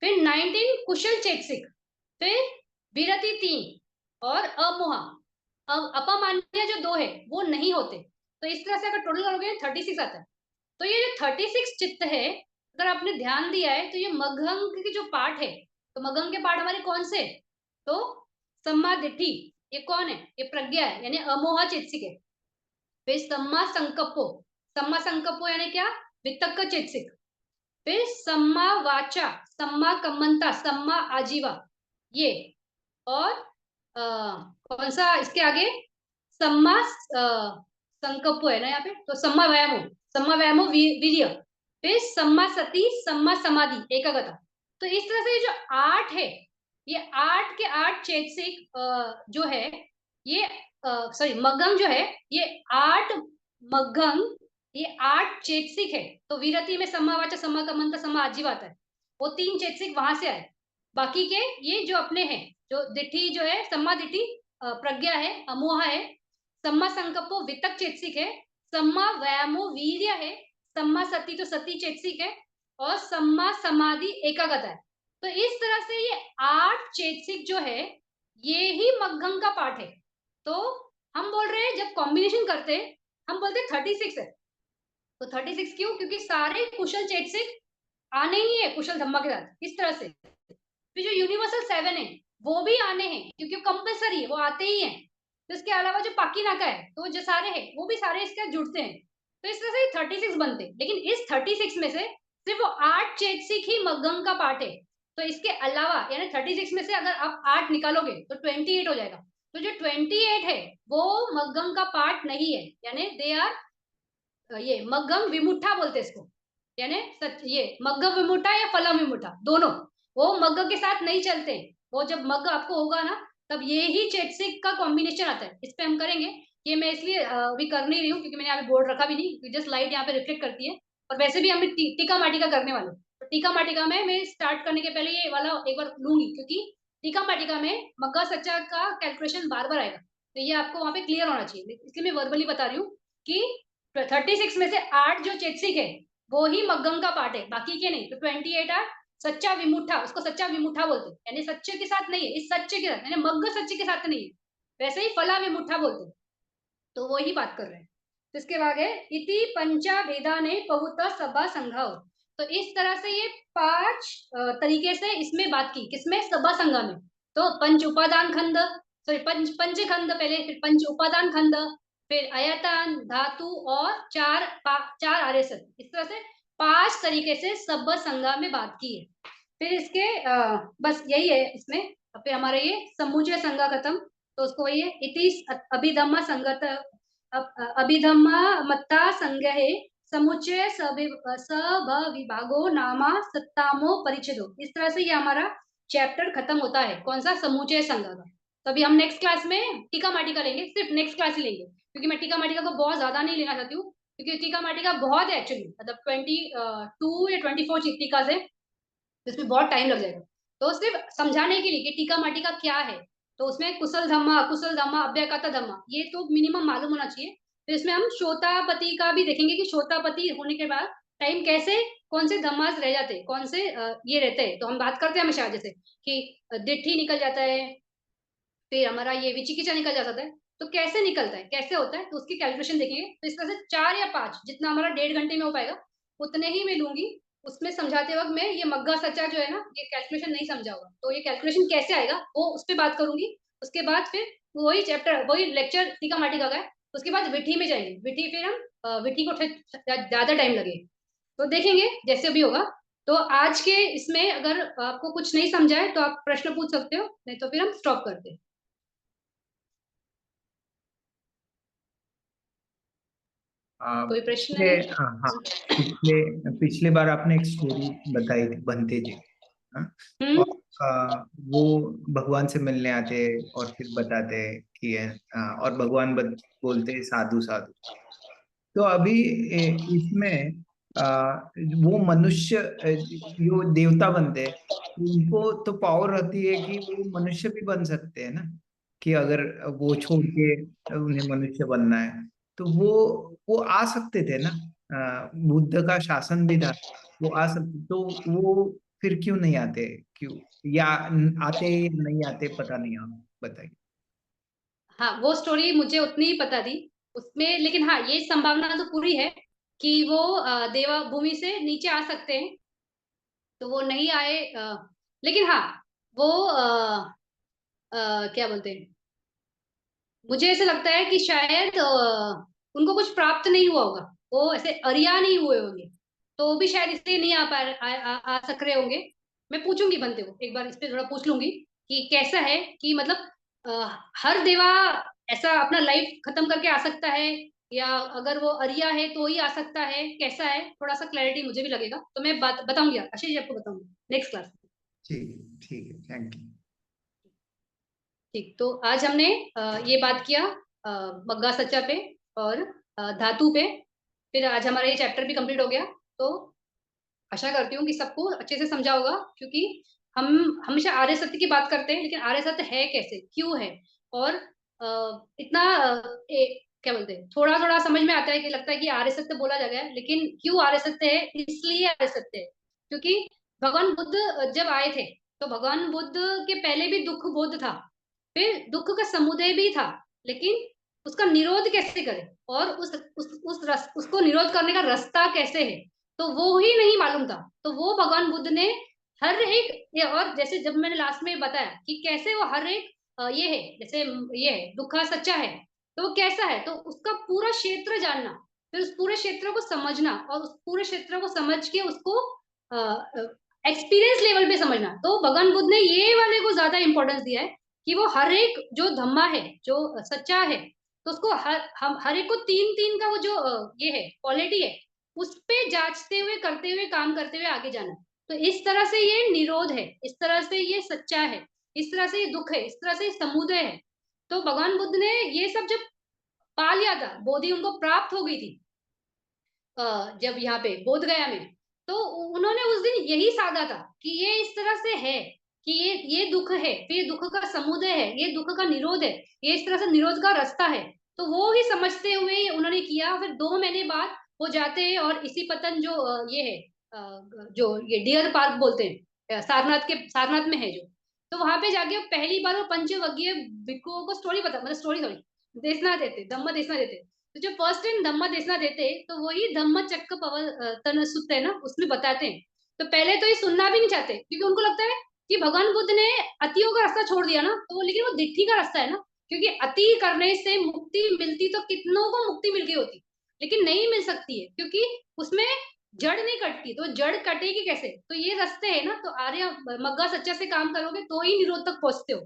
S1: फिर 19 कुशल चेतसिक, फिर विरति 3, और अमोहा। अब अपमान्य जो 2 है वो नहीं होते, तो इस तरह से अगर टोटल करोगे 36 आता है। तो ये जो 36 चित्त है, अगर आपने ध्यान दिया है, तो ये मघंग के जो पाठ है, तो मघंग के पाठ हमारे कौन से, तो सम्मा दिट्ठी, ये कौन है, ये प्रज्ञा है, यानी अमोहा चेतसिक है। फिर सम्मा संकप्पो यानी क्या, वितक्क चेतसिक। फिर सम्मा वाचा, सम्मा कम्मंता, सम्मा आजीवा, ये। और कौन सा इसके आगे, सम्मा संकल्प है ना यहाँ पे, तो सम्मा व्यायामो वीर्य। फिर सम्मा सती, सम्मा समाधि, एकाग्रता। तो इस तरह से ये जो 8 है, ये 8 के 8 चैतसिक जो है, ये सॉरी मग्गम जो है, ये 8 मग्गम, ये 8 चैतसिक है। तो वीरति में सम्मा वाचा, सम्मा कमंता, सम्मा आजीव आता है, वो 3 चैतसिक वहां से आए। बाकी के ये जो अपने हैं, जो दिठी जो है, सम्मा दिठी प्रज्ञा है, अमोहा है, सम्मा संकल्पो वितक चेतसिक है, सम्मा व्यायामो वीर्य है, सम्मा सती तो सती चेतसिक है, और सम्मा समाधि एकाग्रता है। तो इस तरह से ये 8 चेतसिक जो है, ये ही मग्गम का पार्ट है। तो हम बोल रहे हैं जब कॉम्बिनेशन करते हैं, हम बोलते हैं 36 है। तो 36 क्यों, क्योंकि सारे कुशल चेतसिक आने ही है कुशल धम्मा के साथ, इस तरह से। फिर जो यूनिवर्सल 7 है, वो भी आने हैं, क्योंकि कंपल्सरी है, वो आते ही हैं। तो इसके अलावा जो पाकी नाका है, तो जो सारे हैं वो भी सारे इसके साथ जुड़ते हैं। तो इस तरह से 36 बनते हैं, लेकिन इस 36 में से सिर्फ वो 8 चेतसिक ही मग्गम का पार्ट है। तो इसके अलावा यानी 36 में से अगर आप 8 निकालोगे तो 28 हो जाएगा। तो जो 28 है वो मग्गम का पार्ट नहीं है, यानी दे आर, ये मग्गम विमुट्ठा बोलते हैं इसको, यानी सच ये मग्ग विमुट्ठा या फलम विमुट्ठा दोनों, वो मग्ग के साथ नहीं चलते। वो जब मग्ग आपको होगा ना, तब ये ही चेतसिक का कॉम्बिनेशन आता है, इस पे हम करेंगे। ये मैं इसलिए अभी कर नहीं रही हूँ क्योंकि मैंने यहाँ पे बोर्ड रखा भी नहीं, क्योंकि जस्ट लाइट यहाँ पे रिफ्लेक्ट करती है। और वैसे भी हम टीका माटिका करने वाले, तो टीका माटिका में मैं स्टार्ट करने के पहले ये वाला एक बार लूंगी, क्योंकि टीका माटिका में मग्गा सच्चा का कैलकुलेशन बार बार आएगा, तो ये आपको वहां पे क्लियर होना चाहिए, इसलिए मैं वर्बली बता रही हूँ कि 36 में से 8 जो चेतसिक है वो ही मग्गम का पार्ट है, बाकी के नहीं। तो 28 आर सच्चा विमुठा, उसको सच्चा विमुठा बोलते हैं, यानी सच्चे के साथ नहीं है, इस सच्चे के साथ, यानी मग्ग सच्चे के साथ नहीं है। वैसे ही फला विमुठा बोलते हैं, तो वो ही बात कर रहे हैं। तो इसके बाद है इति पंचा भेदाने पहुता सभा संघाव। तो इस तरह से ये 5 तरीके से इसमें बात की, किसमें, सभा संघा में। तो पंच उपादान खंड, सॉरी पंच खंड पहले, फिर पंच उपादान खंड, फिर अयतन धातु, और 4 आर्य सत्य, इस तरह से 5 तरीके से सभा संघा में बात की है। फिर इसके बस यही है इसमें। फिर हमारा ये समुचय संज्ञा खत्म, तो उसको वही है इति अभिधम्मा संगत, अभिधम्मा मत्ता संज्ञा समुचय विभागो नामा सत्तामो परिचितो, इस तरह से ये हमारा चैप्टर खत्म होता है, कौन सा, समुचय संज्ञा का। तो अभी हम नेक्स्ट क्लास में टीका माटिका लेंगे, सिर्फ नेक्स्ट क्लास ही लेंगे, क्योंकि मैं टीका माटिका को बहुत ज्यादा नहीं लेना चाहती हूँ, क्योंकि टीका माटिका बहुत है एक्चुअली, मतलब 22 या 24 टीका है, इसमें बहुत टाइम लग जाएगा। तो सिर्फ समझाने के लिए कि टीका माटिका क्या है, तो उसमें कुशल धम्मा, अव्ययकता धम्मा, ये तो मिनिमम मालूम होना चाहिए। फिर इसमें हम श्रोतापति का भी देखेंगे कि श्रोतापति होने के बाद टाइम कैसे कौन से धम्मास रह जाते हैं, कौन से ये रहते हैं। तो हम बात करते हैं हमेशा जैसे कि दिट्ठी निकल जाता है, फिर हमारा ये विचिकित्सा निकल जाता है। तो कैसे निकलता है, कैसे होता है, तो उसकी कैलकुलेशन देखेंगे। तो इस तरह से 4 या 5 जितना हमारा 1.5 घंटे में हो पाएगा उतने ही मैं लूंगी। उसमें समझाते वक्त मैं ये मग्गा सच्चा जो है ना, ये कैलकुलेशन नहीं समझा होगा, तो ये कैलकुलेशन कैसे आएगा वो उस पर बात करूंगी। उसके बाद फिर वही चैप्टर, वही लेक्चर टीका माटिका का है। उसके बाद विठी में जाएंगे। विठी फिर हम विठी को ज्यादा टाइम लगे तो देखेंगे जैसे भी होगा। तो आज के इसमें अगर आपको कुछ नहीं समझा है तो आप प्रश्न पूछ सकते हो, नहीं तो फिर हम स्टॉप करते हैं। कोई प्रश्न
S2: पिछले
S1: है?
S2: हाँ हाँ, पिछले पिछले बार आपने एक स्टोरी बताई थी बनते जी की, हाँ? और
S1: हम्म।
S2: वो भगवान से मिलने आते और फिर बताते कि और भगवान बोलते साधु साधु। तो अभी इसमें वो मनुष्य जो देवता बनते हैं, उनको तो पावर होती है कि वो मनुष्य भी बन सकते हैं ना, कि अगर वो छोड़ के उन्हें मनुष्य बनना है तो वो आ सकते थे ना। बुद्ध का शासन भी था, वो आ सकते, तो वो फिर क्यों नहीं आते, क्यों, या आते या नहीं आते पता नहीं, आप बताइए।
S1: हाँ, वो स्टोरी मुझे उतनी ही पता थी उसमें, लेकिन हाँ ये संभावना तो पूरी है कि वो देवा भूमि से नीचे आ सकते हैं। तो वो नहीं आए, लेकिन हाँ वो क्या बोलते हैं, मुझे ऐसा लगता है कि शायद उनको कुछ प्राप्त नहीं हुआ होगा, वो ऐसे अरिया नहीं हुए होंगे, तो भी शायद इसलिए नहीं आ सक रहे होंगे। मैं पूछूंगी बनते को एक बार, इस पे थोड़ा पूछ लूंगी कि कैसा है कि मतलब हर देवा ऐसा अपना लाइफ खत्म करके आ सकता है, या अगर वो अरिया है तो ही आ सकता है, कैसा है, थोड़ा सा क्लैरिटी मुझे भी लगेगा। तो मैं बात बताऊंगी आशीष जी, आपको बताऊंगी नेक्स्ट क्लास में।
S2: ठीक ठीक है, थैंक यू।
S1: ठीक, तो आज हमने ये बात किया मग्गा सच्चा पे और धातु पे। फिर आज हमारा ये चैप्टर भी कंप्लीट हो गया। तो आशा करती हूँ कि सबको अच्छे से समझा होगा, क्योंकि हम हमेशा आर्य सत्य की बात करते हैं, लेकिन आर्य सत्य है कैसे, क्यों है, और इतना क्या बोलते हैं, थोड़ा थोड़ा समझ में आता है कि लगता है कि आर्य सत्य बोला जा गया है, लेकिन क्यों आर्य सत्य है, इसलिए आर्य सत्य है क्योंकि भगवान बुद्ध जब आए थे तो भगवान बुद्ध के पहले भी दुख बोध था, फिर दुख का समुदय भी था, लेकिन उसका निरोध कैसे करें, और उसको निरोध करने का रास्ता कैसे है, तो वो ही नहीं मालूम था। तो वो भगवान बुद्ध ने हर एक और जैसे जब मैंने लास्ट में बताया कि कैसे वो हर एक ये है, जैसे ये है दुखा सच्चा है, तो वो कैसा है, तो उसका पूरा क्षेत्र जानना, फिर उस पूरे क्षेत्र को समझना, और उस पूरे क्षेत्र को समझ के उसको एक्सपीरियंस लेवल पे समझना। तो भगवान बुद्ध ने ये वाले को ज्यादा इंपॉर्टेंस दिया है कि वो हर एक जो धम्मा है, जो सच्चा है, तो उसको हर एक को तीन तीन का वो जो ये है क्वालिटी है, उस पे जांचते हुए, करते हुए, काम करते हुए आगे जाना। तो इस तरह से ये निरोध है, इस तरह से ये सच्चा है, इस तरह से ये दुख है, इस तरह से ये समुदय है। तो भगवान बुद्ध ने ये सब जब पा लिया था, बोधि उनको प्राप्त हो गई थी जब यहाँ पे बोध गया में, तो उन्होंने उस दिन यही साधा था कि ये इस तरह से है कि ये दुख है, फिर ये दुख का समुदय है, ये दुख का निरोध है, ये इस तरह से निरोध का रास्ता है। तो वो ही समझते हुए उन्होंने किया। फिर 2 महीने बाद वो जाते हैं और इसी पतन जो ये है जो ये डियर पार्क बोलते हैं, सारनाथ के, सारनाथ में है जो, तो वहां पे जाके पहली बार वो पंचवज्ञीय भिक्षुओं को स्टोरी बता, मतलब स्टोरी सॉरी देशना देते, धम्म देशना देते। तो जो फर्स्ट टाइम धम्मा देशना देते तो वही धम्म चक्क पवन सुत्त है ना, उसमें बताते हैं। तो पहले तो ये सुनना भी नहीं चाहते, क्योंकि उनको लगता है कि भगवान बुद्ध ने अतियों का रास्ता छोड़ दिया ना, तो लेकिन वो दिट्ठी का रास्ता है ना, क्योंकि अति करने से मुक्ति मिलती तो कितनों को मुक्ति मिल गई होती, लेकिन नहीं मिल सकती है क्योंकि उसमें जड़ नहीं कटती, तो जड़ कटेगी कैसे, तो ये रास्ते है ना। तो आर्य मग्गा सच्चा से काम करोगे तो ही निरोध तक पहुंचते हो,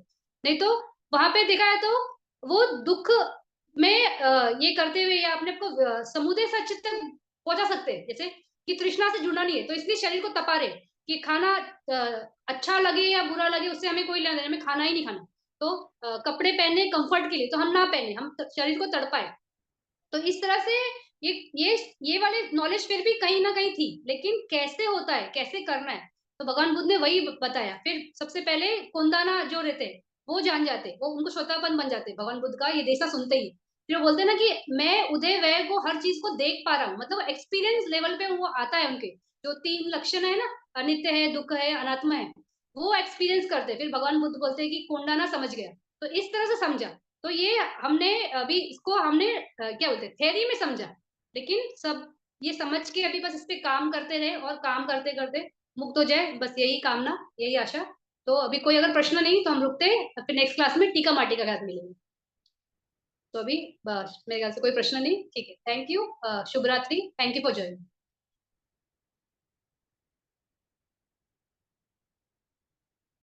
S1: नहीं तो वहां पे देखा है तो वो दुख में ये करते हुए या अपने को समुदय सच तक पहुंचा सकते हैं। जैसे कि तृष्णा से जुड़ना नहीं है तो इसलिए शरीर को तपा रहे कि खाना अच्छा लगे या बुरा लगे उससे हमें कोई लेना देना, हमें खाना ही नहीं खाना। तो कपड़े पहने कंफर्ट के लिए तो हम ना पहने, हम शरीर को तड़पाए। तो इस तरह से ये ये वाले नॉलेज फिर भी कहीं ना कहीं थी, लेकिन कैसे होता है, कैसे करना है, तो भगवान बुद्ध ने वही बताया। फिर सबसे पहले कोंदाना जो रहते वो जान जाते, वो उनको श्रोतापन बन जाते भगवान बुद्ध का ये देशा सुनते ही। फिर वो बोलते ना कि मैं उदय व्यय को हर चीज को देख पा रहा हूँ, मतलब एक्सपीरियंस लेवल पे वो आता है उनके। जो 3 लक्षण है ना, अनित्य है, दुःख है, अनात्मा है, वो एक्सपीरियंस करते हैं। फिर भगवान बुद्ध बोलते हैं कि कोंडाना समझ गया। तो इस तरह से समझा। तो ये हमने अभी इसको हमने क्या बोलते हैं, थ्योरी में समझा। लेकिन सब ये समझ के अभी बस इस पे काम करते रहे, और काम करते करते मुक्त हो जाए, बस यही कामना, यही आशा। तो अभी कोई अगर प्रश्न नहीं तो हम रुकते हैं, फिर नेक्स्ट क्लास में टीका माटी का साथ मिलेंगे। तो अभी बस मेरे ख्याल से कोई प्रश्न नहीं, ठीक है, थैंक यू, शुभ रात्रि, थैंक यू फॉर ज्वाइनिंग।